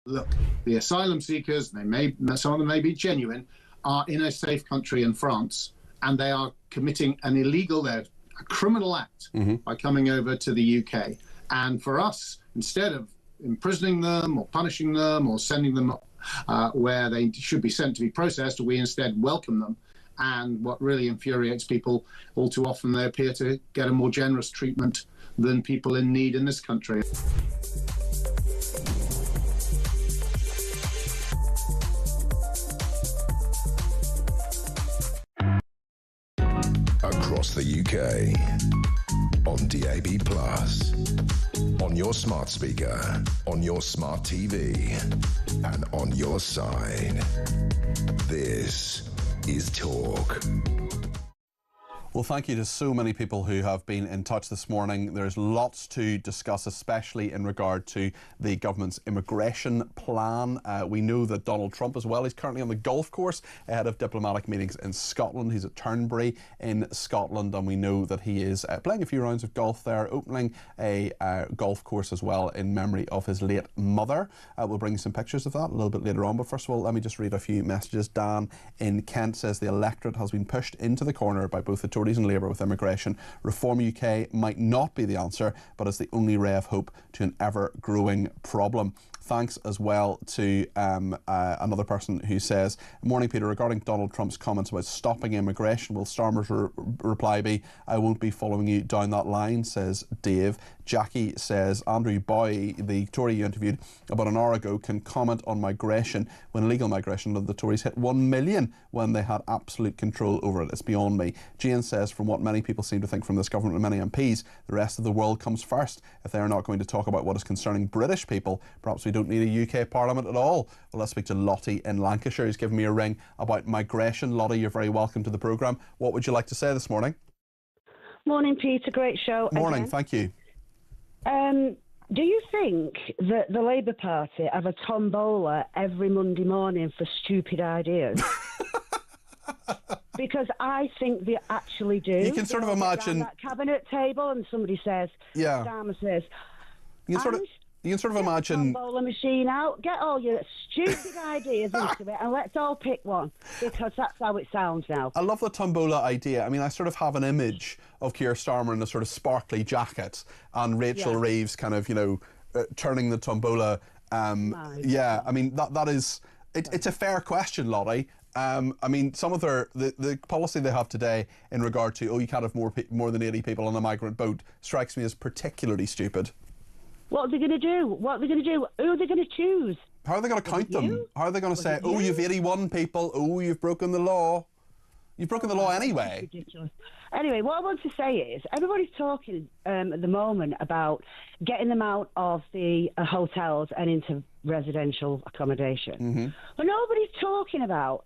Speaker 12: Look, the asylum seekers, some of them may be genuine, are in a safe country in France, and they are committing a criminal act by coming over to the UK. And for us, instead of imprisoning them or punishing them or sending them where they should be sent to be processed, we instead welcome them. And what really infuriates people, all too often they appear to get a more generous treatment than people in need in this country.
Speaker 10: Across the UK, on DAB+, on your smart speaker, on your smart TV, and on your side. This is Talk.
Speaker 7: Well, thank you to so many people who have been in touch this morning. There's lots to discuss, especially in regard to the government's immigration plan. We know that Donald Trump as well, he's currently on the golf course ahead of diplomatic meetings in Scotland. He's at Turnberry in Scotland, and we know that he is playing a few rounds of golf there, opening a golf course as well in memory of his late mother. We'll bring you some pictures of that a little bit later on, but first of all, let me just read a few messages. Dan in Kent says the electorate has been pushed into the corner by both the Tories and Labour with immigration. Reform UK might not be the answer, but it's the only ray of hope to an ever-growing problem. Thanks as well to another person who says, morning Peter, regarding Donald Trump's comments about stopping immigration, will Starmer's reply be, I won't be following you down that line, says Dave. Jackie says, Andrew Boy, the Tory you interviewed about an hour ago, can comment on migration when illegal migration of the Tories hit 1 million when they had absolute control over it. It's beyond me. Jane says, from what many people seem to think from this government and many MPs, the rest of the world comes first. If they are not going to talk about what is concerning British people, perhaps we don't need a UK Parliament at all. Well, let's speak to Lottie in Lancashire, who's given me a ring about migration. Lottie, you're very welcome to the programme. What would you like to say this morning?
Speaker 15: Morning, Peter. Great show.
Speaker 7: Morning,
Speaker 15: again.
Speaker 7: thank you.
Speaker 15: Do you think that the Labour Party have a tombola every Monday morning for stupid ideas? Because I think they actually do.
Speaker 7: You can sort of imagine
Speaker 15: that cabinet table and somebody says,
Speaker 7: yeah.
Speaker 15: Starmer says,
Speaker 7: you can sort of imagine
Speaker 15: tombola machine out, get all your stupid ideas into it, and let's all pick one, because that's how it sounds now.
Speaker 7: I love the tombola idea. I mean, I sort of have an image of Keir Starmer in a sort of sparkly jacket and Rachel Reeves kind of, turning the tombola. Yeah, I mean, that is, it's a fair question, Lottie. I mean, some of the policy they have today in regard to, you can't have more than 80 people on a migrant boat strikes me as particularly stupid.
Speaker 15: What are they going to do? What are they going to do? Who are they going to choose?
Speaker 7: How are they going to count them? How are they going to say, you've 81 people, you've broken the law? You've broken the law anyway.
Speaker 15: Ridiculous. Anyway, what I want to say is, everybody's talking at the moment about getting them out of the hotels and into residential accommodation.
Speaker 7: Mm-hmm.
Speaker 15: But nobody's talking about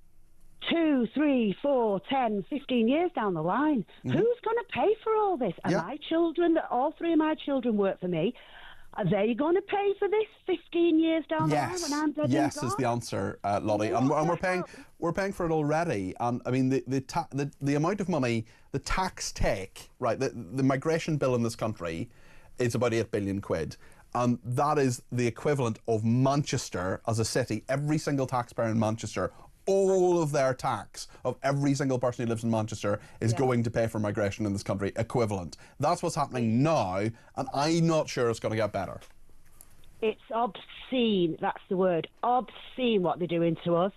Speaker 15: 2, 3, 4, 10, 15 years down the line. Mm-hmm. Who's going to pay for all this? And my children, all 3 of my children work for me. Are they going to pay for this 15 years down the line when I'm dead and
Speaker 7: Yes
Speaker 15: gone?
Speaker 7: is the answer, Lottie. And we're paying for it already. And I mean, the amount of money, the tax take, right, the migration bill in this country is about 8 billion quid. And that is the equivalent of Manchester as a city. Every single taxpayer in Manchester, all of their tax of every single person who lives in Manchester is going to pay for migration in this country, equivalent. That's what's happening now, and I'm not sure it's going to get better.
Speaker 15: It's obscene. That's the word. Obscene what they're doing to us.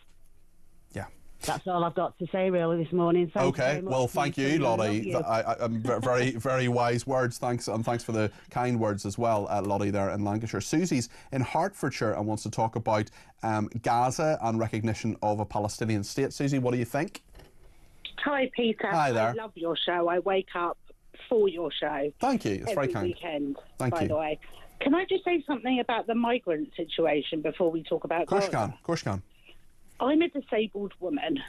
Speaker 7: Yeah.
Speaker 15: That's all I've got to say really this morning. Thank you very much.
Speaker 7: Well, thank you, Lottie. I'm very, very wise words. Thanks, and thanks for the kind words as well, Lottie, there in Lancashire. Susie's in Hertfordshire and wants to talk about Gaza and recognition of a Palestinian state. Susie, what do you think?
Speaker 22: Hi, Peter.
Speaker 7: Hi there.
Speaker 22: I love your show. I wake up for your show.
Speaker 7: Thank you. It's very kind.
Speaker 22: Weekend,
Speaker 7: Thank
Speaker 22: by
Speaker 7: you.
Speaker 22: the way. Can I just say something about the migrant situation before we talk about Gaza?
Speaker 7: Of course can.
Speaker 22: I'm a disabled woman.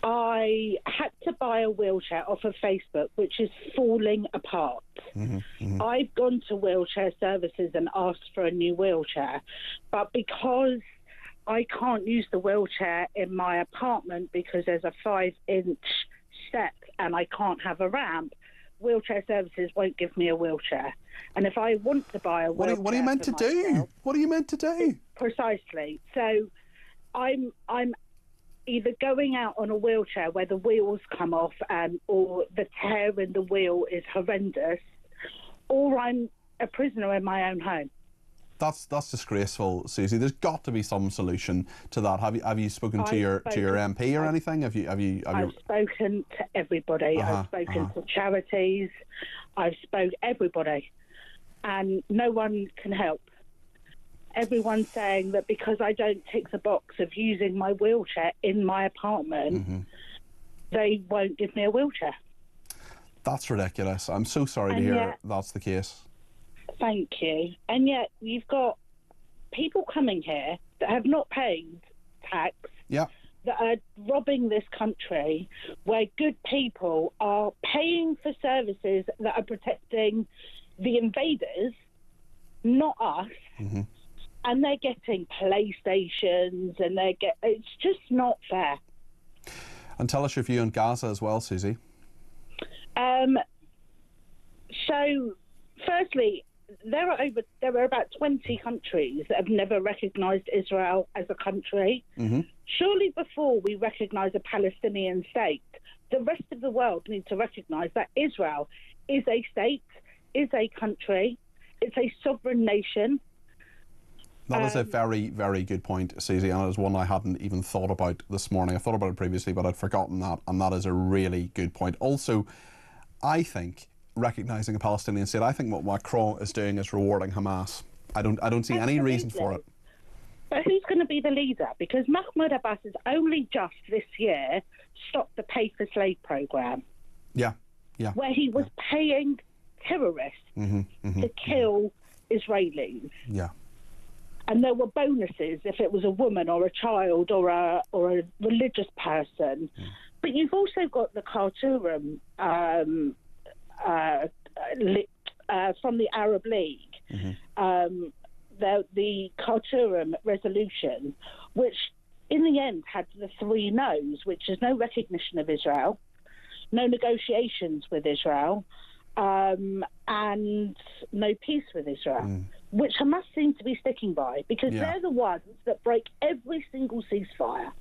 Speaker 22: I had to buy a wheelchair off of Facebook, which is falling apart.
Speaker 7: Mm-hmm, mm-hmm.
Speaker 22: I've gone to wheelchair services and asked for a new wheelchair, but because I can't use the wheelchair in my apartment because there's a 5-inch step and I can't have a ramp, wheelchair services won't give me a wheelchair. And if I want to buy a wheelchair,
Speaker 7: what are you meant to do? What are you meant to do?
Speaker 22: Precisely. So I'm either going out on a wheelchair where the wheels come off or the tear in the wheel is horrendous, or I'm a prisoner in my own home.
Speaker 7: That's disgraceful, Susie. There's got to be some solution to that. Have you spoken to your MP or anything?
Speaker 22: I've spoken to everybody. I've spoken to charities. I've spoken to everybody, and no one can help. Everyone's saying that because I don't tick the box of using my wheelchair in my apartment, they won't give me a wheelchair.
Speaker 7: That's ridiculous. I'm so sorry to hear that's the case.
Speaker 22: Thank you. And yet you've got people coming here that have not paid tax, that are robbing this country, where good people are paying for services that are protecting the invaders, not us. And they're getting PlayStations, and it's just not fair.
Speaker 7: And tell us your view on Gaza as well, Susie.
Speaker 22: So, firstly, there are about 20 countries that have never recognised Israel as a country. Surely before we recognise a Palestinian state, the rest of the world needs to recognise that Israel is a state, is a country, it's a sovereign nation.
Speaker 7: That is a very, very good point, Susie, and it is one I hadn't even thought about this morning. I thought about it previously, but I'd forgotten that, and that is a really good point. Also, I think recognising a Palestinian state, I think what Macron is doing is rewarding Hamas. I don't see any reason for it.
Speaker 22: But who's going to be the leader? Because Mahmoud Abbas has only just this year stopped the Pay for Slave programme. Where he was paying terrorists to kill Israelis. And there were bonuses if it was a woman or a child or a religious person. But you've also got the Khartoum from the Arab League, the Khartoum resolution, which in the end had the 3 no's, which is no recognition of Israel, no negotiations with Israel, and no peace with Israel, which Hamas seem to be sticking by, because they're the ones that break every single ceasefire.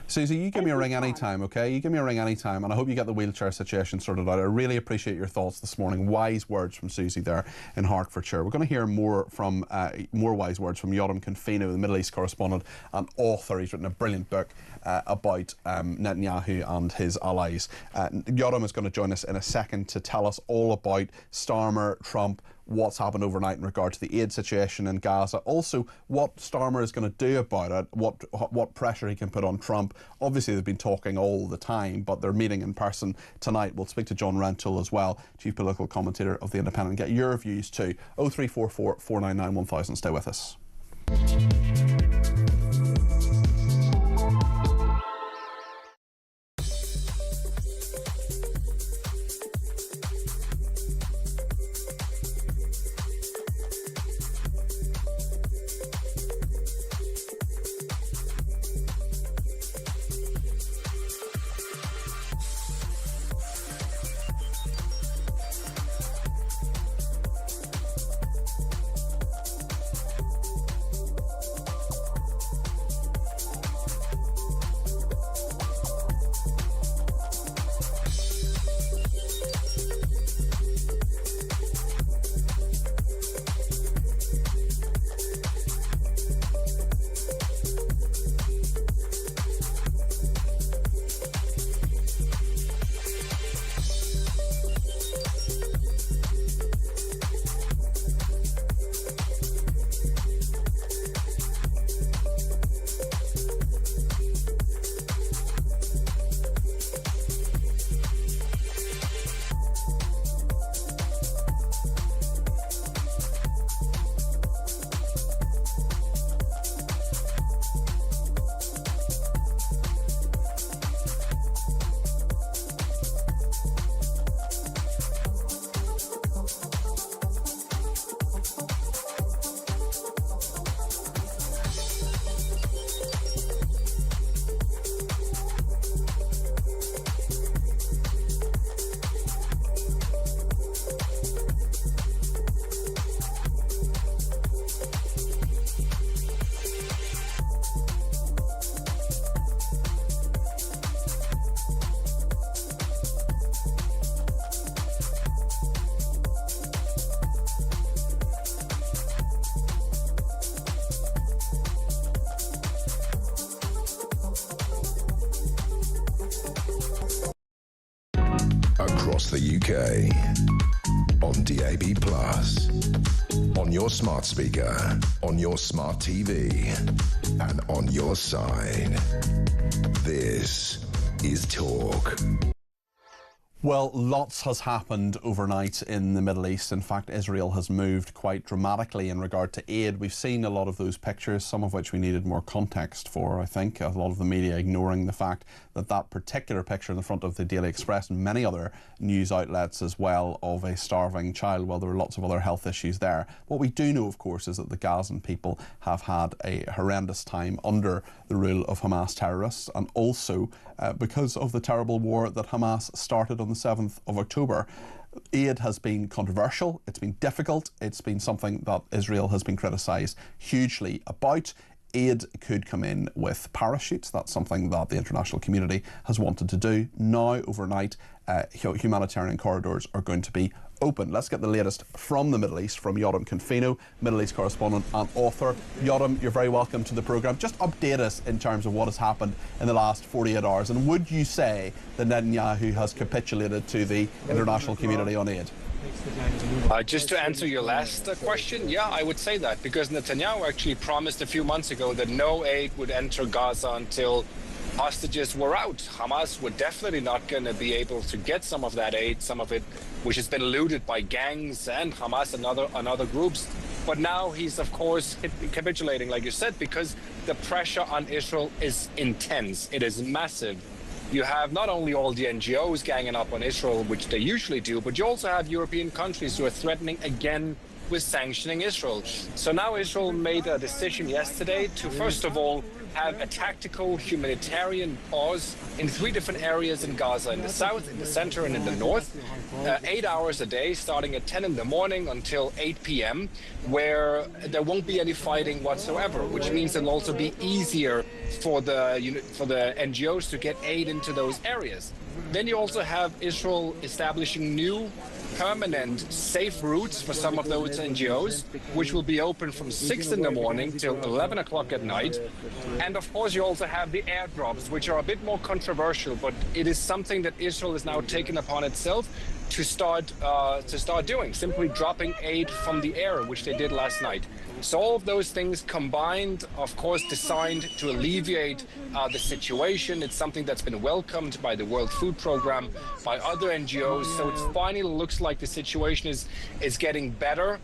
Speaker 7: Susie, you give me a ring anytime, okay? You give me a ring anytime, and I hope you get the wheelchair situation sorted out. I really appreciate your thoughts this morning. Wise words from Susie there in Hertfordshire. We're going to hear more wise words from Yoram Confino, the Middle East correspondent and author. He's written a brilliant book about Netanyahu and his allies. Yoram is going to join us in a second to tell us all about Starmer, Trump, what's happened overnight in regard to the aid situation in Gaza. Also, what Starmer is going to do about it, what pressure he can put on Trump. Obviously, they've been talking all the time, but they're meeting in person tonight. We'll speak to John Rentoul as well, Chief Political Commentator of The Independent, and get your views too. 0344 499 1000. Stay with us.
Speaker 10: across the UK. On DAB+, on your smart speaker, on your smart TV, and on your side. This is Talk.
Speaker 7: Well, lots has happened overnight in the Middle East. In fact, Israel has moved quite dramatically in regard to aid. We've seen a lot of those pictures, some of which we needed more context for, I think. A lot of the media ignoring the fact that that particular picture in the front of the Daily Express and many other news outlets as well of a starving child. Well, there are lots of other health issues there. What we do know, of course, is that the Gazan people have had a horrendous time under the rule of Hamas terrorists, and also because of the terrible war that Hamas started on the 7th of October. Aid has been controversial, it's been difficult, it's been something that Israel has been criticised hugely about. Aid could come in with parachutes. That's something that the international community has wanted to do. Now, overnight, humanitarian corridors are going to be open. Let's get the latest from the Middle East from Yotam Confino, Middle East correspondent and author. Yotam, you're very welcome to the programme. Just update us in terms of what has happened in the last 48 hours. And would you say that Netanyahu has capitulated to the international community on aid?
Speaker 16: Just to answer your last question, yeah, I would say that, because Netanyahu actually promised a few months ago that no aid would enter Gaza until hostages were out. Hamas were definitely not going to be able to get some of that aid, some of it which has been looted by gangs and Hamas and other groups. But now he's, of course, capitulating, like you said, because the pressure on Israel is intense. It is massive. You have not only all the NGOs ganging up on Israel, which they usually do, but you also have European countries who are threatening again with sanctioning Israel. So now Israel made a decision yesterday to, first of all, have a tactical humanitarian pause in 3 different areas in Gaza, in the south, in the center, and in the north, 8 hours a day, starting at 10 in the morning until 8 p.m., where there won't be any fighting whatsoever, which means it'll also be easier for the NGOs to get aid into those areas. Then you also have Israel establishing new permanent safe routes for some of those NGOs, which will be open from 6 in the morning till 11 o'clock at night. And of course, you also have the airdrops, which are a bit more controversial, but it is something that Israel has now taken upon itself to start doing, simply dropping aid from the air, which they did last night. So all of those things combined, of course, designed to alleviate the situation. It's something that's been welcomed by the World Food Programme, by other NGOs. So it finally looks like the situation is getting better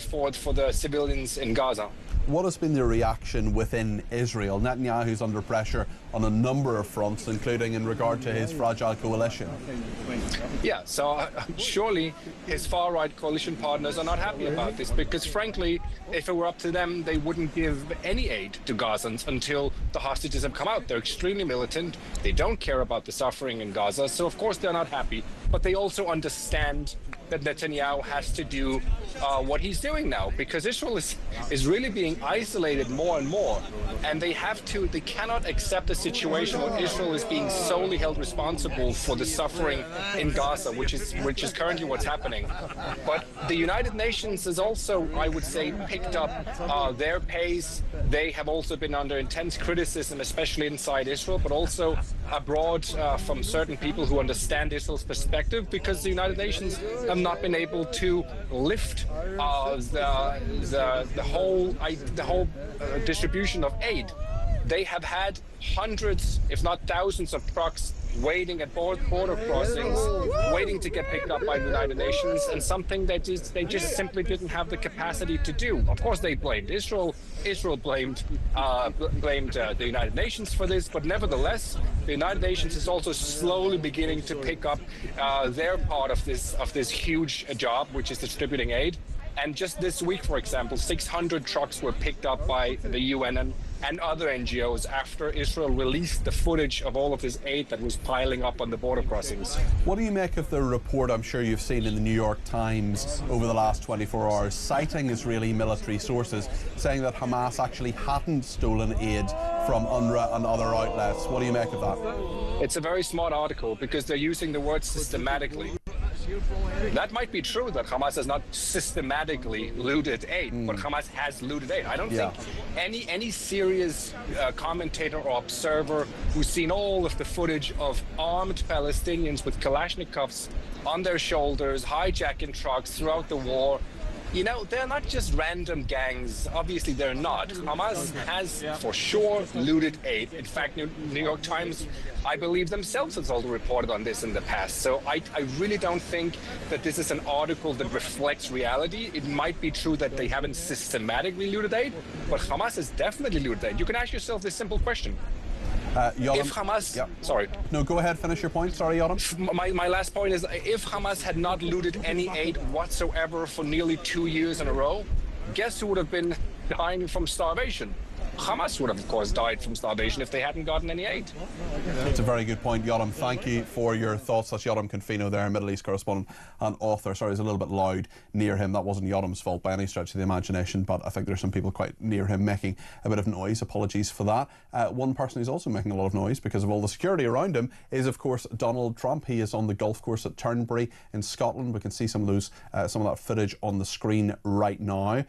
Speaker 16: for the civilians in Gaza.
Speaker 7: What has been the reaction within Israel? Netanyahu's under pressure on a number of fronts, including in regard to his fragile coalition.
Speaker 16: Yeah, so surely his far-right coalition partners are not happy about this, because frankly, if it were up to them, they wouldn't give any aid to Gazans until the hostages have come out. They're extremely militant. They don't care about the suffering in Gaza, so of course they're not happy. But they also understand that Netanyahu has to do what he's doing now, because Israel is really being isolated more and more, and they cannot accept a situation where Israel is being solely held responsible for the suffering in Gaza, which is currently what's happening. But the United Nations has also, I would say, picked up their pace. They have also been under intense criticism, especially inside Israel, but also abroad from certain people who understand Israel's perspective, because the United Nations have not been able to lift the whole distribution of aid. They have had hundreds, if not thousands, of trucks waiting at border crossings, waiting to get picked up by the United Nations, and something that they just simply didn't have the capacity to do. Of course, they blamed Israel. Israel blamed the United Nations for this, but nevertheless, the United Nations is also slowly beginning to pick up their part of this huge job, which is distributing aid. And just this week, for example, 600 trucks were picked up by the UN and other NGOs after Israel released the footage of all of this aid that was piling up on the border crossings.
Speaker 7: What do you make of the report I'm sure you've seen in the New York Times over the last 24 hours, citing Israeli military sources, saying that Hamas actually hadn't stolen aid from UNRWA and other outlets? What do you make of that?
Speaker 16: It's a very smart article, because they're using the word systematically. That might be true that Hamas has not systematically looted aid, but Hamas has looted aid. I don't think any serious commentator or observer who's seen all of the footage of armed Palestinians with Kalashnikovs on their shoulders, hijacking trucks throughout the war. You know, they're not just random gangs. Obviously, they're not. Hamas has, for sure, looted aid. In fact, New York Times, I believe themselves, has also reported on this in the past. So I really don't think that this is an article that reflects reality. It might be true that they haven't systematically looted aid, but Hamas has definitely looted aid. You can ask yourself this simple question. If Hamas... Sorry.
Speaker 7: No, go ahead, finish your point. Sorry, Yoram.
Speaker 16: My last point is, if Hamas had not looted any aid whatsoever for nearly 2 years in a row, guess who would have been dying from starvation? Hamas would have, of course, died from starvation if they hadn't gotten any aid.
Speaker 7: It's a very good point, Yoram. Thank you for your thoughts. That's Yoram Confino there, Middle East correspondent and author. Sorry, it's a little bit loud near him. That wasn't Yoram's fault by any stretch of the imagination, but I think there's some people quite near him making a bit of noise. Apologies for that. One person who's also making a lot of noise because of all the security around him is, of course, Donald Trump. He is on the golf course at Turnberry in Scotland. We can see some of that footage on the screen right now.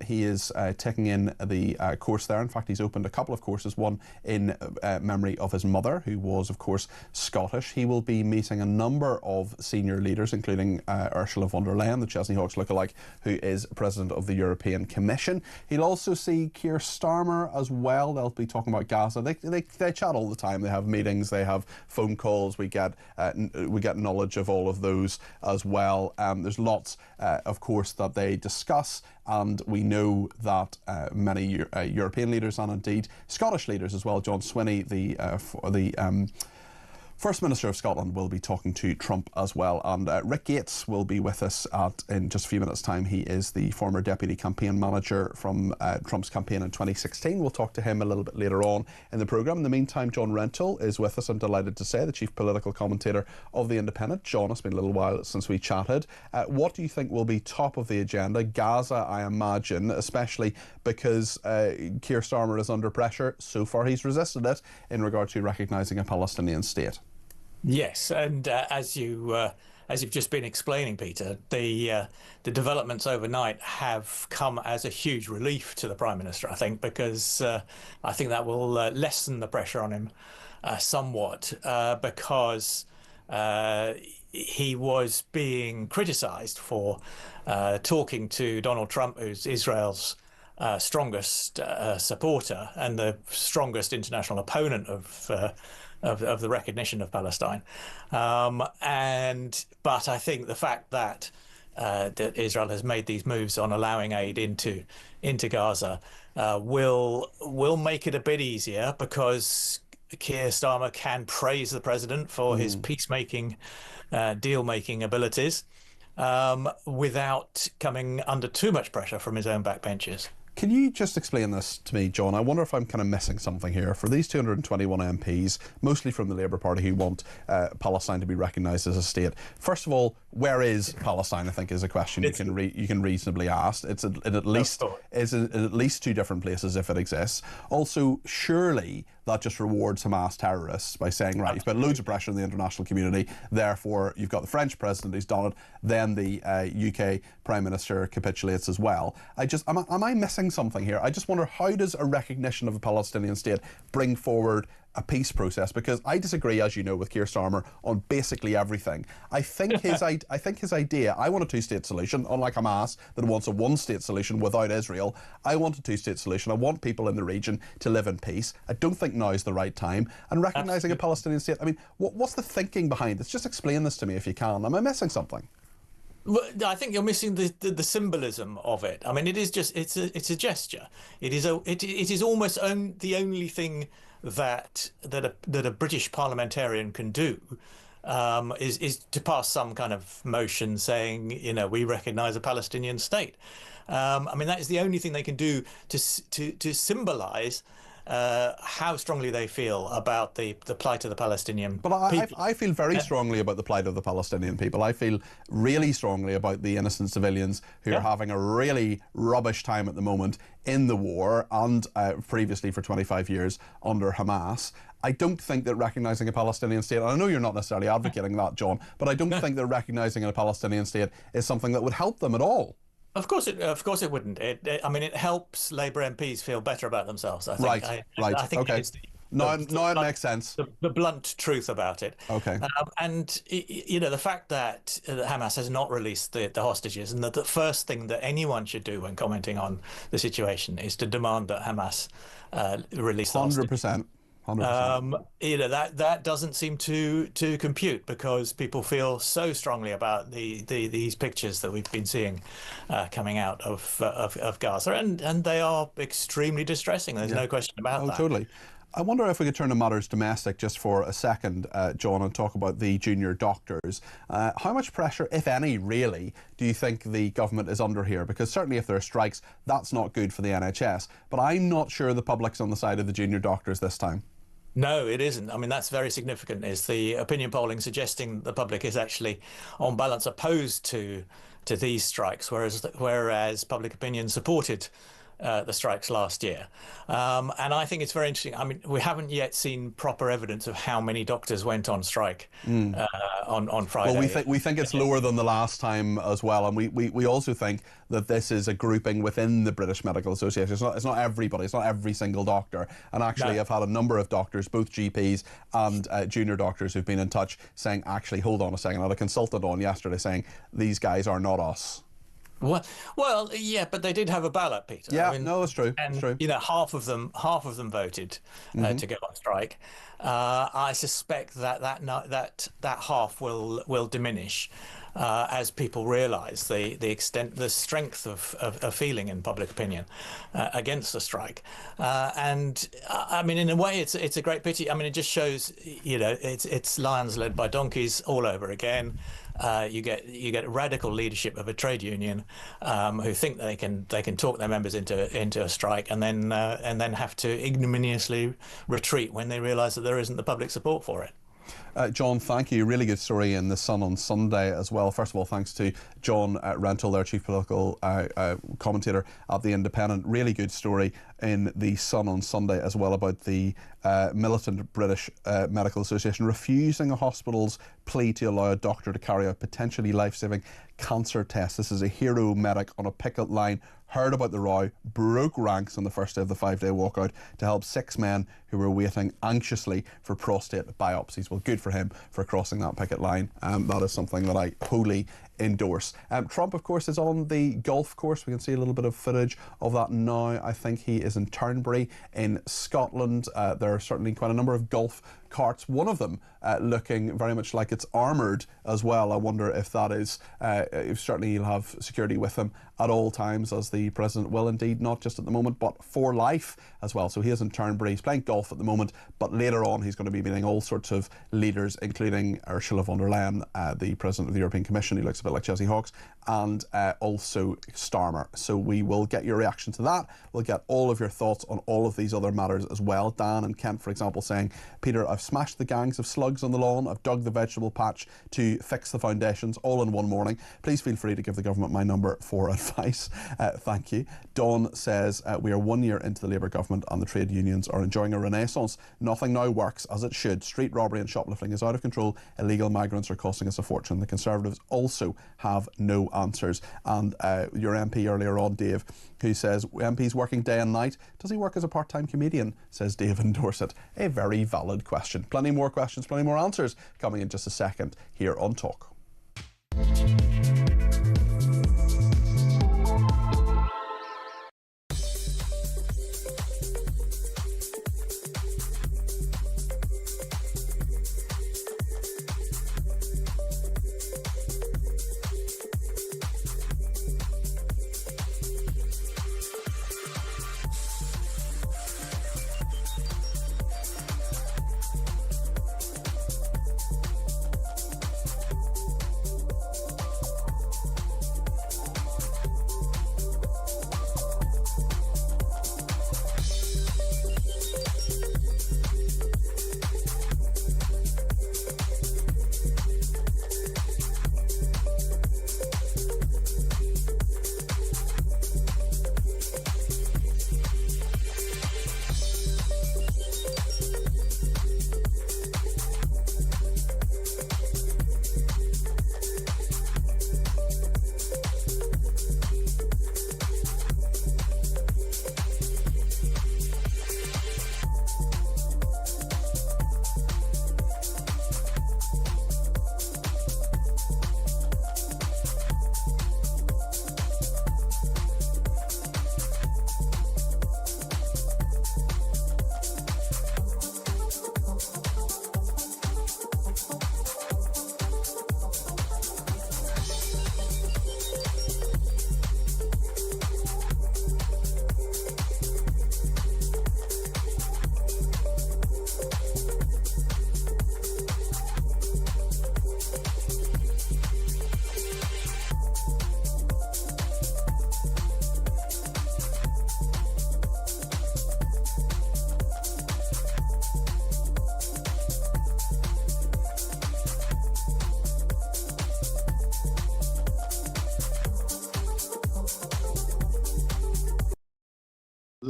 Speaker 7: He is taking in the course there. In fact, he's opened a couple of courses, one in memory of his mother, who was, of course, Scottish. He will be meeting a number of senior leaders, including Ursula von der Leyen, the Chesney Hawks lookalike, who is President of the European Commission. He'll also see Keir Starmer as well. They'll be talking about Gaza. They chat all the time. They have meetings, they have phone calls. We get knowledge of all of those as well. There's lots, of course, that they discuss. And we know that many European leaders and indeed Scottish leaders as well, John Swinney, the First Minister of Scotland, will be talking to Trump as well. And Rick Gates will be with us in just a few minutes' time. He is the former deputy campaign manager from Trump's campaign in 2016. We'll talk to him a little bit later on in the programme. In the meantime, John Rentoul is with us, I'm delighted to say, the chief political commentator of The Independent. John, it's been a little while since we chatted. What do you think will be top of the agenda? Gaza, I imagine, especially because Keir Starmer is under pressure. So far, he's resisted it in regard to recognising a Palestinian state.
Speaker 17: Yes, and as you've just been explaining, Peter, the developments overnight have come as a huge relief to the Prime Minister, I think, because I think that will lessen the pressure on him somewhat, because he was being criticised for talking to Donald Trump, who's Israel's strongest supporter and the strongest international opponent of the recognition of Palestine, but I think the fact that Israel has made these moves on allowing aid into Gaza will make it a bit easier, because Keir Starmer can praise the president for his peacemaking, deal-making abilities, without coming under too much pressure from his own backbenchers.
Speaker 7: Can you just explain this to me, John? I wonder if I'm kind of missing something here. For these 221 MPs, mostly from the Labour Party, who want Palestine to be recognised as a state, first of all, where is Palestine? I think is a question you can reasonably ask. It's in at least two different places if it exists. Also, surely that just rewards Hamas terrorists by saying, right, you've got loads of pressure in the international community, therefore you've got the French president who's done it, then the UK Prime Minister capitulates as well. Am I missing something here? I just wonder, how does a recognition of a Palestinian state bring forward a peace process? Because I disagree, as you know, with Keir Starmer on basically everything. I think his idea, I want a two-state solution, unlike Hamas that wants a one-state solution without Israel. I want a two-state solution. I want people in the region to live in peace. I don't think now is the right time. And recognising a Palestinian state, I mean, what's the thinking behind this? Just explain this to me if you can. Am I missing something?
Speaker 17: Well, I think you're missing the symbolism of it. I mean, it is just it's a gesture. It is almost the only thing that a British parliamentarian can do, is to pass some kind of motion saying, we recognise a Palestinian state. I mean, that is the only thing they can do to symbolise how strongly they feel about the plight of the Palestinian people.
Speaker 7: I feel very strongly about the plight of the Palestinian people. I feel really strongly about the innocent civilians who are having a really rubbish time at the moment in the war and previously for 25 years under Hamas. I don't think that recognising a Palestinian state, and I know you're not necessarily advocating that, John, but I don't think that recognising a Palestinian state is something that would help them at all.
Speaker 17: Of course it wouldn't. I mean, it helps Labour MPs feel better about themselves, I think.
Speaker 7: Right.
Speaker 17: I think
Speaker 7: okay.
Speaker 17: it's
Speaker 7: Now it makes sense.
Speaker 17: The blunt truth about it.
Speaker 7: Okay.
Speaker 17: And, the fact that Hamas has not released the hostages, and that the first thing that anyone should do when commenting on the situation is to demand that Hamas release the hostages.
Speaker 7: 100%. 100%.
Speaker 17: That doesn't seem to compute, because people feel so strongly about these pictures that we've been seeing coming out of Gaza, and they are extremely distressing. There's no question about that.
Speaker 7: Totally. I wonder if we could turn to matters domestic just for a second, John, and talk about the junior doctors. How much pressure, if any, really, do you think the government is under here? Because certainly if there are strikes, that's not good for the NHS. But I'm not sure the public's on the side of the junior doctors this time.
Speaker 17: No, it isn't. I mean, that's very significant. Is the opinion polling suggesting the public is actually, on balance, opposed to these strikes, whereas public opinion supported the strikes last year. And I think it's very interesting. I mean, we haven't yet seen proper evidence of how many doctors went on strike on Friday.
Speaker 7: Well, we think it's lower than the last time as well. And we also think that this is a grouping within the British Medical Association. It's not everybody. It's not every single doctor. And actually, I've had a number of doctors, both GPs and junior doctors, who've been in touch saying, actually, hold on a second. I had a consultant on yesterday saying, these guys are not us.
Speaker 17: Well, yeah, but they did have a ballot, Peter.
Speaker 7: Yeah, no, that's true.
Speaker 17: And
Speaker 7: that's true.
Speaker 17: half of them voted to go on strike. I suspect that half will diminish as people realise the strength of feeling in public opinion against the strike. And I mean, in a way, it's a great pity. I mean, it just shows, it's lions led by donkeys all over again. You get radical leadership of a trade union who think they can talk their members into a strike, and then have to ignominiously retreat when they realise that there isn't the public support for it.
Speaker 7: John, thank you. Really good story in The Sun on Sunday as well. First of all, thanks to John Rentoul, their chief political commentator at The Independent. Really good story in The Sun on Sunday as well about the militant British Medical Association refusing a hospital's plea to allow a doctor to carry out potentially life-saving cancer tests. This is a hero medic on a picket line, heard about the row, broke ranks on the first day of the 5-day walkout to help 6 men who were waiting anxiously for prostate biopsies. Well, good for him for crossing that picket line. That is something that I wholly endorse. Trump, of course, is on the golf course. We can see a little bit of footage of that now. I think he is in Turnberry in Scotland. There are certainly quite a number of golf carts, one of them looking very much like it's armoured as well. I wonder if that is, certainly he'll have security with him at all times, as the President will indeed, not just at the moment, but for life as well. So he is in Turnberry. He's playing golf at the moment, but later on he's going to be meeting all sorts of leaders, including Ursula von der Leyen, the President of the European Commission, who looks a bit like Chelsea Hawks, and also Starmer. So we will get your reaction to that. We'll get all of your thoughts on all of these other matters as well. Dan and Kent, for example, saying, Peter, I've smashed the gangs of slugs on the lawn. I've dug the vegetable patch to fix the foundations all in one morning. Please feel free to give the government my number for advice. Thank you. Dawn says, we are 1 year into the Labour government and the trade unions are enjoying a renaissance. Nothing now works as it should. Street robbery and shoplifting is out of control. Illegal migrants are costing us a fortune. The Conservatives also have no answers. And your MP earlier on, Dave, who says, MP's working day and night. Does he work as a part-time comedian? Says Dave in Dorset. A very valid question. Plenty more questions, plenty more answers coming in just a second here on Talk.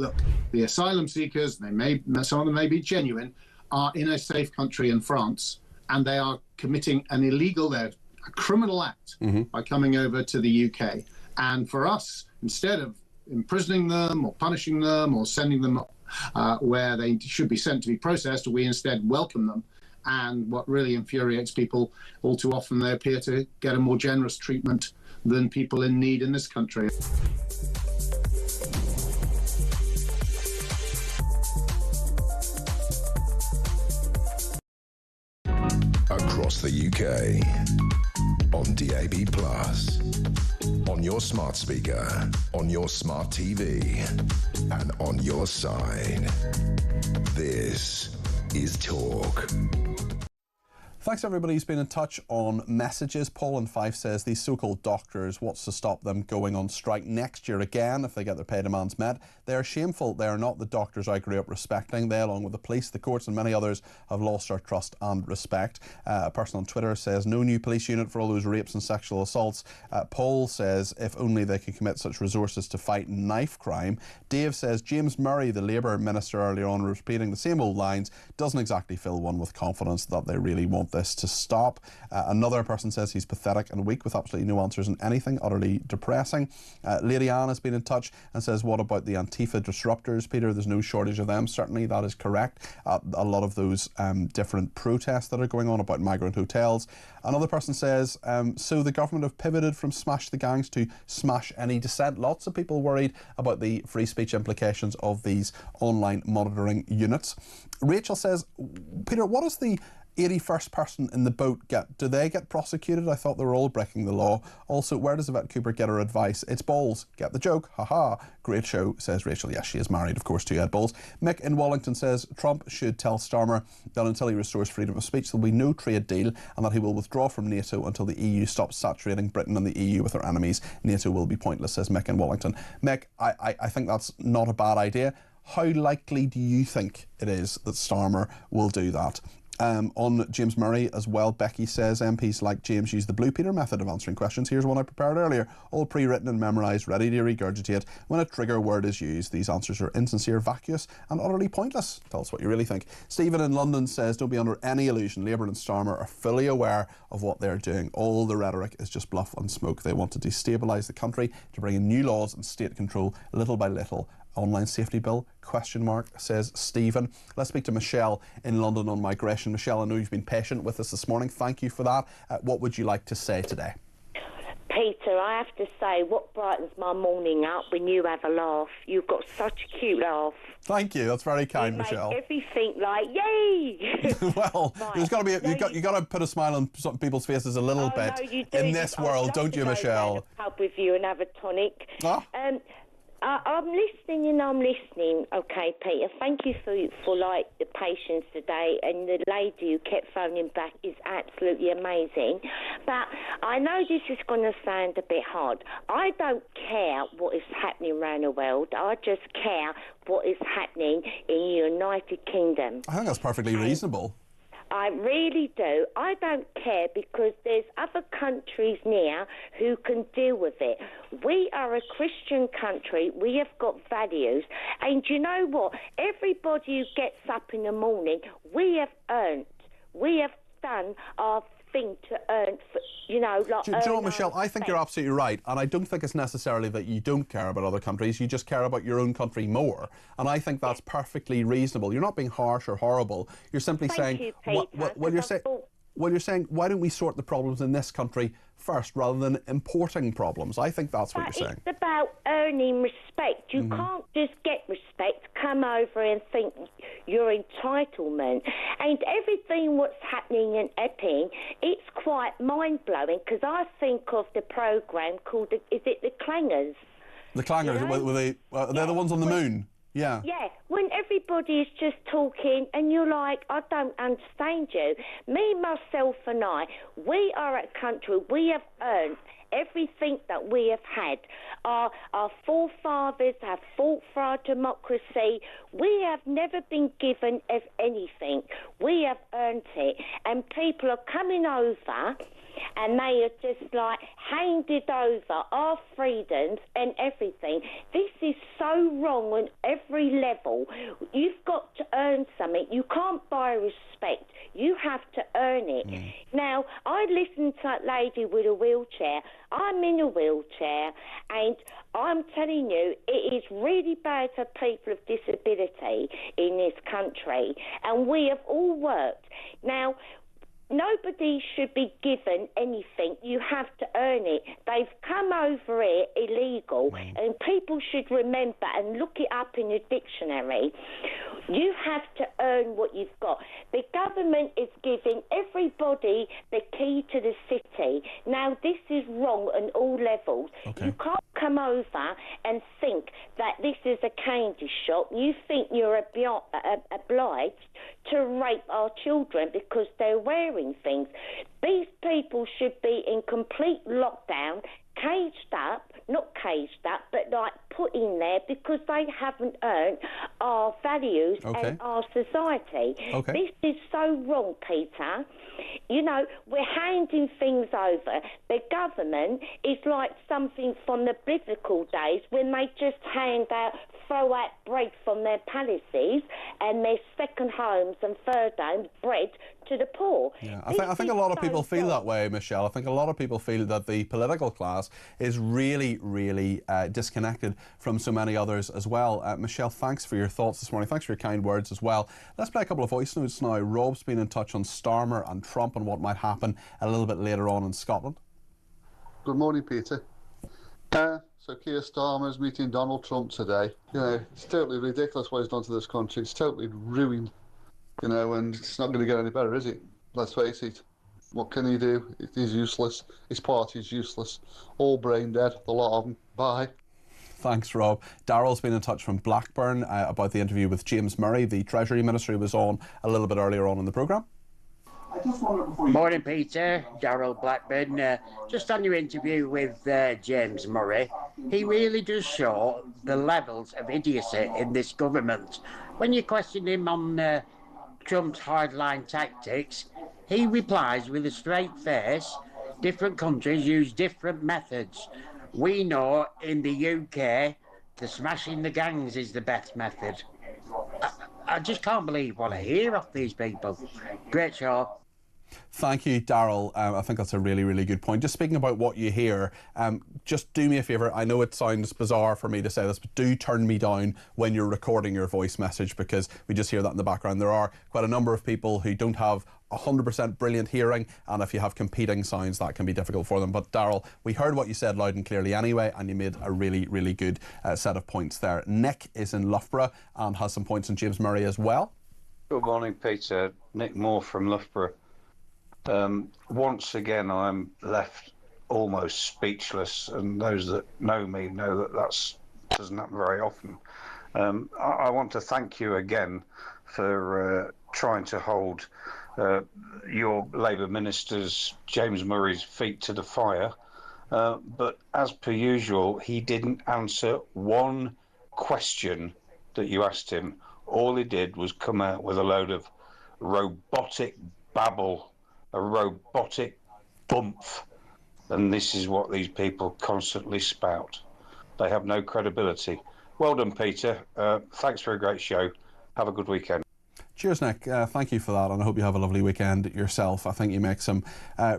Speaker 12: look, the asylum seekers, some of them may be genuine, are in a safe country in France, and they are committing a criminal act by coming over to the UK. And for us, instead of imprisoning them or punishing them or sending them where they should be sent to be processed, we instead welcome them. And what really infuriates people, all too often they appear to get a more generous treatment than people in need in this country.
Speaker 10: Across the UK, on DAB+, on your smart speaker, on your smart TV, and on your side. This is Talk.
Speaker 7: Thanks everybody who's been in touch on messages. Paul in Fife says these so-called doctors, what's to stop them going on strike next year again if they get their pay demands met? They are shameful. They are not the doctors I grew up respecting. They, along with the police, the courts and many others, have lost our trust and respect. A person on Twitter says no new police unit for all those rapes and sexual assaults. Paul says if only they could commit such resources to fight knife crime. Dave says James Murray, the Labour minister earlier on, repeating the same old lines, doesn't exactly fill one with confidence that they really want this to stop. Another person says he's pathetic and weak with absolutely no answers on anything, utterly depressing. Lady Anne has been in touch and says, what about the Antifa disruptors, Peter? There's no shortage of them. Certainly that is correct. A lot of those different protests that are going on about migrant hotels. Another person says, so the government have pivoted from smash the gangs to smash any dissent. Lots of people worried about the free speech implications of these online monitoring units. Rachel says, Peter, what is the 81st person in the boat get? Do they get prosecuted? I thought they were all breaking the law. Also, where does Yvette Cooper get her advice? It's balls. Get the joke. Haha. Great show, says Rachel. Yes, she is married, of course, to Ed Balls. Mick in Wallington says Trump should tell Starmer that until he restores freedom of speech, there'll be no trade deal and that he will withdraw from NATO until the EU stops saturating Britain and the EU with their enemies. NATO will be pointless, says Mick in Wallington. Mick, I think that's not a bad idea. How likely do you think it is that Starmer will do that? On James Murray as well, Becky says MPs like James use the Blue Peter method of answering questions. Here's one I prepared earlier. All pre-written and memorised, ready to regurgitate. When a trigger word is used, these answers are insincere, vacuous and utterly pointless. Tell us what you really think. Stephen in London says, don't be under any illusion. Labour and Starmer are fully aware of what they're doing. All the rhetoric is just bluff and smoke. They want to destabilise the country, to bring in new laws and state control little by little. Online safety bill, ? Says Stephen. Let's speak to Michelle in London on migration. Michelle, I know you've been patient with us this morning. Thank you for that. What would you like to say today?
Speaker 14: Peter, I have to say, what brightens my morning up when you have a laugh. You've got such a cute laugh.
Speaker 7: Thank you. That's very kind, Michelle.
Speaker 14: Everything like yay.
Speaker 7: Well, right. There's got to be you got to put a smile on some people's faces a little bit in this world, don't you, Michelle?
Speaker 14: I'd pub with you and have a tonic.
Speaker 7: Oh?
Speaker 14: I'm listening and I'm listening. Okay, Peter, thank you for like the patience today, and the lady who kept phoning back is absolutely amazing. But I know this is going to sound a bit hard. I don't care what is happening around the world. I just care what is happening in the United Kingdom.
Speaker 7: I think that's perfectly reasonable.
Speaker 14: I really do. I don't care because there's other countries now who can deal with it. We are a Christian country. We have got values. And you know what? Everybody who gets up in the morning, we have earned. We have done our thing to earn, do you know what, Michelle?
Speaker 7: I think you're absolutely right, and I don't think it's necessarily that you don't care about other countries. You just care about your own country more, and I think that's perfectly reasonable. You're not being harsh or horrible. You're simply saying, you're saying, why don't we sort the problems in this country first rather than importing problems? I think that's what you're saying.
Speaker 14: It's about earning respect. You can't just get respect, come over and think your entitlement. And everything what's happening in Epping, it's quite mind-blowing because I think of the programme called, is it The Clangers?
Speaker 7: The Clangers, they're the ones on the moon. Yeah.
Speaker 14: Yeah, when everybody is just talking and you're like, I don't understand you. Me, myself and I, we are a country, we have earned everything that we have had. Our forefathers have fought for our democracy. We have never been given anything. We have earned it. And people are coming over and they are just like handed over our freedoms and everything. This is so wrong on every level. You've got to earn something. You can't buy respect. You have to earn it. Now, I listened to that lady with a wheelchair. I'm in a wheelchair, and I'm telling you, it is really bad for people of disability in this country, and we have all worked. Now, nobody should be given anything. You have to earn it. They've come over here illegal, and people should remember and look it up in a dictionary. You have to earn what you've got. The government is giving everybody the key to the city. Now, this is wrong on all levels. Okay. You can't come over and think that this is a candy shop. You think you're obliged to rape our children because they're wearing things. These people should be in complete lockdown, caged up, not caged up, but like put in there because they haven't earned our values and our society. This is so wrong, Peter. You know, we're handing things over. The government is like something from the biblical days when they just throw out bread from their palaces and their second homes and third homes, bread to the poor.
Speaker 7: Yeah, I think a lot of people feel that way, Michelle. I think a lot of people feel that the political class is really, really disconnected from so many others as well. Michelle, thanks for your thoughts this morning. Thanks for your kind words as well. Let's play a couple of voice notes now. Rob's been in touch on Starmer and Trump and what might happen a little bit later on in Scotland.
Speaker 13: Good morning, Peter. So Keir Starmer's meeting Donald Trump today. You know, it's totally ridiculous what he's done to this country. It's totally ruined, you know, and it's not going to get any better, is it? Let's face it. What can he do? He's useless. His party's useless. All brain dead, the lot of them. Bye.
Speaker 7: Thanks, Rob. Daryl's been in touch from Blackburn about the interview with James Murray, the Treasury Minister, who was on a little bit earlier on in the programme.
Speaker 18: Morning, Peter. Daryl Blackburn. Just on your interview with James Murray, he really does show the levels of idiocy in this government. When you question him on Trump's hardline tactics, he replies with a straight face, different countries use different methods. We know in the UK, the smashing the gangs is the best method. I just can't believe what I hear off these people. Great show.
Speaker 7: Thank you, Daryl. I think that's a really, really good point. Just speaking about what you hear, just do me a favour. I know it sounds bizarre for me to say this, but do turn me down when you're recording your voice message, because we just hear that in the background. There are quite a number of people who don't have 100% brilliant hearing, and if you have competing sounds, that can be difficult for them. But Daryl, we heard what you said loud and clearly anyway, and you made a really, really good set of points there. Nick is in Loughborough and has some points on James Murray as well.
Speaker 23: Good morning, Peter. Nick Moore from Loughborough. Once again, I'm left almost speechless, and those that know me know that doesn't happen very often. I want to thank you again for trying to hold your Labour Minister's James Murray's feet to the fire, but as per usual, he didn't answer one question that you asked him. All he did was come out with a load of robotic babble, a robotic bump, and this is what these people constantly spout. They have no credibility. Well done, Peter. Thanks for a great show. Have a good weekend.
Speaker 7: Cheers, Nick. Thank you for that, and I hope you have a lovely weekend yourself. I think you make some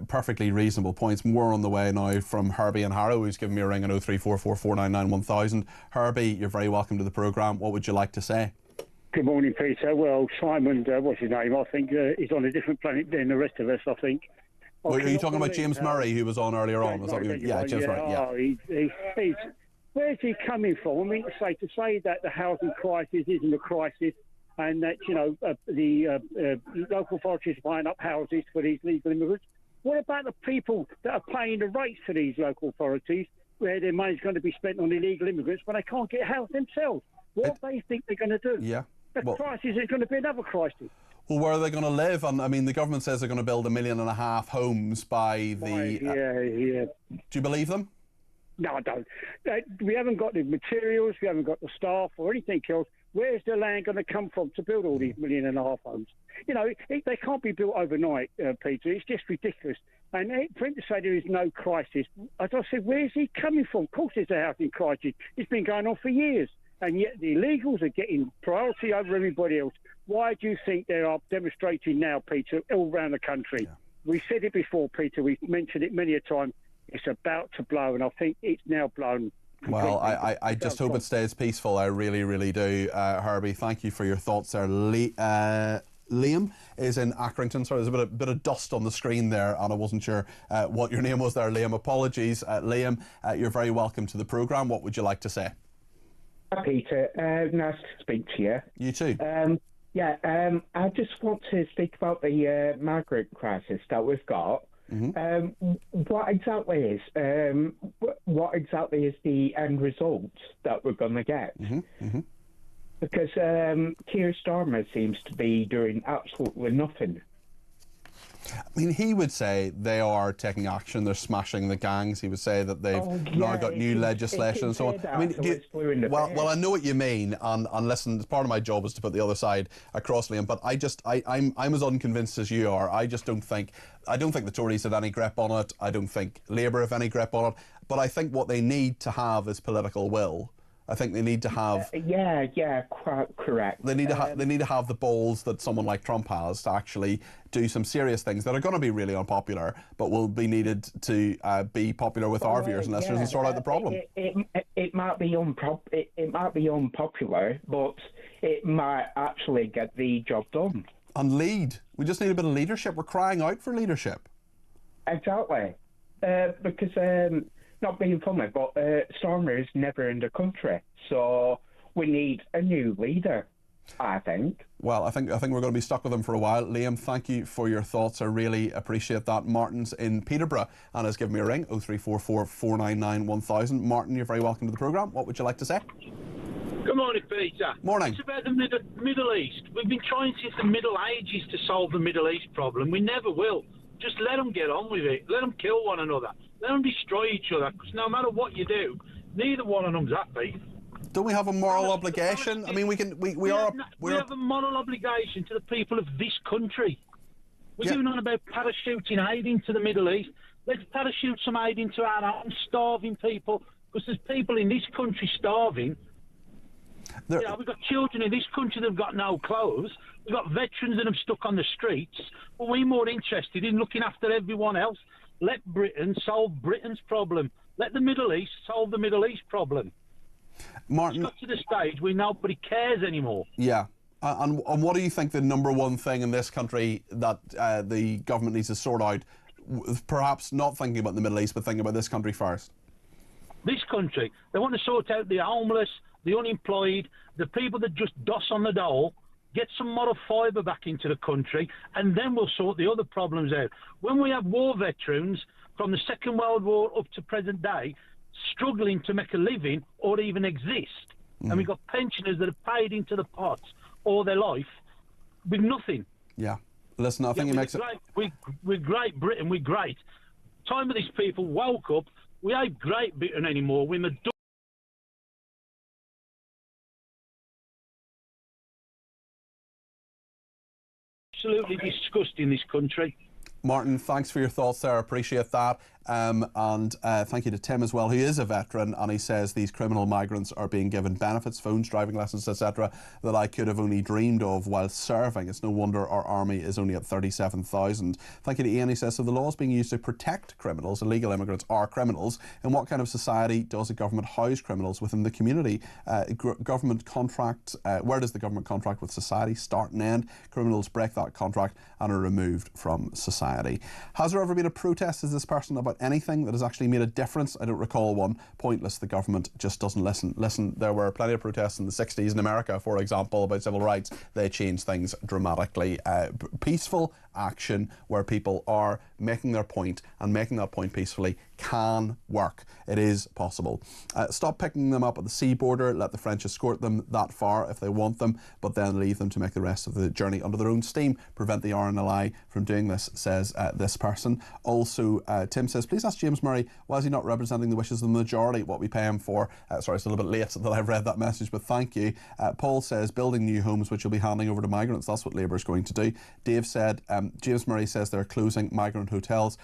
Speaker 7: perfectly reasonable points. More on the way now from Herbie and Harrow, who's given me a ring on 0344 499 1000. Herbie, you're very welcome to the programme. What would you like to say?
Speaker 24: Good morning, Peter. Well, Simon, what's his name? I think he's on a different planet than the rest of us, I think.
Speaker 7: Well, are you talking about James Murray, who was on earlier on? Yeah, James Murray, yeah.
Speaker 24: Oh, where's he coming from? I mean, to say that the housing crisis isn't a crisis, and that, you know, the local authorities are buying up houses for these legal immigrants. What about the people that are paying the rates for these local authorities, where their money's going to be spent on illegal immigrants when they can't get a house themselves? what they think they're going to do.
Speaker 7: Yeah.
Speaker 24: The crisis is going to be another crisis.
Speaker 7: Well, where are they going to live? And I mean, the government says they're going to build 1.5 million homes by the...
Speaker 24: Yeah.
Speaker 7: Do you believe them?
Speaker 24: No, I don't. We haven't got the materials, we haven't got the staff or anything else. Where's the land going to come from to build all these 1.5 million homes? You know, they can't be built overnight, Peter. It's just ridiculous. And for him to say there is no crisis, as I said, where's he coming from? Of course there's a housing crisis. It's been going on for years. And yet the illegals are getting priority over everybody else. Why do you think they are demonstrating now, Peter, all around the country? Yeah. We said it before, Peter. We've mentioned it many a time. It's about to blow, and I think it's now blown.
Speaker 7: Well, I just hope it stays peaceful. I really, really do. Herbie, thank you for your thoughts there. Liam is in Accrington. Sorry, there's a bit of dust on the screen there, and I wasn't sure what your name was there, Liam. Apologies. Liam, you're very welcome to the programme. What would you like to say?
Speaker 5: Hi, Peter. Nice to speak to you.
Speaker 7: You too.
Speaker 5: I just want to speak about the migrant crisis that we've got. Mm-hmm. What exactly is the end result that we're going to get?
Speaker 7: Mm-hmm. Mm-hmm.
Speaker 5: Because Keir Starmer seems to be doing absolutely nothing.
Speaker 7: I mean, he would say they are taking action. They're smashing the gangs. He would say that they've now got new legislation and so on. I mean, well, I know what you mean. And listen, part of my job is to put the other side across, Liam. But I'm as unconvinced as you are. I don't think the Tories have any grip on it. I don't think Labour have any grip on it. But I think what they need to have is political will. I think they need to have.
Speaker 5: Quite correct.
Speaker 7: They need to have the balls that someone like Trump has to actually do some serious things that are going to be really unpopular, but will be needed to be popular with our viewers and listeners and sort out the problem.
Speaker 5: It might be unpopular, but it might actually get the job done.
Speaker 7: And lead. We just need a bit of leadership. We're crying out for leadership.
Speaker 5: Exactly, because. Not being funny, but Starmer is never in the country, so we need a new leader, I think.
Speaker 7: Well, I think we're going to be stuck with him for a while. Liam, thank you for your thoughts. I really appreciate that. Martin's in Peterborough and has given me a ring, 0344 499 1000. Martin, you're very welcome to the programme. What would you like to say?
Speaker 6: Good morning, Peter.
Speaker 7: Morning.
Speaker 6: It's about the Middle East. We've been trying since the Middle Ages to solve the Middle East problem. We never will. Just let them get on with it. Let them kill one another. Let them destroy each other, because no matter what you do, neither one of them's happy.
Speaker 7: Don't we have a moral obligation? I mean, we have
Speaker 6: a moral obligation to the people of this country. We're doing on about parachuting aid into the Middle East. Let's parachute some aid into our own starving people, because there's people in this country starving. We've got children in this country that have got no clothes. We've got veterans that have stuck on the streets. But we're more interested in looking after everyone else. Let Britain solve Britain's problem. Let the Middle East solve the Middle East problem.
Speaker 7: Martin,
Speaker 6: it's got to the stage where nobody cares anymore.
Speaker 7: Yeah. And what do you think the number one thing in this country that the government needs to sort out, perhaps not thinking about the Middle East, but thinking about this country first?
Speaker 6: This country. They want to sort out the homeless, the unemployed, the people that just doss on the dole, get some moral fibre back into the country, and then we'll sort the other problems out. When we have war veterans from the Second World War up to present day struggling to make a living or even exist, and we've got pensioners that have paid into the pots all their life with nothing.
Speaker 7: Yeah. Listen, I think it makes it...
Speaker 6: We're Great Britain, we're great. Time of these people woke up, we ain't Great Britain anymore, we're the absolutely disgusting, this country.
Speaker 7: Martin, thanks for your thoughts there. I appreciate that. And thank you to Tim as well, who is a veteran, and he says these criminal migrants are being given benefits, phones, driving lessons, etc., that I could have only dreamed of while serving. It's no wonder our army is only at 37,000. Thank you to Ian. He says, so the law is being used to protect criminals. Illegal immigrants are criminals. In what kind of society does a government house criminals within the community? Government contract, where does the government contract with society start and end? Criminals break that contract and are removed from society. Has there ever been a protest, as this person, about anything that has actually made a difference? I don't recall one. Pointless. The government just doesn't listen. Listen, there were plenty of protests in the 60s in America, for example, about civil rights. They changed things dramatically. Peaceful action where people are making their point and making that point peacefully can work. It is possible. Stop picking them up at the sea border. Let the French escort them that far if they want them, but then leave them to make the rest of the journey under their own steam. Prevent the RNLI from doing this, says this person. Also, Tim says, please ask James Murray, why is he not representing the wishes of the majority, what we pay him for? Sorry, it's a little bit late that I've read that message, but thank you. Paul says, building new homes which will be handing over to migrants. That's what Labour is going to do. Dave said, James Murray says they're closing migrant hotels.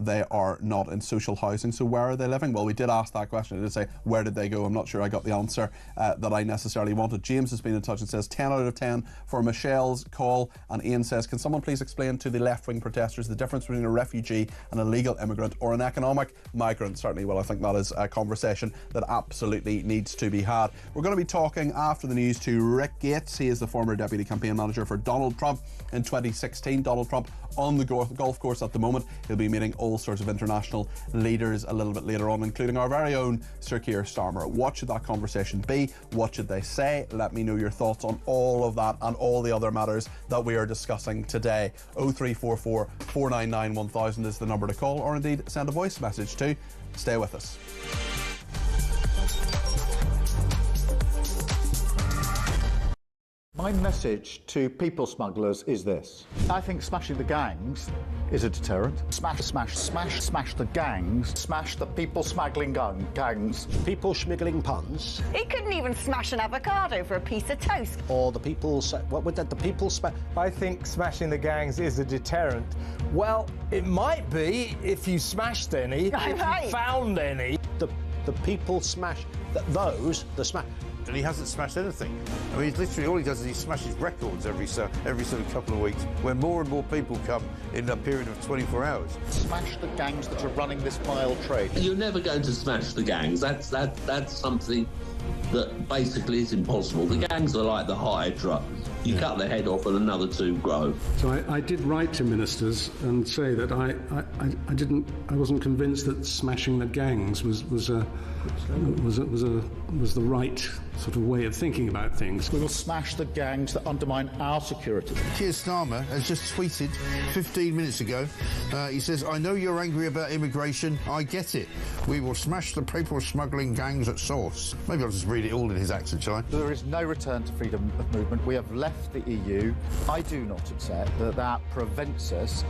Speaker 7: They are not in social housing, so where are they living? Well, we did ask that question. I did say, where did they go? I'm not sure I got the answer that I necessarily wanted. James has been in touch and says 10 out of 10 for Michelle's call. And Ian says, can someone please explain to the left-wing protesters the difference between a refugee, an illegal immigrant or an economic migrant? Certainly, well, I think that is a conversation that absolutely needs to be had. We're going to be talking after the news to Rick Gates. He is the former deputy campaign manager for Donald Trump in 2016. Donald Trump on the golf course at the moment. He'll be meeting all sorts of international leaders a little bit later on, including our very own Sir Keir Starmer. What should that conversation be? What should they say? Let me know your thoughts on all of that and all the other matters that we are discussing today. 0344 499 1000 is the number to call, or indeed send a voice message to. Stay with us.
Speaker 4: My message to people smugglers is this. I think smashing the gangs is a deterrent. Smash the gangs. Smash the people smuggling gangs.
Speaker 2: People smuggling puns.
Speaker 8: He couldn't even smash an avocado for a piece of toast.
Speaker 2: Or the people... What would the people...
Speaker 1: I think smashing the gangs is a deterrent. Well, it might be if you smashed any, if you found any.
Speaker 2: The people smash... Those, the smash...
Speaker 19: And he hasn't smashed anything. I mean, literally all he does is he smashes records every sort of couple of weeks, when more and more people come in a period of 24 hours.
Speaker 4: Smash the gangs that are running this vile trade.
Speaker 20: You're never going to smash the gangs. That's something that basically is impossible. The gangs are like the Hydra. You cut the head off and another two grow.
Speaker 25: So I did write to ministers and say that I wasn't convinced that smashing the gangs was the right sort of way of thinking about things.
Speaker 4: We will smash the gangs that undermine our security.
Speaker 3: Keir Starmer has just tweeted 15 minutes ago. He says, I know you're angry about immigration. I get it. We will smash the people smuggling gangs at source. Maybe I'll just read it all in his accent, shall I?
Speaker 4: There is no return to freedom of movement. We have left the EU. I do not accept that prevents us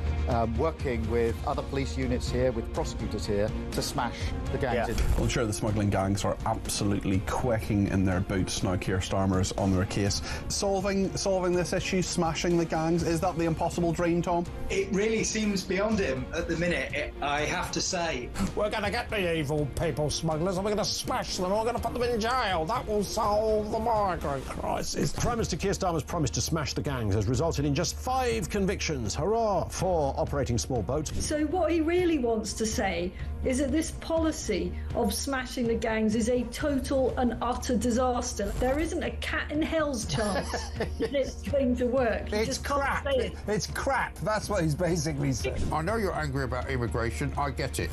Speaker 4: working with other police units here, with prosecutors here, to smash the gangs.
Speaker 7: Yeah. Well, sure, the smuggling gangs are absolutely quaking in their boots now. Keir Starmer's on their case. Solving this issue, smashing the gangs, is that the impossible dream, Tom?
Speaker 26: It really seems beyond him at the minute, I have to say.
Speaker 2: We're going to get the evil people smugglers and we're going to smash them and we're going to put them in jail. That will solve the migrant crisis. Prime Minister Keir Starmer's promise to smash the gangs has resulted in just 5 convictions. Hurrah for operating small boats.
Speaker 9: So what he really wants to say is that this policy of smashing the gangs is a total and utter disaster. There isn't a cat in hell's chance that it's going to work. You just
Speaker 1: crap.
Speaker 9: Can't say it.
Speaker 1: It's crap. That's what he's basically saying.
Speaker 3: I know you're angry about immigration. I get it.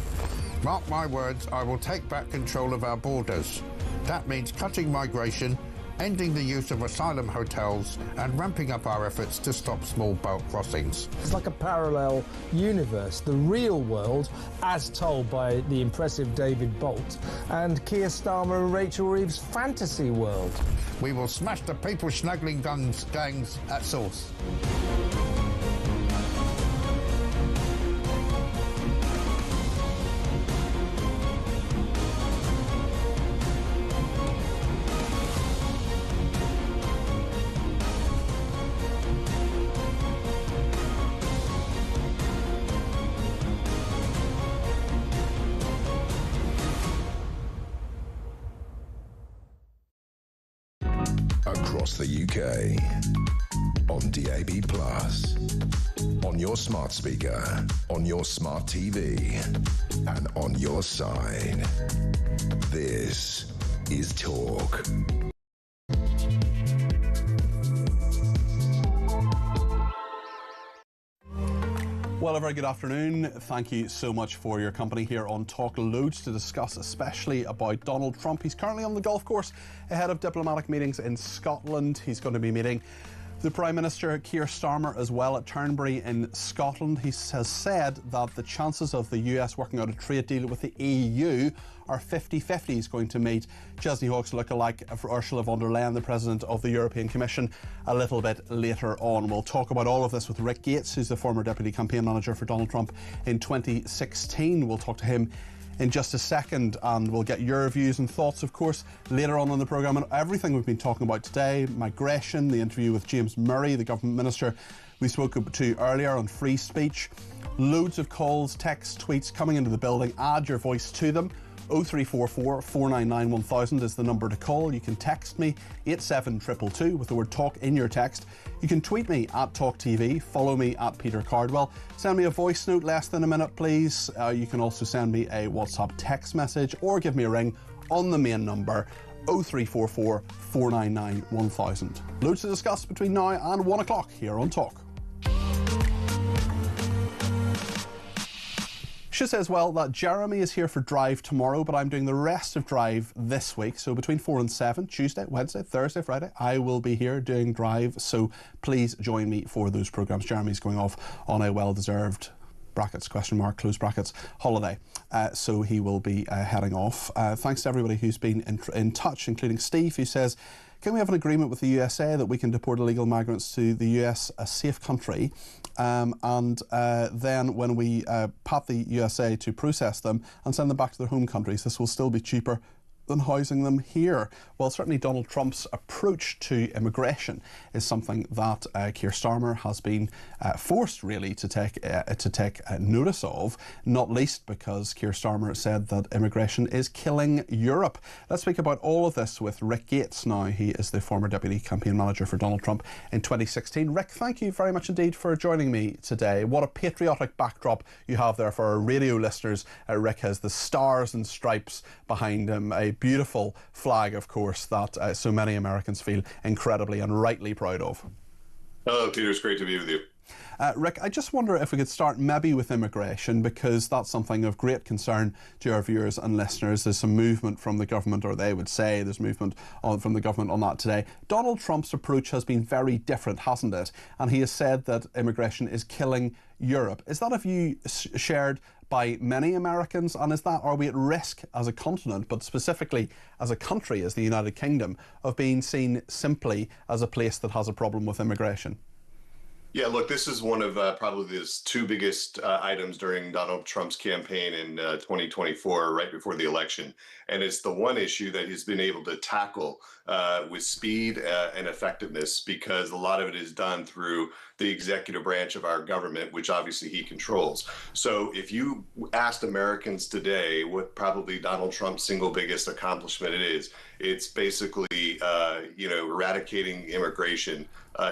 Speaker 3: Mark my words, I will take back control of our borders. That means cutting migration, ending the use of asylum hotels and ramping up our efforts to stop small boat crossings.
Speaker 1: It's like a parallel universe, the real world, as told by the impressive David Bolt, and Keir Starmer and Rachel Reeves' fantasy world.
Speaker 3: We will smash the people smuggling gangs at source.
Speaker 10: Across the UK, on DAB+, on your smart speaker, on your smart TV, and on your side. This is Talk.
Speaker 7: Well, a very good afternoon. Thank you so much for your company here on Talk. Loads to discuss, especially about Donald Trump. He's currently on the golf course ahead of diplomatic meetings in Scotland. He's going to be meeting The Prime Minister, Keir Starmer, as well at Turnberry in Scotland, he has said that the chances of the US working out a trade deal with the EU are 50-50. He's going to meet Chesney Hawkes lookalike for Ursula von der Leyen, the President of the European Commission, a little bit later on. We'll talk about all of this with Rick Gates, who's the former Deputy Campaign Manager for Donald Trump in 2016. We'll talk to him in just a second, and we'll get your views and thoughts, of course, later on in the programme, and everything we've been talking about today: migration, the interview with James Murray, the government minister we spoke to earlier on free speech. Loads of calls, texts, tweets coming into the building. Add your voice to them. 0344 499 1000 is the number to call. You can text me 87222 with the word talk in your text. You can tweet me at talkTV, follow me at Peter Cardwell. Send me a voice note, less than a minute please. You can also send me a WhatsApp text message or give me a ring on the main number 0344 499 1000. Loads to discuss between now and 1 o'clock here on Talk. She says, well, that Jeremy is here for Drive tomorrow, but I'm doing the rest of Drive this week. So between 4 and 7, Tuesday, Wednesday, Thursday, Friday, I will be here doing Drive. So please join me for those programmes. Jeremy's going off on a well-deserved brackets, question mark, close brackets, holiday. So he will be heading off. Thanks to everybody who's been in touch, including Steve, who says, can we have an agreement with the USA that we can deport illegal migrants to the US, a safe country, and then when we pat the USA to process them and send them back to their home countries, this will still be cheaper than housing them here? Well, certainly Donald Trump's approach to immigration is something that Keir Starmer has been forced really to take notice of, not least because Keir Starmer said that immigration is killing Europe. Let's speak about all of this with Rick Gates now. He is the former Deputy Campaign Manager for Donald Trump in 2016. Rick, thank you very much indeed for joining me today. What a patriotic backdrop you have there for our radio listeners. Rick has the stars and stripes behind him, a beautiful flag, of course, that so many Americans feel incredibly and rightly proud of.
Speaker 11: Hello, Peter. It's great to be with you.
Speaker 7: Rick, I just wonder if we could start maybe with immigration, because that's something of great concern to our viewers and listeners. There's some movement from the government, or they would say there's movement from the government on that today. Donald Trump's approach has been very different, hasn't it? And he has said that immigration is killing Europe. Is that a view shared by many Americans, and are we at risk as a continent, but specifically as a country, as the United Kingdom, of being seen simply as a place that has a problem with immigration?
Speaker 11: Yeah, look, this is one of probably his two biggest items during Donald Trump's campaign in 2024, right before the election. And it's the one issue that he's been able to tackle with speed and effectiveness, because a lot of it is done through the executive branch of our government, which obviously he controls. So if you asked Americans today what probably Donald Trump's single biggest accomplishment is, it's basically, eradicating immigration,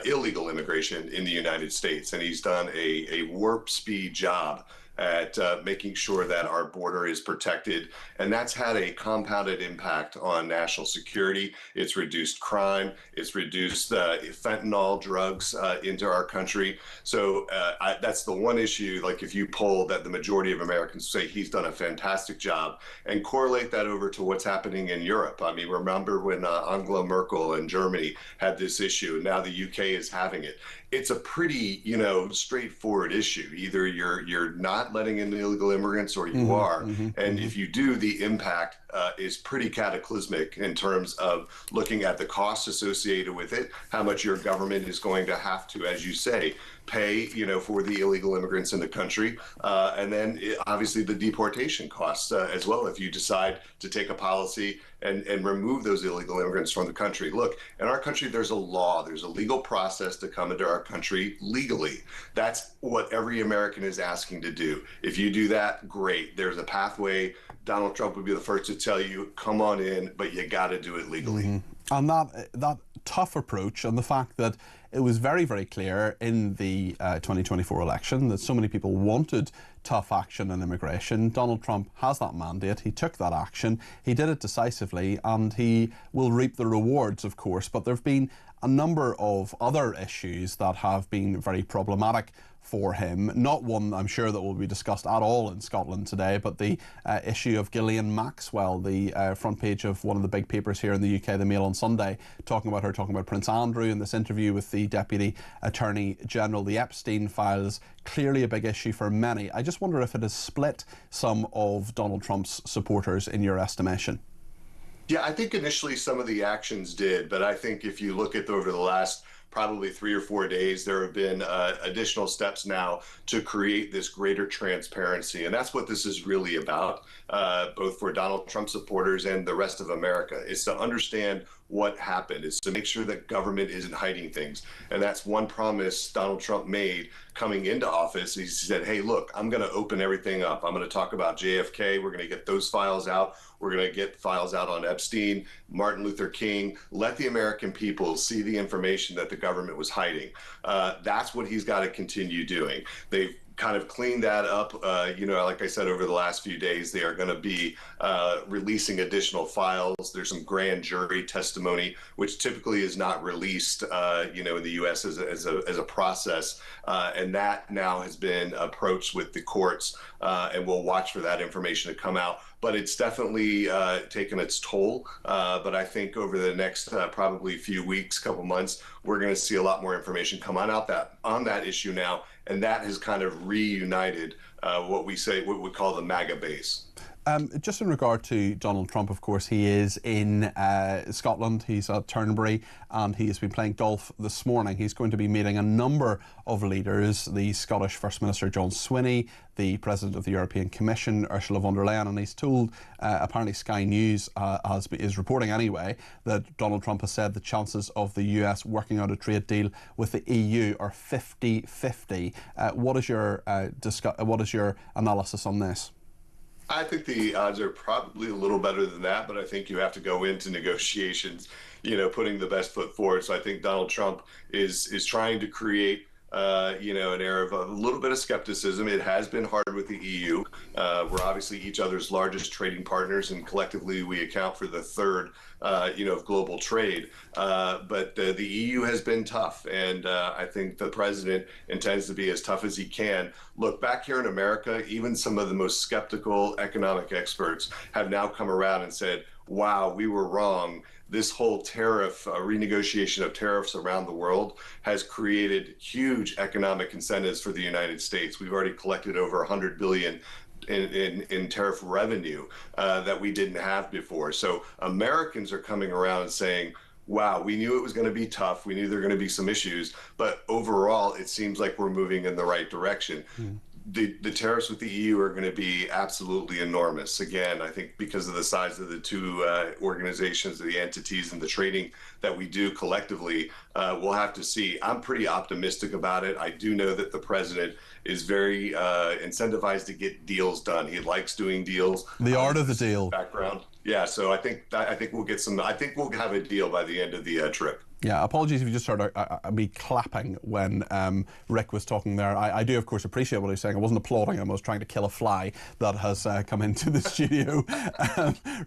Speaker 11: illegal immigration in the United States. And he's done a warp speed job at making sure that our border is protected. And that's had a compounded impact on national security. It's reduced crime. It's reduced fentanyl drugs into our country. So that's the one issue, like if you poll that the majority of Americans say he's done a fantastic job, and correlate that over to what's happening in Europe. I mean, remember when Angela Merkel and Germany had this issue, and now the UK is having it. It's a pretty, straightforward issue. Either you're not letting in the illegal immigrants, or you are. And if you do, the impact is pretty cataclysmic in terms of looking at the costs associated with it, how much your government is going to have to, as you say, pay, for the illegal immigrants in the country, and then obviously the deportation costs as well, if you decide to take a policy and remove those illegal immigrants from the country. Look, in our country, there's a law, there's a legal process to come into our country legally. That's what every American is asking to do. If you do that, great. There's a pathway. Donald Trump would be the first to tell you, come on in, but you got to do it legally.
Speaker 7: And that tough approach, and the fact that it was very, very clear in the 2024 election that so many people wanted tough action on immigration. Donald Trump has that mandate. He took that action. He did it decisively, and he will reap the rewards, of course. But there have been a number of other issues that have been very problematic for him. Not one, I'm sure, that will be discussed at all in Scotland today, but the issue of Ghislaine Maxwell, the front page of one of the big papers here in the UK, the Mail on Sunday, talking about Prince Andrew in this interview with the Deputy Attorney General. The Epstein files, clearly a big issue for many. I just wonder if it has split some of Donald Trump's supporters in your estimation.
Speaker 11: Yeah, I think initially some of the actions did, but I think if you look at over the last probably 3 or 4 days, there have been additional steps now to create this greater transparency. And that's what this is really about, both for Donald Trump supporters and the rest of America, is to understand what happened, is to make sure that government isn't hiding things. And that's one promise Donald Trump made coming into office. He said, hey, look, I'm going to open everything up. I'm going to talk about JFK. We're going to get those files out. We're going to get files out on Epstein, Martin Luther King. Let the American people see the information that the government was hiding. That's what he's got to continue doing. They've kind of cleaned that up. Like I said, over the last few days, they are going to be releasing additional files. There's some grand jury testimony, which typically is not released, in the U.S. as a process. And that now has been approached with the courts, and we'll watch for that information to come out. But it's definitely taken its toll. But I think over the next probably few weeks, couple months, we're going to see a lot more information come on that issue now. And that has kind of reunited what we call the MAGA base.
Speaker 7: Just in regard to Donald Trump, of course, he is in Scotland. He's at Turnberry, and he has been playing golf this morning. He's going to be meeting a number of leaders, the Scottish First Minister John Swinney, the President of the European Commission, Ursula von der Leyen, and he's told, apparently Sky News is reporting anyway, that Donald Trump has said the chances of the US working out a trade deal with the EU are 50-50. What is your analysis on this?
Speaker 11: I think the odds are probably a little better than that, but I think you have to go into negotiations, putting the best foot forward. So I think Donald Trump is trying to create, an air of a little bit of skepticism. It has been hard with the EU. We're obviously each other's largest trading partners, and collectively we account for the third, of global trade. But the EU has been tough, and I think the president intends to be as tough as he can. Look, back here in America, even some of the most skeptical economic experts have now come around and said, wow, we were wrong. This whole renegotiation of tariffs around the world has created huge economic incentives for the United States. We've already collected over $100 billion in tariff revenue that we didn't have before. So Americans are coming around and saying, wow, we knew it was going to be tough. We knew there were going to be some issues, but overall, it seems like we're moving in the right direction. The tariffs with the EU are going to be absolutely enormous. Again, I think because of the size of the two organizations, the entities, and the trading that we do collectively, we'll have to see. I'm pretty optimistic about it. I do know that the president is very incentivized to get deals done. He likes doing deals.
Speaker 7: The art of the deal.
Speaker 11: Background. Yeah, so I think we'll get some. I think we'll have a deal by the end of the trip.
Speaker 7: Yeah, apologies if you just heard me clapping when Rick was talking there. I do, of course, appreciate what he was saying. I wasn't applauding him. I was trying to kill a fly that has come into the studio.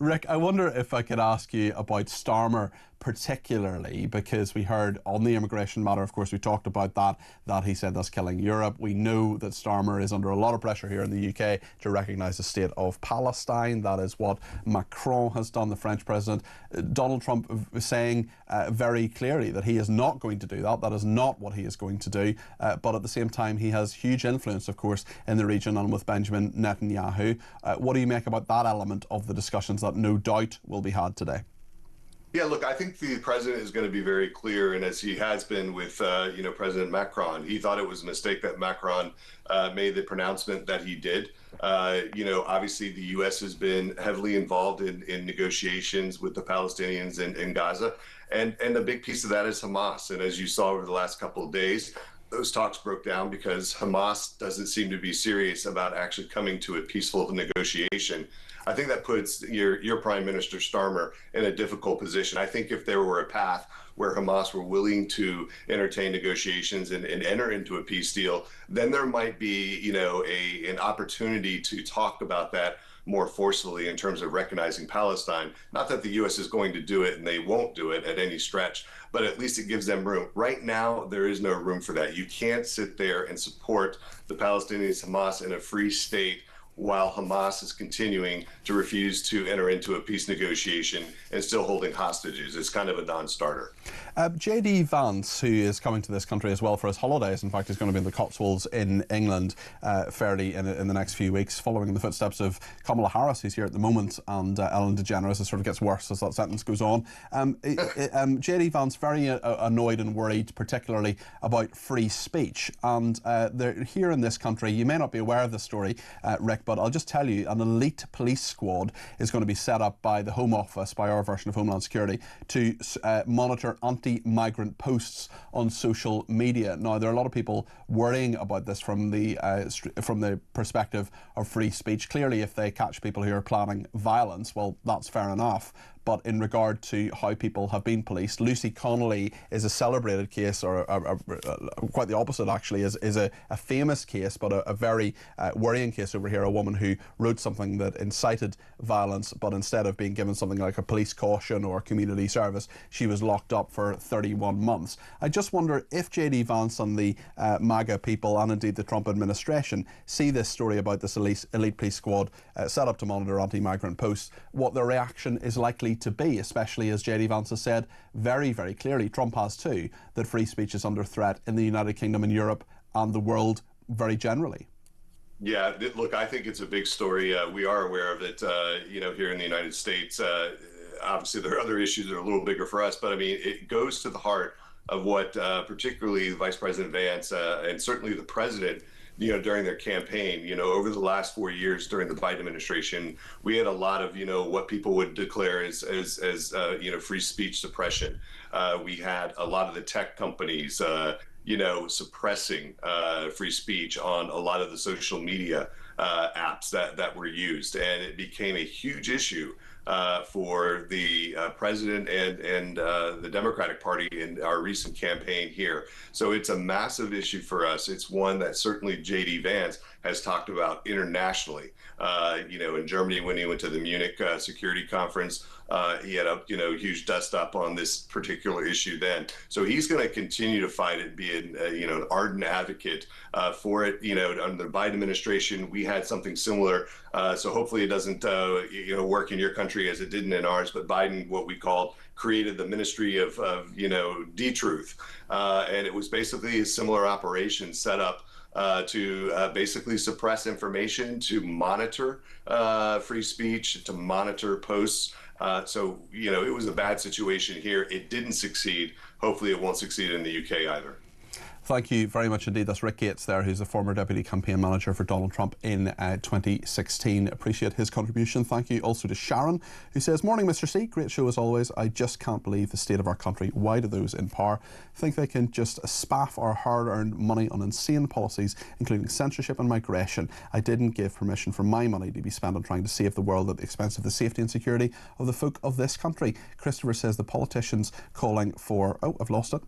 Speaker 7: Rick, I wonder if I could ask you about Starmer particularly, because we heard on the immigration matter, of course, we talked about that he said that's killing Europe. We know that Starmer is under a lot of pressure here in the UK to recognise the state of Palestine. That is what Macron has done, the French president. Donald Trump is saying very clearly that he is not going to do that. That is not what he is going to do. But at the same time, he has huge influence, of course, in the region and with Benjamin Netanyahu. What do you make about that element of the discussions that no doubt will be had today?
Speaker 11: Yeah, look, I think the president is going to be very clear, and as he has been with, President Macron, he thought it was a mistake that Macron made the pronouncement that he did. Obviously the U.S. has been heavily involved in negotiations with the Palestinians in Gaza, and a big piece of that is Hamas. And as you saw over the last couple of days, those talks broke down because Hamas doesn't seem to be serious about actually coming to a peaceful negotiation. I think that puts your Prime Minister Starmer in a difficult position. I think if there were a path where Hamas were willing to entertain negotiations and enter into a peace deal, then there might be, an opportunity to talk about that more forcefully in terms of recognizing Palestine. Not that the U.S. is going to do it, and they won't do it at any stretch, but at least it gives them room. Right now, there is no room for that. You can't sit there and support the Palestinians, Hamas, in a free state while Hamas is continuing to refuse to enter into a peace negotiation and still holding hostages. It's kind of a non-starter.
Speaker 7: J.D. Vance, who is coming to this country as well for his holidays, in fact, he's going to be in the Cotswolds in England fairly in the next few weeks, following in the footsteps of Kamala Harris, who's here at the moment, and Ellen DeGeneres. It sort of gets worse as that sentence goes on. J.D. Vance very annoyed and worried, particularly about free speech. And they're here in this country, you may not be aware of this story, Rick, but I'll just tell you, an elite police squad is going to be set up by the Home Office, by our version of Homeland Security, to monitor anti-migrant posts on social media. Now, there are a lot of people worrying about this from the perspective of free speech. Clearly, if they catch people who are planning violence, well, that's fair enough. But in regard to how people have been policed, Lucy Connolly is a celebrated case, or quite the opposite actually, is a famous case, but a very worrying case over here. A woman who wrote something that incited violence, but instead of being given something like a police caution or community service, she was locked up for 31 months. I just wonder if J.D. Vance and the MAGA people, and indeed the Trump administration, see this story about this elite police squad set up to monitor anti-migrant posts, what their reaction is likely to be, especially as J.D. Vance has said very, very clearly, Trump has too, that free speech is under threat in the United Kingdom and Europe and the world very generally.
Speaker 11: Yeah, look, I think it's a big story. We are aware of it, here in the United States. Obviously, there are other issues that are a little bigger for us, but I mean, it goes to the heart of what particularly Vice President Vance and certainly the president, during their campaign, over the last 4 years during the Biden administration, we had a lot of, what people would declare as free speech suppression. We had a lot of the tech companies, suppressing free speech on a lot of the social media apps that were used. And it became a huge issue for the president and the Democratic Party in our recent campaign here. So it's a massive issue for us. It's one that certainly J.D. Vance has talked about internationally. In Germany, when he went to the Munich Security Conference, he had a huge dust up on this particular issue then. So he's going to continue to fight it, be an ardent advocate for it. Under the Biden administration, we had something similar. So hopefully it doesn't work in your country as it didn't in ours. But Biden, what we called, created the Ministry of de-truth, and it was basically a similar operation set up to basically suppress information, to monitor free speech, to monitor posts. So it was a bad situation here. It didn't succeed. Hopefully it won't succeed in the UK either.
Speaker 7: Thank you very much indeed. That's Rick Gates there, who's the former Deputy Campaign Manager for Donald Trump in 2016. Appreciate his contribution. Thank you also to Sharon, who says, "Morning, Mr. C. Great show as always. I just can't believe the state of our country. Why do those in power think they can just spaff our hard-earned money on insane policies, including censorship and migration? I didn't give permission for my money to be spent on trying to save the world at the expense of the safety and security of the folk of this country." Christopher says the politicians calling for... Oh, I've lost it.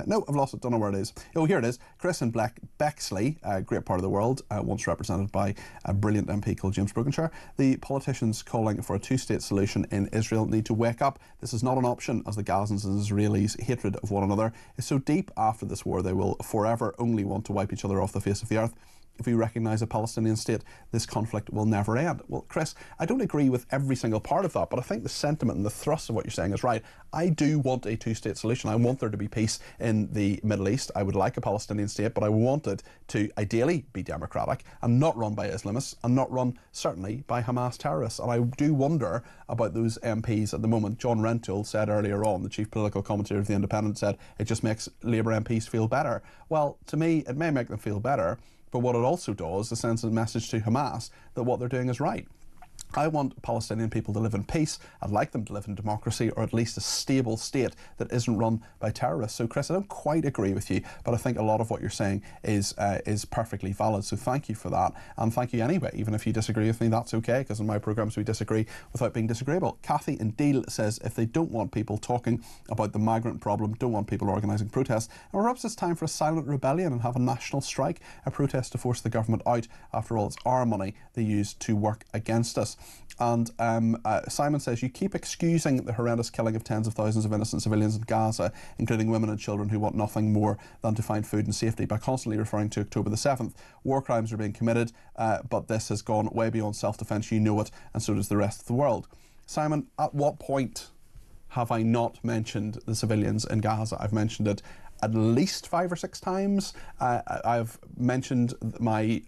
Speaker 7: No, I've lost it. Don't know where it is. Oh, here it is. Chris in Bexley, a great part of the world, once represented by a brilliant MP called James Brokenshire. The politicians calling for a two-state solution in Israel need to wake up. This is not an option, as the Gazans and Israelis' hatred of one another is so deep after this war they will forever only want to wipe each other off the face of the earth. If we recognise a Palestinian state, this conflict will never end. Well, Chris, I don't agree with every single part of that, but I think the sentiment and the thrust of what you're saying is right. I do want a two-state solution. I want there to be peace in the Middle East. I would like a Palestinian state, but I want it to ideally be democratic and not run by Islamists and not run, certainly, by Hamas terrorists. And I do wonder about those MPs at the moment. John Rentoul said earlier on, the chief political commentator of The Independent, said it just makes Labour MPs feel better. Well, to me, it may make them feel better, but what it also does is sends a message to Hamas that what they're doing is right. I want Palestinian people to live in peace. I'd like them to live in democracy, or at least a stable state that isn't run by terrorists. So, Chris, I don't quite agree with you, but I think a lot of what you're saying is perfectly valid. So thank you for that. And thank you anyway. Even if you disagree with me, that's okay, because in my programmes we disagree without being disagreeable. Kathy in Deal says if they don't want people talking about the migrant problem, don't want people organising protests, and perhaps it's time for a silent rebellion and have a national strike, a protest to force the government out. After all, it's our money they use to work against us. And Simon says, you keep excusing the horrendous killing of tens of thousands of innocent civilians in Gaza, including women and children who want nothing more than to find food and safety, by constantly referring to October the 7th. War crimes are being committed, but this has gone way beyond self-defence. You know it, and so does the rest of the world. Simon, at what point have I not mentioned the civilians in Gaza? I've mentioned it at least 5 or 6 times. I've mentioned my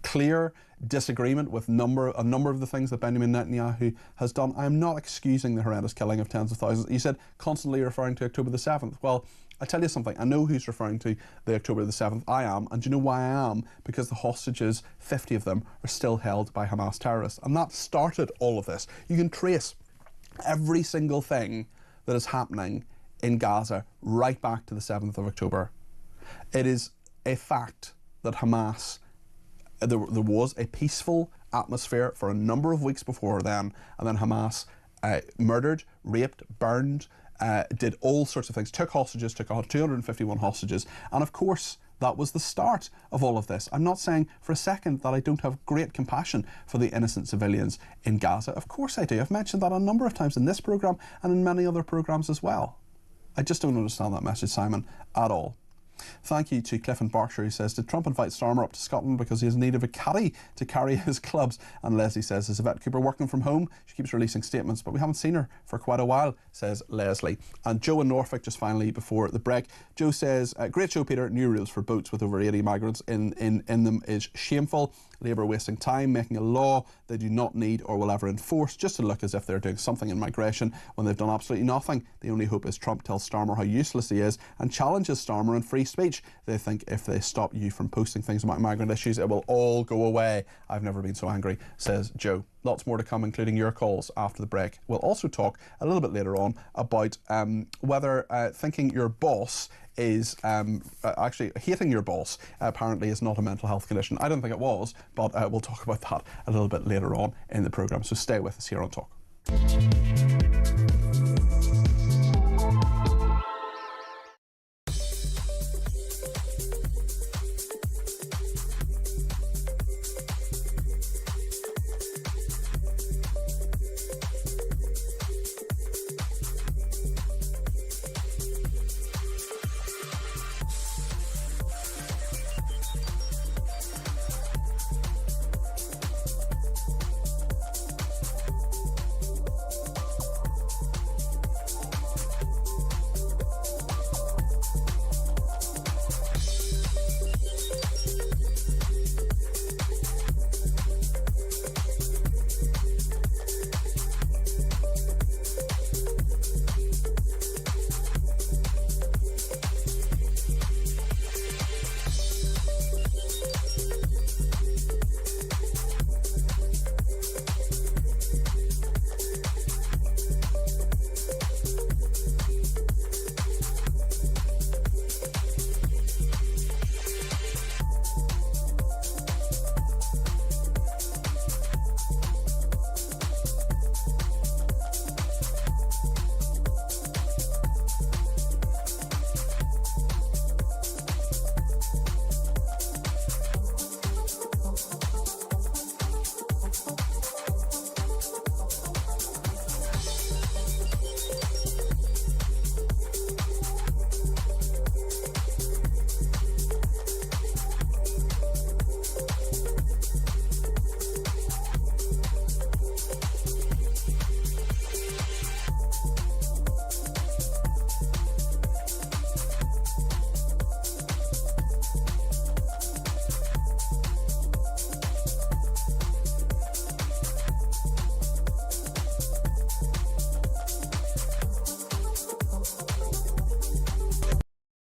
Speaker 7: clear disagreement with a number of the things that Benjamin Netanyahu has done. I am not excusing the horrendous killing of tens of thousands. You said constantly referring to October the 7th. Well, I tell you something, I know who's referring to the October the 7th. I am, and do you know why I am? Because the hostages, 50 of them, are still held by Hamas terrorists. And that started all of this. You can trace every single thing that is happening in Gaza right back to the 7th of October. It is a fact that Hamas, there was a peaceful atmosphere for a number of weeks before then, and then Hamas murdered, raped, burned, did all sorts of things, took hostages, took 251 hostages, and of course that was the start of all of this. I'm not saying for a second that I don't have great compassion for the innocent civilians in Gaza. Of course I do. I've mentioned that a number of times in this programme and in many other programmes as well. I just don't understand that message, Simon, at all. Thank you to Cliff in Berkshire, who says, did Trump invite Starmer up to Scotland because he has need of a caddy to carry his clubs? And Leslie says, is Yvette Cooper working from home? She keeps releasing statements, but we haven't seen her for quite a while, says Leslie. And Joe in Norfolk, just finally before the break, Joe says, great show, Peter. New rules for boats with over 80 migrants in them is shameful. Labour wasting time making a law they do not need or will ever enforce, just to look as if they're doing something in migration when they've done absolutely nothing. The only hope is Trump tells Starmer how useless he is and challenges Starmer in free speech. They think if they stop you from posting things about migrant issues, it will all go away. I've never been so angry, says Joe. Lots more to come, including your calls after the break. We'll also talk a little bit later on about whether thinking your boss is actually hating your boss apparently is not a mental health condition. I don't think it was, but we'll talk about that a little bit later on in the programme. So stay with us here on Talk.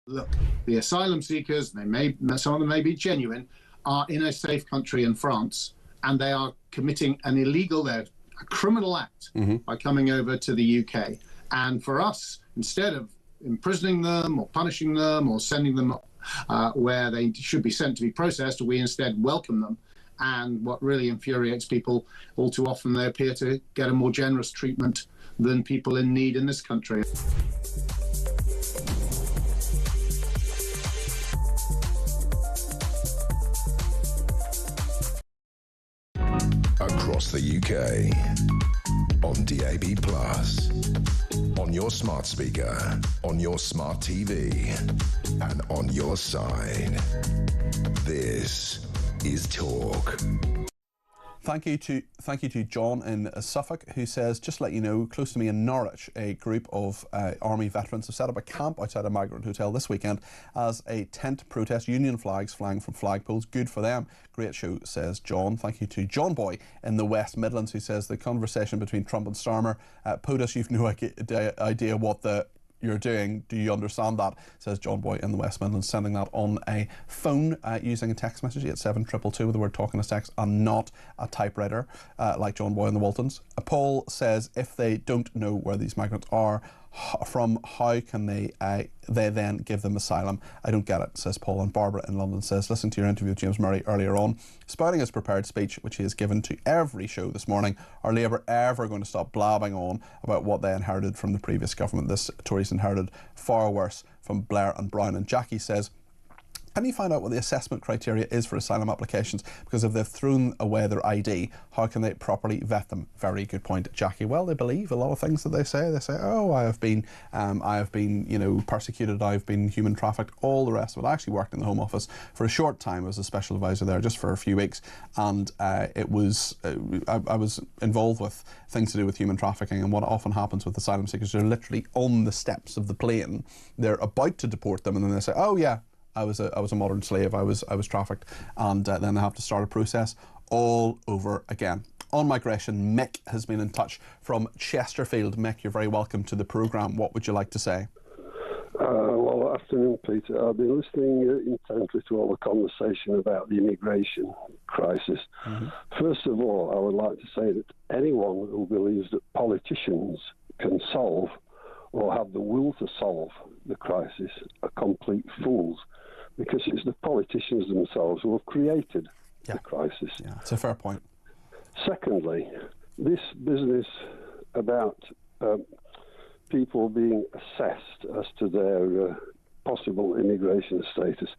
Speaker 12: Look, the asylum seekers, some of them may be genuine, are in a safe country in France, and they are committing a criminal act by coming over to the UK. And for us, instead of imprisoning them or punishing them or sending them where they should be sent to be processed, we instead welcome them. And what really infuriates people, all too often they appear to get a more generous treatment than people in need in this country.
Speaker 10: Across the UK, on DAB+, on your smart speaker, on your smart TV, and on your side. This is Talk.
Speaker 7: Thank you to John in Suffolk, who says, just to let you know, close to me in Norwich, a group of army veterans have set up a camp outside a migrant hotel this weekend as a tent protest, union flags flying from flagpoles. Good for them. Great show, says John. Thank you to John Boy in the West Midlands, who says the conversation between Trump and Starmer, POTUS, you've no idea what you're doing. Do you understand that? Says John Boy in the West Midlands, sending that on a phone using a text message at 7222 with the word talking as text and not a typewriter like John Boy in the Waltons. Paul says, if they don't know where these migrants are from, how can they then give them asylum? I don't get it, says Paul. And Barbara in London says, listen to your interview with James Murray earlier on. Spouting his prepared speech, which he has given to every show this morning, are Labour ever going to stop blabbing on about what they inherited from the previous government? This Tories inherited far worse from Blair and Brown. And Jackie says, can you find out what the assessment criteria is for asylum applications? Because if they've thrown away their ID, how can they properly vet them? Very good point, Jackie. Well, they believe a lot of things that they say. They say, oh, I have been, persecuted. I've been human trafficked. All the rest of it. I actually worked in the Home Office for a short time as a special advisor there, just for a few weeks, and I was involved with things to do with human trafficking. And what often happens with asylum seekers, they're literally on the steps of the plane. They're about to deport them, and then they say, oh yeah, I was a modern slave, I was trafficked, and then they have to start a process all over again. On migration, Mick has been in touch from Chesterfield. Mick, you're very welcome to the programme. What would you like to say?
Speaker 15: Well, afternoon, Peter. I've been listening intently to all the conversation about the immigration crisis. First of all, I would like to say that anyone who believes that politicians can solve or have the will to solve the crisis are complete fools, because it's the politicians themselves who have created the crisis.
Speaker 7: Yeah, it's a fair point.
Speaker 15: Secondly, this business about people being assessed as to their possible immigration status,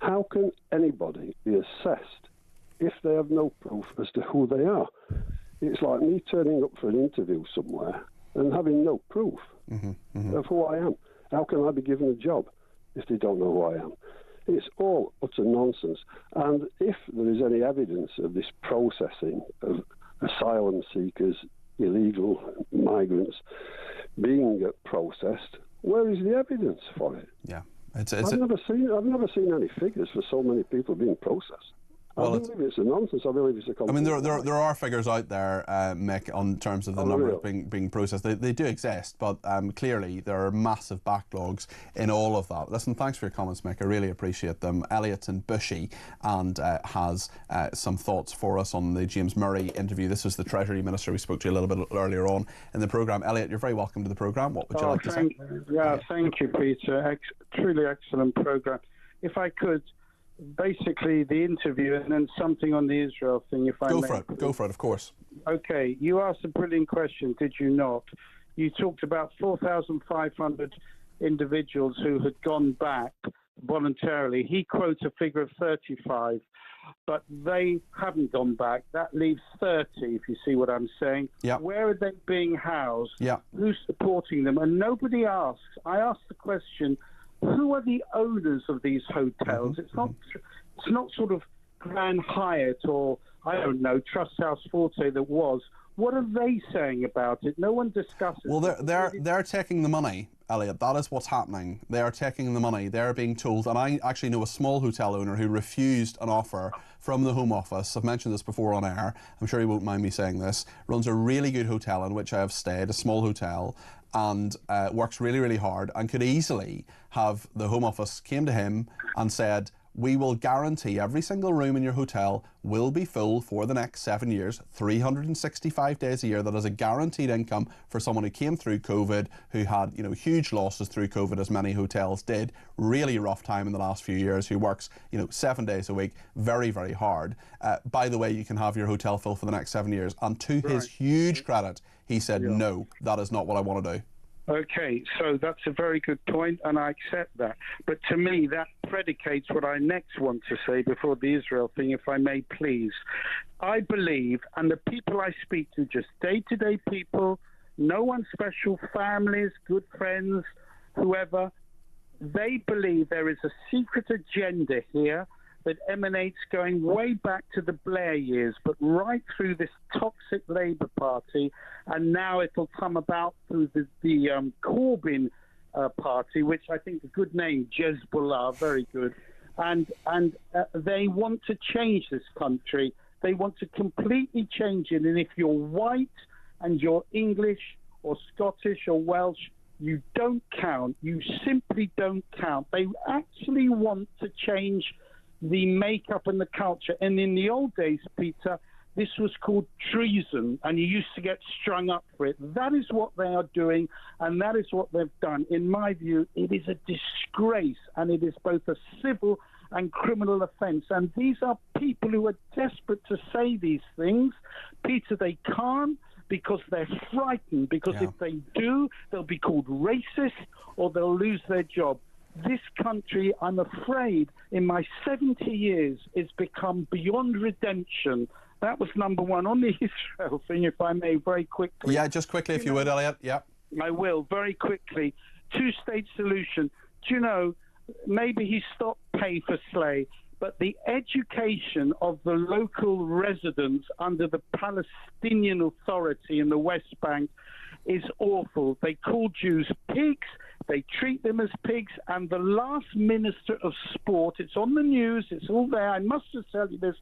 Speaker 15: how can anybody be assessed if they have no proof as to who they are? It's like me turning up for an interview somewhere and having no proof of who I am. How can I be given a job if they don't know who I am? It's all utter nonsense. And if there is any evidence of this processing of asylum seekers, illegal migrants being processed, where is the evidence for it?
Speaker 7: Yeah,
Speaker 15: I've never seen any figures for so many people being processed.
Speaker 7: Well,
Speaker 15: I believe it's a nonsense. I believe it's a complete
Speaker 7: there are figures out there, Mick, on terms of the number being processed. They do exist, but clearly there are massive backlogs in all of that. Listen, thanks for your comments, Mick. I really appreciate them. Elliot's in Bushy and has some thoughts for us on the James Murray interview. This was the Treasury Minister we spoke to a little bit earlier on in the programme. Elliot, you're very welcome to the programme. What would you like to say?
Speaker 16: Yeah, thank you, Peter. Truly excellent programme. If I could, basically the interview and then something on the Israel thing, if I may.
Speaker 7: Go for it, of course.
Speaker 16: Okay, you asked a brilliant question, did you not? You talked about 4,500 individuals who had gone back voluntarily. He quotes a figure of 35, but they haven't gone back. That leaves 30, if you see what I'm saying.
Speaker 7: Yeah.
Speaker 16: Where are they being housed?
Speaker 7: Yeah.
Speaker 16: Who's supporting them? And nobody asks. I asked the question, who are the owners of these hotels? It's not sort of Grand Hyatt or, I don't know, Trust House Forte that was. What are they saying about it? No one discusses.
Speaker 7: Well, they're taking the money, Elliot. That is what's happening. They are taking the money. They're being told, and I actually know a small hotel owner who refused an offer from the Home Office. I've mentioned this before on air. I'm sure he won't mind me saying this. Runs a really good hotel in which I have stayed, a small hotel, and works really, really hard, and could easily have the Home Office came to him and said, we will guarantee every single room in your hotel will be full for the next 7 years, 365 days a year. That is a guaranteed income for someone who came through COVID, who had, you know, huge losses through COVID, as many hotels did, really rough time in the last few years, who works, you know, 7 days a week, very, very hard. By the way, you can have your hotel full for the next 7 years. And to his huge credit, he said, no, that is not what I want to do.
Speaker 16: Okay, so that's a very good point, and I accept that. But to me, that predicates what I next want to say before the Israel thing, if I may please. I believe, and the people I speak to, just day-to-day people, no one special, families, good friends, whoever, they believe there is a secret agenda here that emanates going way back to the Blair years, but right through this toxic Labour Party, and now it'll come about through the Corbyn party, which I think is a good name, Hezbollah, very good. And they want to change this country. They want to completely change it. And if you're white and you're English or Scottish or Welsh, you don't count. You simply don't count. They actually want to change the makeup and the culture. And in the old days, Peter, this was called treason, and you used to get strung up for it. That is what they are doing, and that is what they've done. In my view, it is a disgrace, and it is both a civil and criminal offence. And these are people who are desperate to say these things. Peter, they can't, because they're frightened, because if they do, they'll be called racist or they'll lose their job. This country, I'm afraid, in my 70 years, has become beyond redemption. That was number one. On the Israel thing, if I may, very quickly.
Speaker 7: Yeah, just quickly, if you would, Elliot. Yeah.
Speaker 16: I will, very quickly. Two-state solution. Do you know, maybe he stopped pay for slay, but the education of the local residents under the Palestinian Authority in the West Bank is awful. They call Jews pigs. They treat them as pigs. And the last minister of sport, it's on the news, it's all there, I must just tell you this,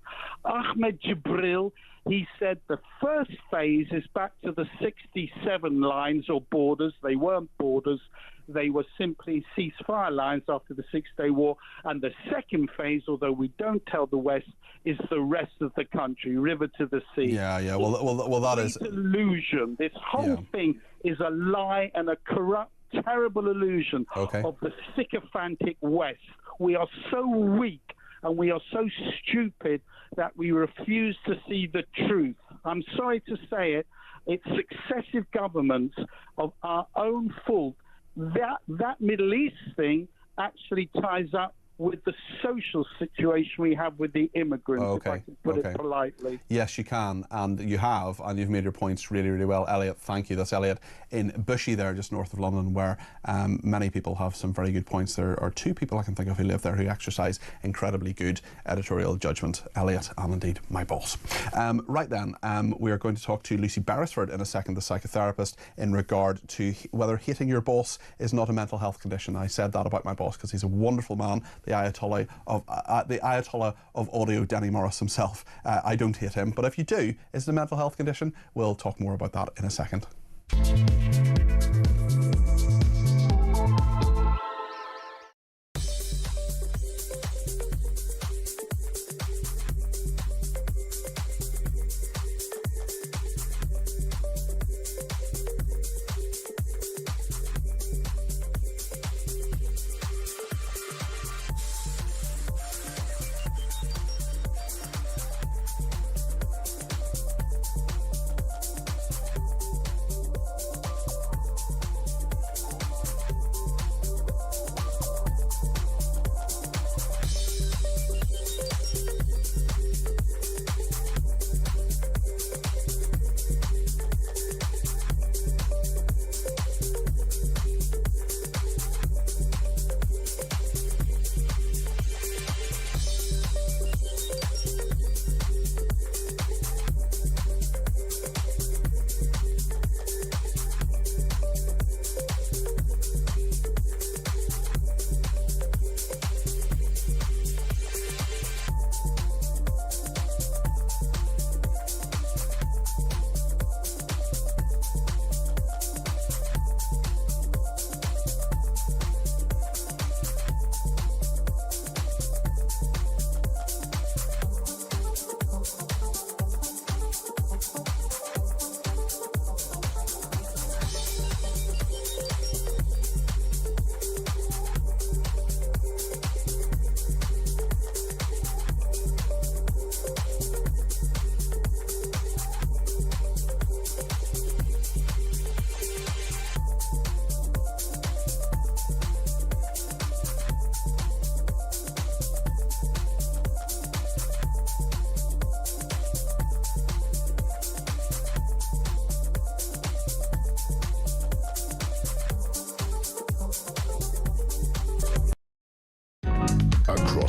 Speaker 16: Ahmed Jibril, he said the first phase is back to the 67 lines or borders. They weren't borders. They were simply ceasefire lines after the Six-Day War. And the second phase, although we don't tell the West, is the rest of the country, river to the sea.
Speaker 7: Yeah. Well, that is
Speaker 16: illusion. This whole thing is a lie and a corrupt, terrible illusion of the sycophantic West. We are so weak and we are so stupid that we refuse to see the truth. I'm sorry to say it. It's successive governments of our own fault. That Middle East thing actually ties up with the social situation we have with the immigrants, if I can put it politely.
Speaker 7: Yes, you can, and you have, and you've made your points really, really well. Elliot, thank you. That's Elliot in Bushy there, just north of London, where many people have some very good points. There are two people I can think of who live there who exercise incredibly good editorial judgment, Elliot and indeed my boss. Right then, we are going to talk to Lucy Beresford in a second, the psychotherapist, in regard to whether hating your boss is not a mental health condition. I said that about my boss because he's a wonderful man, the Ayatollah of audio, Denny Morris himself. I don't hate him, but if you do, is it a mental health condition? We'll talk more about that in a second.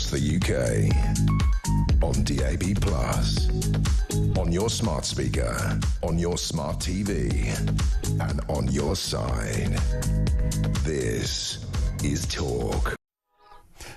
Speaker 10: across the UK. On DAB+, on your smart speaker, on your smart TV, and on your side. This is Talk.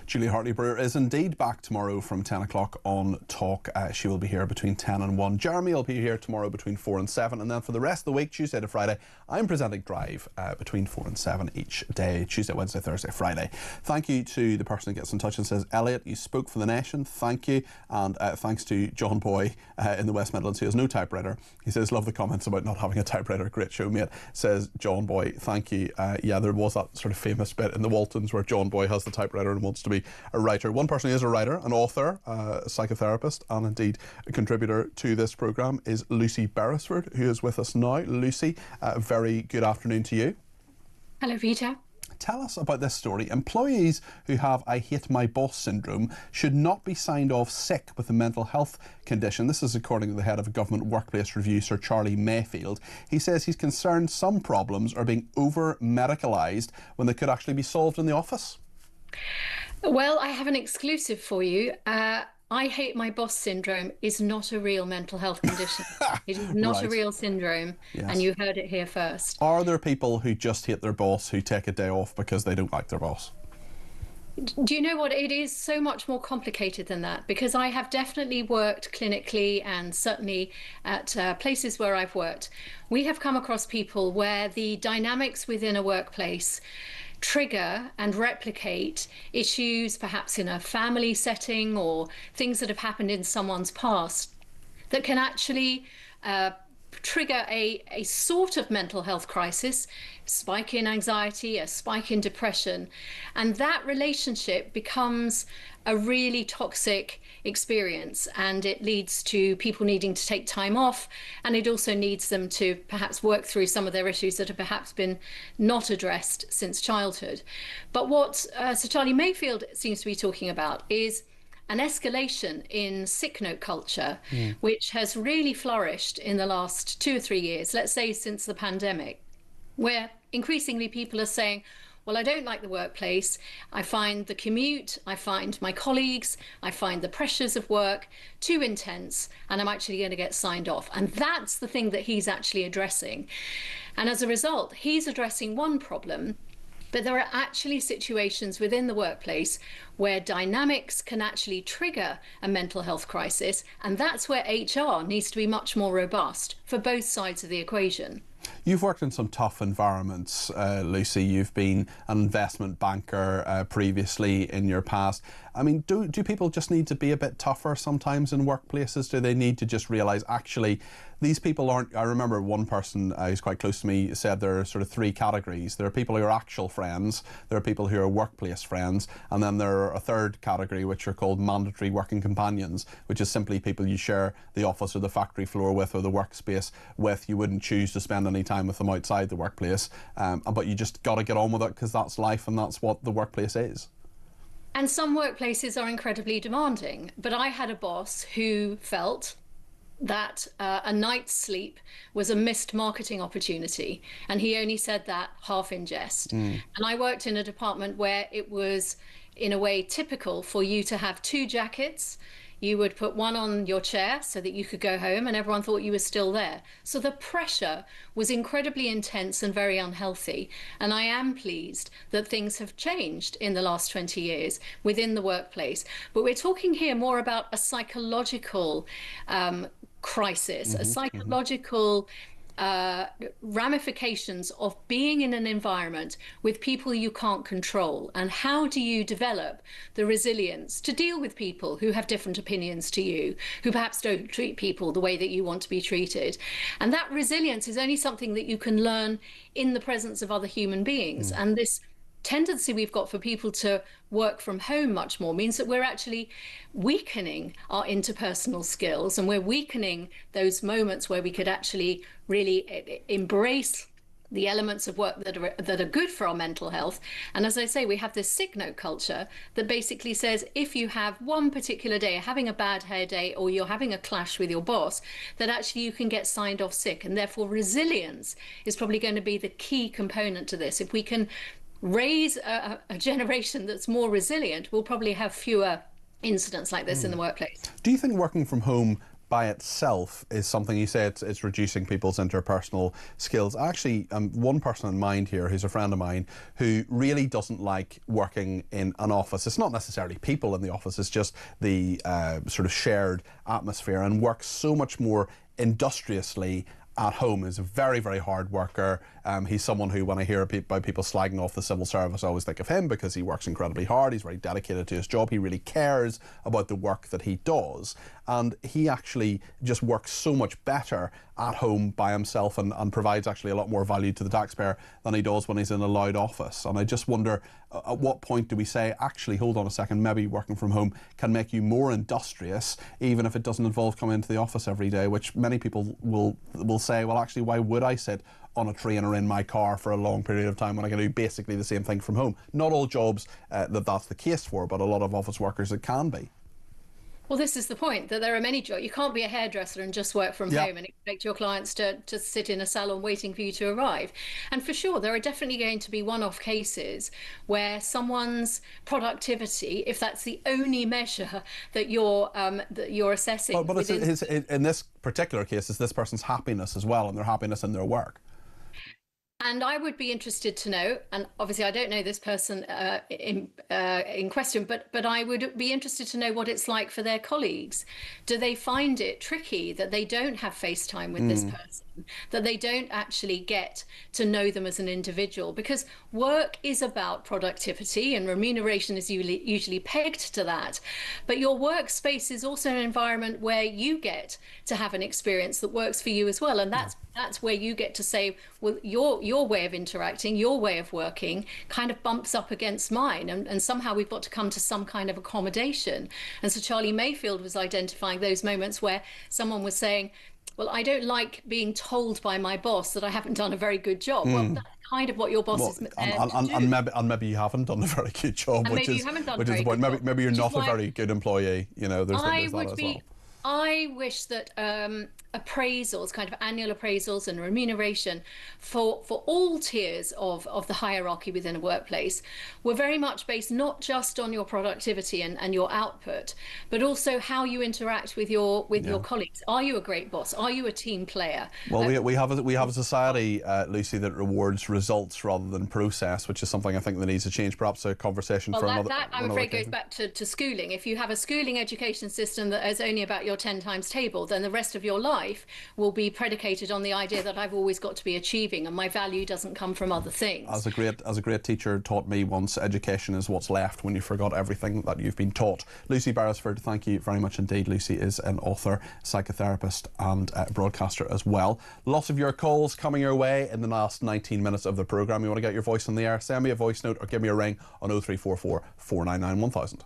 Speaker 7: Julie Hartley-Brewer is indeed back tomorrow from 10 o'clock on Talk. She will be here between 10 and 1. Jeremy will be here tomorrow between 4 and 7. And then for the rest of the week, Tuesday to Friday, I'm presenting Drive between 4 and 7 each day, Tuesday, Wednesday, Thursday, Friday. Thank you to the person who gets in touch and says, Elliot, you spoke for the nation. Thank you. And thanks to John Boy in the West Midlands, who has no typewriter. He says, love the comments about not having a typewriter. Great show, mate. Says John Boy, thank you. Yeah, there was that sort of famous bit in the Waltons where John Boy has the typewriter and wants to be a writer. One person who is a writer, an author, a psychotherapist, and indeed a contributor to this programme is Lucy Beresford, who is with us now. Lucy, very good afternoon to you.
Speaker 13: Hello, Peter.
Speaker 7: Tell us about this story. Employees who have I hate my boss syndrome should not be signed off sick with a mental health condition. This is according to the head of a government workplace review, Sir Charlie Mayfield. He says he's concerned some problems are being over-medicalised when they could actually be solved in the office.
Speaker 13: Well, I have an exclusive for you. I hate my boss syndrome is not a real mental health condition. It is not
Speaker 7: Right.
Speaker 13: a real syndrome,
Speaker 7: Yes.
Speaker 13: and you heard it here first.
Speaker 7: Are there people who just hate their boss who take a day off because they don't like their boss?
Speaker 13: Do you know what? It is so much more complicated than that, because I have definitely worked clinically and certainly at places where I've worked. We have come across people where the dynamics within a workplace trigger and replicate issues perhaps in a family setting or things that have happened in someone's past that can actually trigger a sort of mental health crisis, spike in anxiety, a spike in depression, and that relationship becomes a really toxic experience, and it leads to people needing to take time off, and it also needs them to perhaps work through some of their issues that have perhaps been not addressed since childhood. But what Sir Charlie Mayfield seems to be talking about is an escalation in sick note culture, which has really flourished in the last 2 or 3 years, let's say since the pandemic, where increasingly people are saying, well, I don't like the workplace. I find the commute, I find my colleagues, I find the pressures of work too intense, and I'm actually going to get signed off. And that's the thing that he's actually addressing. And as a result, he's addressing one problem, but there are actually situations within the workplace where dynamics can actually trigger a mental health crisis, and that's where HR needs to be much more robust for both sides of the equation.
Speaker 7: You've worked in some tough environments, Lucy. You've been an investment banker previously in your past. I mean, do people just need to be a bit tougher sometimes in workplaces? Do they need to just realise, actually, these people aren't... I remember one person who's quite close to me said there are sort of 3 categories. There are people who are actual friends, there are people who are workplace friends, and then there are a third category which are called mandatory working companions, which is simply people you share the office or the factory floor with or the workspace with. You wouldn't choose to spend any time with them outside the workplace, but you just got to get on with it because that's life and that's what the workplace is.
Speaker 13: And some workplaces are incredibly demanding, but I had a boss who felt that a night's sleep was a missed marketing opportunity, and he only said that half in jest. And I worked in a department where it was in a way typical for you to have 2 jackets. You would put one on your chair so that you could go home and everyone thought you were still there. So the pressure was incredibly intense and very unhealthy. And I am pleased that things have changed in the last 20 years within the workplace. But we're talking here more about a psychological crisis, a psychological ramifications of being in an environment with people you can't control, and how do you develop the resilience to deal with people who have different opinions to you, who perhaps don't treat people the way that you want to be treated. And that resilience is only something that you can learn in the presence of other human beings. And this tendency we've got for people to work from home much more means that we're actually weakening our interpersonal skills, and we're weakening those moments where we could actually really embrace the elements of work that are good for our mental health. And as I say, we have this sick note culture that basically says if you have one particular day, having a bad hair day, or you're having a clash with your boss, that actually you can get signed off sick. And therefore resilience is probably going to be the key component to this. If we can raise a generation that's more resilient, we'll probably have fewer incidents like this in the workplace.
Speaker 7: Do you think working from home by itself is something, you say it's reducing people's interpersonal skills? Actually, one person in mind here who's a friend of mine who really doesn't like working in an office. It's not necessarily people in the office, it's just the sort of shared atmosphere, and works so much more industriously at home. Is a very, very hard worker. He's someone who, when I hear about people slagging off the civil service, I always think of him because he works incredibly hard. He's very dedicated to his job. He really cares about the work that he does. And he actually just works so much better at home by himself and provides actually a lot more value to the taxpayer than he does when he's in a loud office. And I just wonder, at what point do we say, actually, hold on a second, maybe working from home can make you more industrious, even if it doesn't involve coming into the office every day, which many people will say, well, actually, why would I sit on a train or in my car for a long period of time when I can do basically the same thing from home? Not all jobs that's the case for, but a lot of office workers it can be.
Speaker 13: Well, this is the point, that there are many jobs. You can't be a hairdresser and just work from home and expect your clients to sit in a salon waiting for you to arrive. And for sure, there are definitely going to be one-off cases where someone's productivity, if that's the only measure that you're assessing.
Speaker 7: But in this particular case, it's this person's happiness as well, and their happiness in their work.
Speaker 13: And I would be interested to know, and obviously I don't know this person in question, but I would be interested to know what it's like for their colleagues. Do they find it tricky that they don't have FaceTime with this person, that they don't actually get to know them as an individual? Because work is about productivity and remuneration is usually pegged to that. But your workspace is also an environment where you get to have an experience that works for you as well. And that's where you get to say, well, your way of interacting, your way of working kind of bumps up against mine. And somehow we've got to come to some kind of accommodation. And so Charlie Mayfield was identifying those moments where someone was saying, well, I don't like being told by my boss that I haven't done a very good job. Well, that's kind of what your boss is meant to do.
Speaker 7: And maybe you haven't done a very good job, which is the point. Maybe you're not a very good employee. You know, there's that as well.
Speaker 13: I wish that appraisals, kind of annual appraisals and remuneration for all tiers of the hierarchy within a workplace were very much based not just on your productivity and your output, but also how you interact with your colleagues. Are you a great boss? Are you a team player?
Speaker 7: Well, we have a society, Lucy, that rewards results rather than process, which is something I think that needs to change. Perhaps a conversation for another.
Speaker 13: That I'm afraid goes back to schooling. If you have a schooling education system that is only about your 10 times table, then the rest of your life will be predicated on the idea that I've always got to be achieving and my value doesn't come from other things.
Speaker 7: As a great teacher taught me once, education is what's left when you forgot everything that you've been taught. Lucy Beresford, thank you very much indeed. Lucy is an author, psychotherapist and broadcaster as well. Lots of your calls coming your way in the last 19 minutes of the programme. You want to get your voice on the air, send me a voice note or give me a ring on 0344 499 1000.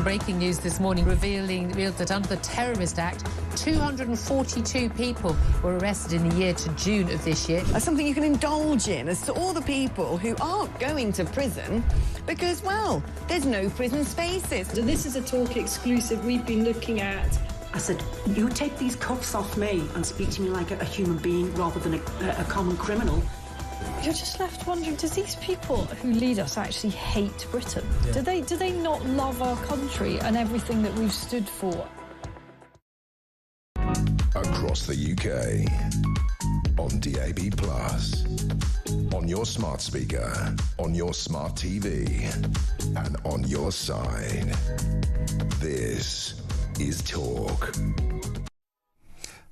Speaker 14: Some breaking news this morning revealed that under the Terrorist Act, 242 people were arrested in the year to June of this year.
Speaker 17: Something you can indulge in as to all the people who aren't going to prison because, well, there's no prison spaces.
Speaker 9: So this is a Talk exclusive we've been looking at.
Speaker 18: I said, you take these cuffs off me and speak to me like a human being rather than a common criminal.
Speaker 9: You're just left wondering, does these people who lead us actually hate Britain?
Speaker 1: Yeah.
Speaker 9: Do they not love our country and everything that we've stood for?
Speaker 10: Across the UK, on DAB+, on your smart speaker, on your smart TV, and on your side. This is Talk.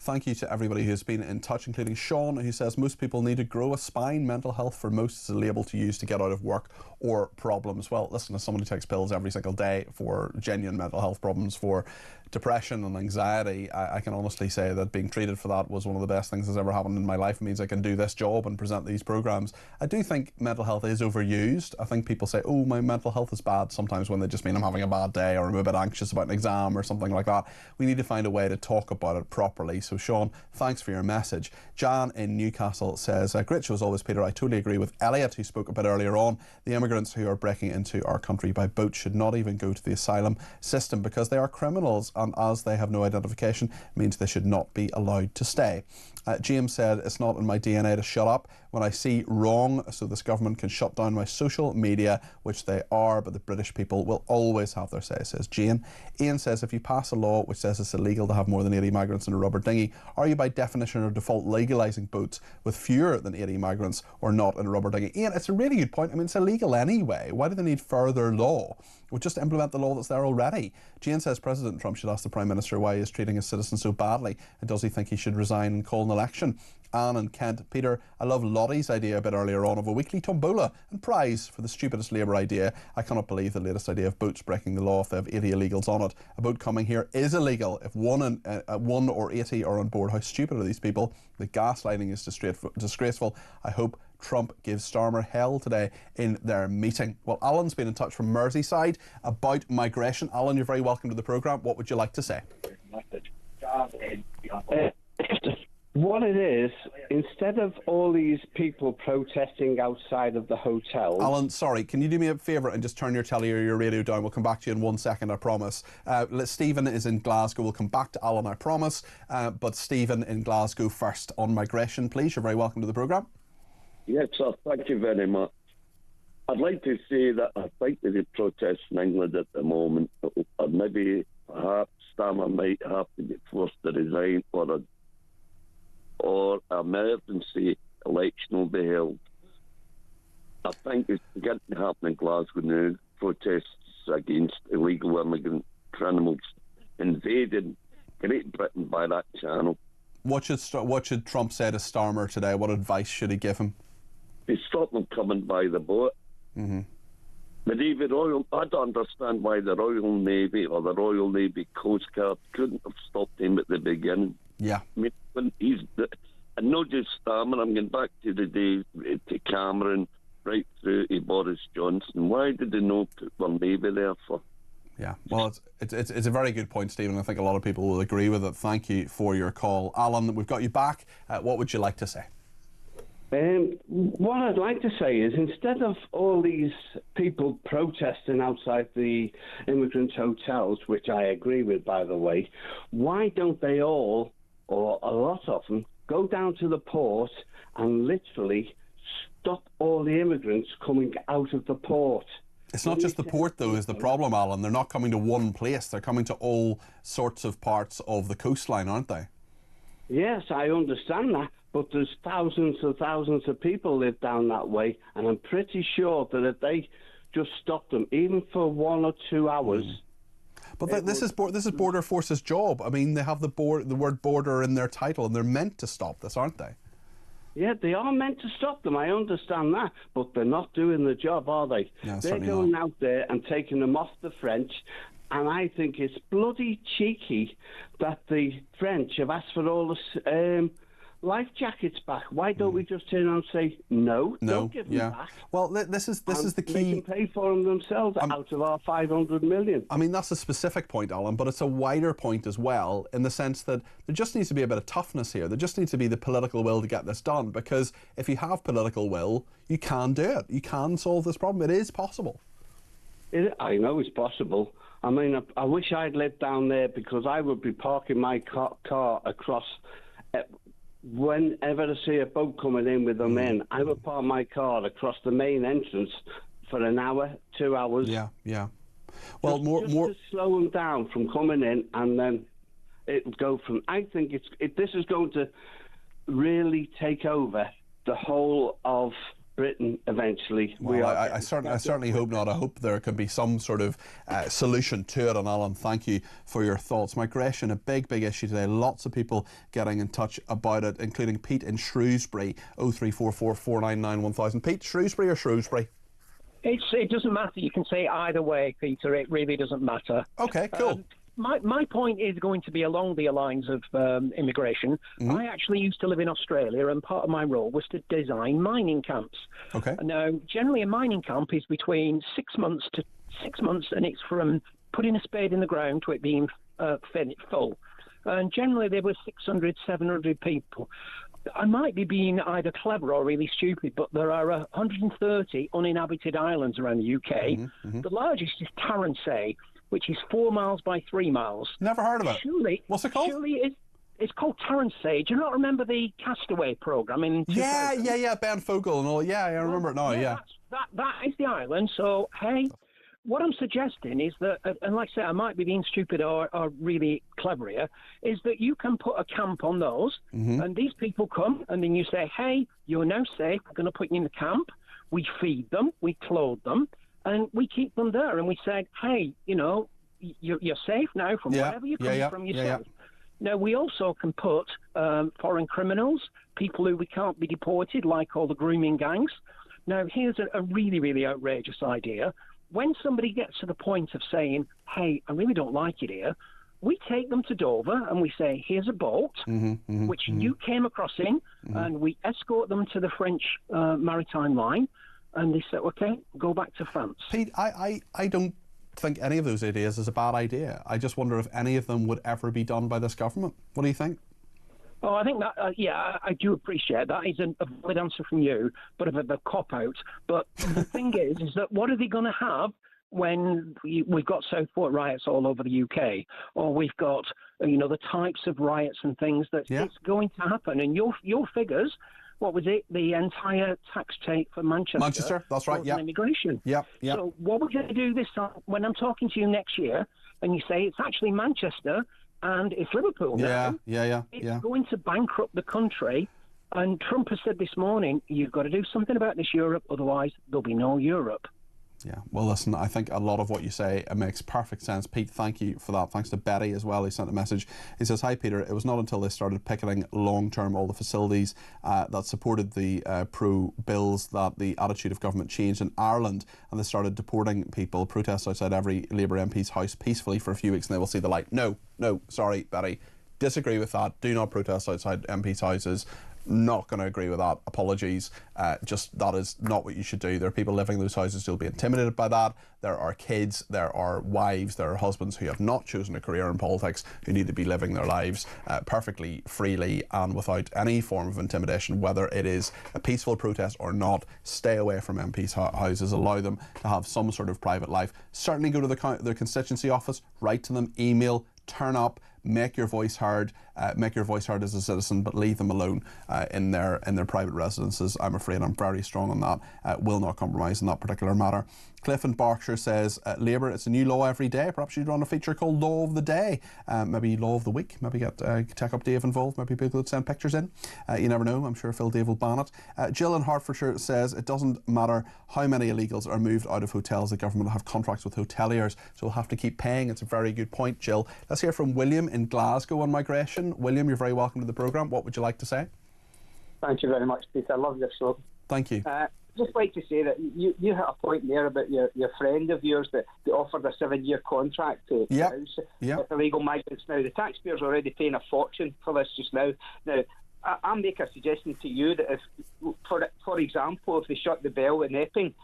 Speaker 7: Thank you to everybody who's been in touch, including Sean, who says most people need to grow a spine. Mental health for most is a label to use to get out of work or problems. Well, listen, as someone who takes pills every single day for genuine mental health problems, for depression and anxiety, I can honestly say that being treated for that was one of the best things that's ever happened in my life. It means I can do this job and present these programmes. I do think mental health is overused. I think people say, oh, my mental health is bad, sometimes when they just mean I'm having a bad day or I'm a bit anxious about an exam or something like that. We need to find a way to talk about it properly. So Sean, thanks for your message. Jan in Newcastle says, great show as always, Peter. I totally agree with Elliot, who spoke a bit earlier on. The immigrants who are breaking into our country by boat should not even go to the asylum system because they are criminals, and as they have no identification, means they should not be allowed to stay. James said, it's not in my DNA to shut up when I see wrong, so this government can shut down my social media, which they are, but the British people will always have their say, says Jane. Ian says, if you pass a law which says it's illegal to have more than 80 migrants in a rubber dinghy, are you by definition or default legalising boats with fewer than 80 migrants or not in a rubber dinghy? Ian, it's a really good point. I mean, it's illegal anyway. Why do they need further law? We'll just implement the law that's there already. Jane says President Trump should ask the Prime Minister why he is treating his citizens so badly, and does he think he should resign and call an election? Anne and Kent, Peter, I love Lottie's idea a bit earlier on of a weekly tombola and prize for the stupidest Labour idea. I cannot believe the latest idea of boats breaking the law if they have 80 illegals on it. A boat coming here is illegal if one or 80 are on board. How stupid are these people? The gaslighting is disgraceful. I hope Trump gives Starmer hell today in their meeting. Well, Alan's been in touch from Merseyside about migration. Alan, you're very welcome to the programme. What would you like to say?
Speaker 21: What it is, instead of all these people protesting outside of the hotel...
Speaker 7: Alan, sorry, can you do me a favour and just turn your telly or your radio down? We'll come back to you in 1 second, I promise. Stephen is in Glasgow. We'll come back to Alan, I promise. But Stephen in Glasgow first on migration, please. You're very welcome to the programme.
Speaker 22: Yes, sir. Thank you very much. I'd like to say that I think there's a protest in England at the moment. Or maybe perhaps Starmer might have to be forced to resign or emergency election will be held. I think it's beginning to happen in Glasgow now. Protests against illegal immigrant criminals invading Great Britain by that channel.
Speaker 7: What should Trump say to Starmer today? What advice should he give him?
Speaker 22: To stop them coming by the boat.
Speaker 7: Mm-hmm.
Speaker 22: But even I don't understand why the Royal Navy or the Royal Navy Coast Guard couldn't have stopped him at the beginning.
Speaker 7: Yeah.
Speaker 22: I mean, when and not just Starmer, I'm going back to the days to Cameron, right through to Boris Johnson. Why did they not put their Navy there for?
Speaker 7: Yeah, well, it's a very good point, Stephen. I think a lot of people will agree with it. Thank you for your call. Alan, we've got you back. What would you like to say?
Speaker 21: What I'd like to say is, instead of all these people protesting outside the immigrant hotels, which I agree with, by the way, why don't they all, or a lot of them, go down to the port and literally stop all the immigrants coming out of the port?
Speaker 7: It's not just the port, though, is the problem, Alan. They're not coming to one place. They're coming to all sorts of parts of the coastline, aren't they?
Speaker 21: Yes, I understand that. But there's thousands and thousands of people live down that way, and I'm pretty sure that if they just stop them, even for 1 or 2 hours...
Speaker 7: But this is Border Force's job. I mean, they have the word border in their title, and they're meant to stop this, aren't they?
Speaker 21: Yeah, they are meant to stop them, I understand that, but they're not doing the job, are they?
Speaker 7: No,
Speaker 21: they're going out there and taking them off the French, and I think it's bloody cheeky that the French have asked for all life jackets back. Why don't we just turn around and say, no, don't give them back?
Speaker 7: Well, this is the key.
Speaker 21: They can pay for them themselves out of our 500 million.
Speaker 7: I mean, that's a specific point, Alan, but it's a wider point as well, in the sense that there just needs to be a bit of toughness here. There just needs to be the political will to get this done, because if you have political will, you can do it. You can solve this problem. It is possible.
Speaker 21: I know it's possible. I mean, I wish I'd lived down there, because I would be parking my car across... whenever I see a boat coming in with them in, I would park my car across the main entrance for an hour, 2 hours.
Speaker 7: Yeah. Well,
Speaker 21: just to slow them down from coming in, and then it would go from... I think this is going to really take over the whole of Britain eventually.
Speaker 7: Well, I certainly hope not. I hope there can be some sort of solution to it. And Alan, thank you for your thoughts. Migration, a big issue today. Lots of people getting in touch about it, including Pete in Shrewsbury, 0344 499 1000. Pete, Shrewsbury or Shrewsbury?
Speaker 5: It doesn't matter. You can say either way, Peter. It really doesn't matter.
Speaker 7: Okay, cool.
Speaker 5: My point is going to be along the lines of immigration. I actually used to live in Australia, and part of my role was to design mining camps.
Speaker 7: Okay.
Speaker 5: Now, generally, a mining camp is between 6 months to 6 months, and it's from putting a spade in the ground to it being full. And generally, there were 600, 700 people. I might be being either clever or really stupid, but there are 130 uninhabited islands around the UK. The largest is Taransay, which is 4 miles by 3 miles.
Speaker 7: Never heard of it.
Speaker 5: Surely,
Speaker 7: what's it called?
Speaker 5: Surely it's called Taransay. Do you not remember the Castaway programme in 2000?
Speaker 7: Yeah, Ben Fogle and all. Yeah, I remember it now, yeah.
Speaker 5: That is the island. So, hey, what I'm suggesting is that, and like I say, I might be being stupid or really clever here, is that you can put a camp on those, and these people come, and then you say, hey, you're now safe, we're going to put you in the camp. We feed them, we clothe them, and we keep them there, and we say, hey, you're safe now from wherever you're coming from yourself. Now, we also can put foreign criminals, people who we can't be deported, like all the grooming gangs. Now, here's a really, really outrageous idea. When somebody gets to the point of saying, hey, I really don't like it here, we take them to Dover and we say, here's a boat, which you came across in, and we escort them to the French maritime line. And they said, okay, go back to France.
Speaker 7: Pete, I don't think any of those ideas is a bad idea. I just wonder if any of them would ever be done by this government. What do you think?
Speaker 5: Oh, I think that, I do appreciate that. Is a valid answer from you, but a bit of a cop-out. But the thing is that what are they going to have when we've got Southport riots all over the UK, or we've got, the types of riots and things that it's going to happen? And your figures... What was it? The entire tax take for Manchester.
Speaker 7: Manchester, that's right, yeah.
Speaker 5: Immigration.
Speaker 7: Yeah.
Speaker 5: So what we're going to do this time, when I'm talking to you next year, and you say it's actually Manchester and it's Liverpool now. It's going to bankrupt the country. And Trump has said this morning, you've got to do something about this Europe, otherwise there'll be no Europe.
Speaker 7: Yeah, well, listen, I think a lot of what you say makes perfect sense. Pete, thank you for that. Thanks to Betty as well. He sent a message. He says, hi, Peter. It was not until they started picketing long-term all the facilities that supported the pro-bills that the attitude of government changed in Ireland, and they started deporting people, protests outside every Labour MP's house peacefully for a few weeks, and they will see the light. No, sorry, Betty. Disagree with that. Do not protest outside MP's houses. Not going to agree with that. Apologies. Just that is not what you should do. There are people living in those houses who will be intimidated by that. There are kids, there are wives, there are husbands who have not chosen a career in politics who need to be living their lives perfectly freely and without any form of intimidation, whether it is a peaceful protest or not. Stay away from MPs' houses. Allow them to have some sort of private life. Certainly go to their constituency office, write to them, email, turn up, make your voice heard as a citizen, but leave them alone in their private residences. I'm afraid I'm very strong on that. Will not compromise in that particular matter. Cliff in Berkshire says, Labour, it's a new law every day. Perhaps you'd run a feature called Law of the Day. Maybe Law of the Week. Maybe get Tech Up Dave involved. Maybe people would send pictures in. You never know. I'm sure Phil Dave will ban it. Jill in Hertfordshire says, it doesn't matter how many illegals are moved out of hotels. The government will have contracts with hoteliers, so we'll have to keep paying. It's a very good point, Jill. Let's hear from William in Glasgow on migration. William, you're very welcome to the programme. What would you like to say?
Speaker 6: Thank you very much, Peter. I love your show.
Speaker 7: Thank you.
Speaker 6: Just like to say that you hit a point there about your friend of yours that offered a 7-year contract to house illegal migrants. Now, the taxpayers are already paying a fortune for this just now. Now, I make a suggestion to you that if, for example, if they shut the Bell in Epping,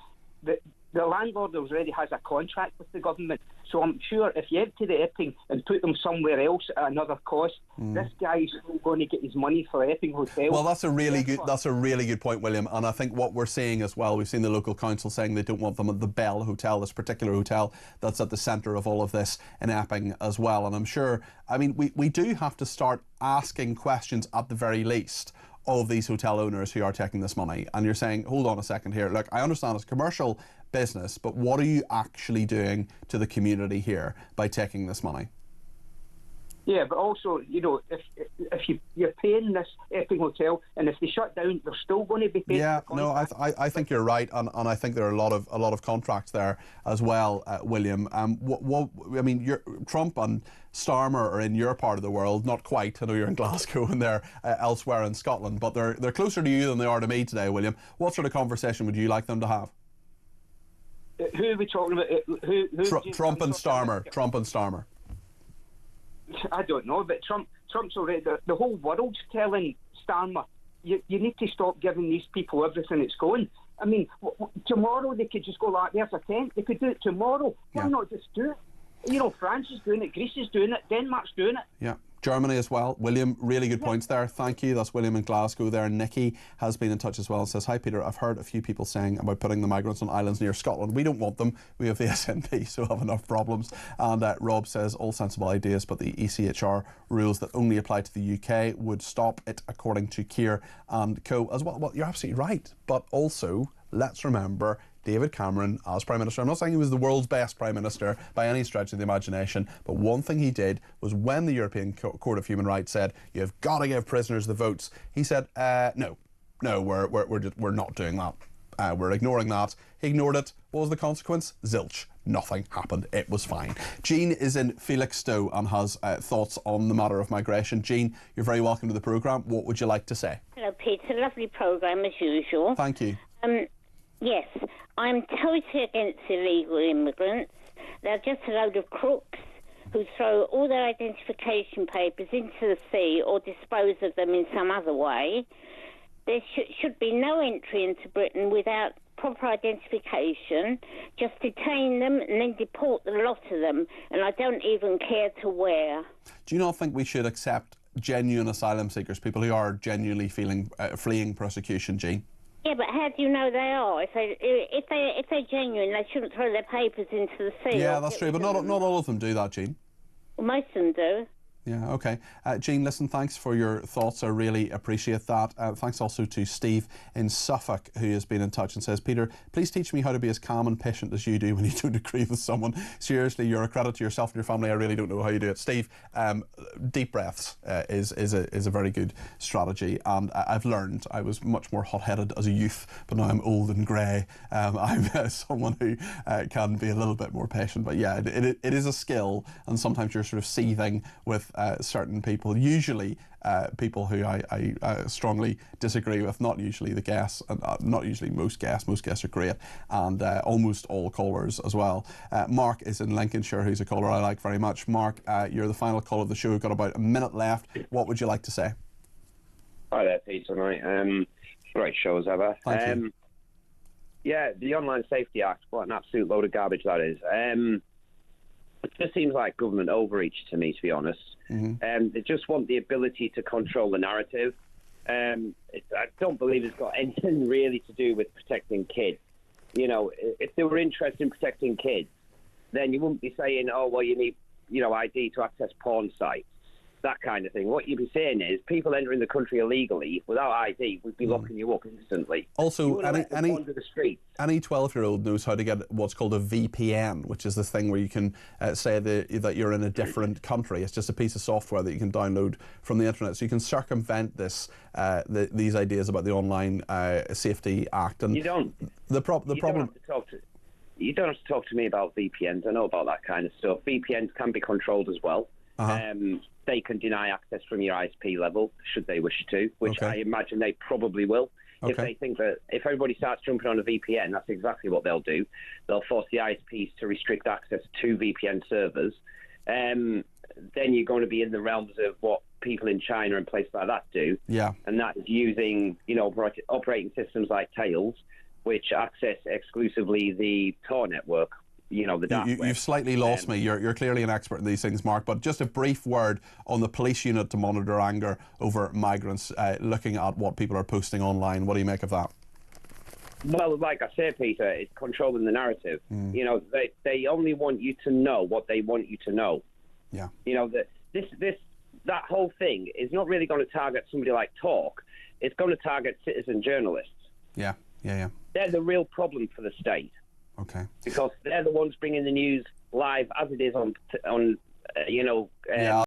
Speaker 6: the landlord already has a contract with the government. So I'm sure if you empty the Epping and put them somewhere else at another cost, this guy's still going to get his money for Epping Hotel.
Speaker 7: Well, that's a really good point, William. And I think what we're seeing as well, we've seen the local council saying they don't want them at the Bell Hotel, this particular hotel that's at the centre of all of this in Epping as well. And I'm sure, I mean, we do have to start asking questions at the very least of these hotel owners who are taking this money. And you're saying, hold on a second here, look, I understand it's commercial business, but what are you actually doing to the community here by taking this money?
Speaker 6: Yeah, but also, you know, if you're paying this Epping Hotel, and if they shut down, they're still going to be paying.
Speaker 7: Yeah, no, I think you're right, and I think there are a lot of contracts there as well, William. What I mean, Trump and Starmer are in your part of the world, not quite. I know you're in Glasgow and they're elsewhere in Scotland, but they're closer to you than they are to me today, William. What sort of conversation would you like them to have?
Speaker 6: Who are we talking about?
Speaker 7: Trump and Starmer. Trump and Starmer.
Speaker 6: I don't know, but Trump's already... The whole world's telling Starmer, you need to stop giving these people everything that's going. I mean, tomorrow they could just go like, there's a tent. They could do it tomorrow. Why not just do it? You know, France is doing it, Greece is doing it, Denmark's doing it.
Speaker 7: Yeah. Germany as well. William, really good points there. Thank you. That's William in Glasgow there. Nikki has been in touch as well and says, hi Peter, I've heard a few people saying about putting the migrants on islands near Scotland. We don't want them. We have the SNP, so have enough problems. And Rob says, all sensible ideas, but the ECHR rules that only apply to the UK would stop it, according to Keir and co. as well. Well, you're absolutely right. But also, let's remember David Cameron as Prime Minister. I'm not saying he was the world's best Prime Minister by any stretch of the imagination, but one thing he did was when the European Court of Human Rights said, you've got to give prisoners the votes, he said, no, we're not doing that. We're ignoring that. He ignored it. What was the consequence? Zilch. Nothing happened. It was fine. Jean is in Felixstowe and has thoughts on the matter of migration. Jean, you're very welcome to the programme. What would you like to say?
Speaker 8: Hello, Peter. Lovely programme as usual.
Speaker 7: Thank you.
Speaker 8: Yes, I'm totally against illegal immigrants. They're just a load of crooks who throw all their identification papers into the sea or dispose of them in some other way. There should be no entry into Britain without proper identification. Just detain them and then deport the lot of them, and I don't even care to where.
Speaker 7: Do you not think we should accept genuine asylum seekers, people who are genuinely fleeing persecution, Jean?
Speaker 8: Yeah, but how do you know they are? If they're genuine, they shouldn't throw their papers into the sea.
Speaker 7: Yeah, that's true, but not all of them do that, Jean.
Speaker 8: Well, most of them do.
Speaker 7: Yeah, okay. Jean, listen, thanks for your thoughts. I really appreciate that. Thanks also to Steve in Suffolk, who has been in touch and says, Peter, please teach me how to be as calm and patient as you do when you don't agree with someone. Seriously, you're a credit to yourself and your family. I really don't know how you do it. Steve, deep breaths is a very good strategy. And I've learned, I was much more hot-headed as a youth, but now I'm old and grey. I'm someone who can be a little bit more patient. But yeah, it is a skill, and sometimes you're sort of seething with certain people, usually people who I strongly disagree with, not usually the guests, not usually most guests. Most guests are great, and almost all callers as well. Mark is in Lincolnshire, who's a caller I like very much. Mark, you're the final call of the show. We've got about a minute left. What would you like to say?
Speaker 19: Hi there, Peter. Great show as ever.
Speaker 7: Thank you.
Speaker 19: Yeah, the Online Safety Act, what an absolute load of garbage that is. It just seems like government overreach to me, to be honest. They just want the ability to control the narrative. I don't believe it's got anything really to do with protecting kids. You know, if they were interested in protecting kids, then you wouldn't be saying, oh, well, you need, ID to access porn sites, that kind of thing. What you'd be saying is people entering the country illegally without ID would be locking you up instantly.
Speaker 7: Also, any 12-year-old knows how to get what's called a VPN, which is this thing where you can say that you're in a different country. It's just a piece of software that you can download from the internet, so you can circumvent this these ideas about the Online Safety Act. And
Speaker 19: you don't have to talk to me about VPNs. I know about that kind of stuff. VPNs can be controlled as well. They can deny access from your ISP level, should they wish to, which I imagine they probably will. If they think that if everybody starts jumping on a VPN, that's exactly what they'll do. They'll force the ISPs to restrict access to VPN servers. Then you're going to be in the realms of what people in China and places like that do.
Speaker 7: Yeah.
Speaker 19: And that is using, operating systems like Tails, which access exclusively the Tor network. The dark web.
Speaker 7: You've slightly lost me. You're clearly an expert in these things, Mark, but just a brief word on the police unit to monitor anger over migrants, looking at what people are posting online. What do you make of that?
Speaker 19: Well, like I said, Peter, it's controlling the narrative. They only want you to know what they want you to know.
Speaker 7: Yeah.
Speaker 19: That whole thing is not really going to target somebody like Talk. It's going to target citizen journalists.
Speaker 7: Yeah.
Speaker 19: They're the real problem for the state.
Speaker 7: Okay.
Speaker 19: Because they're the ones bringing the news live as it is on.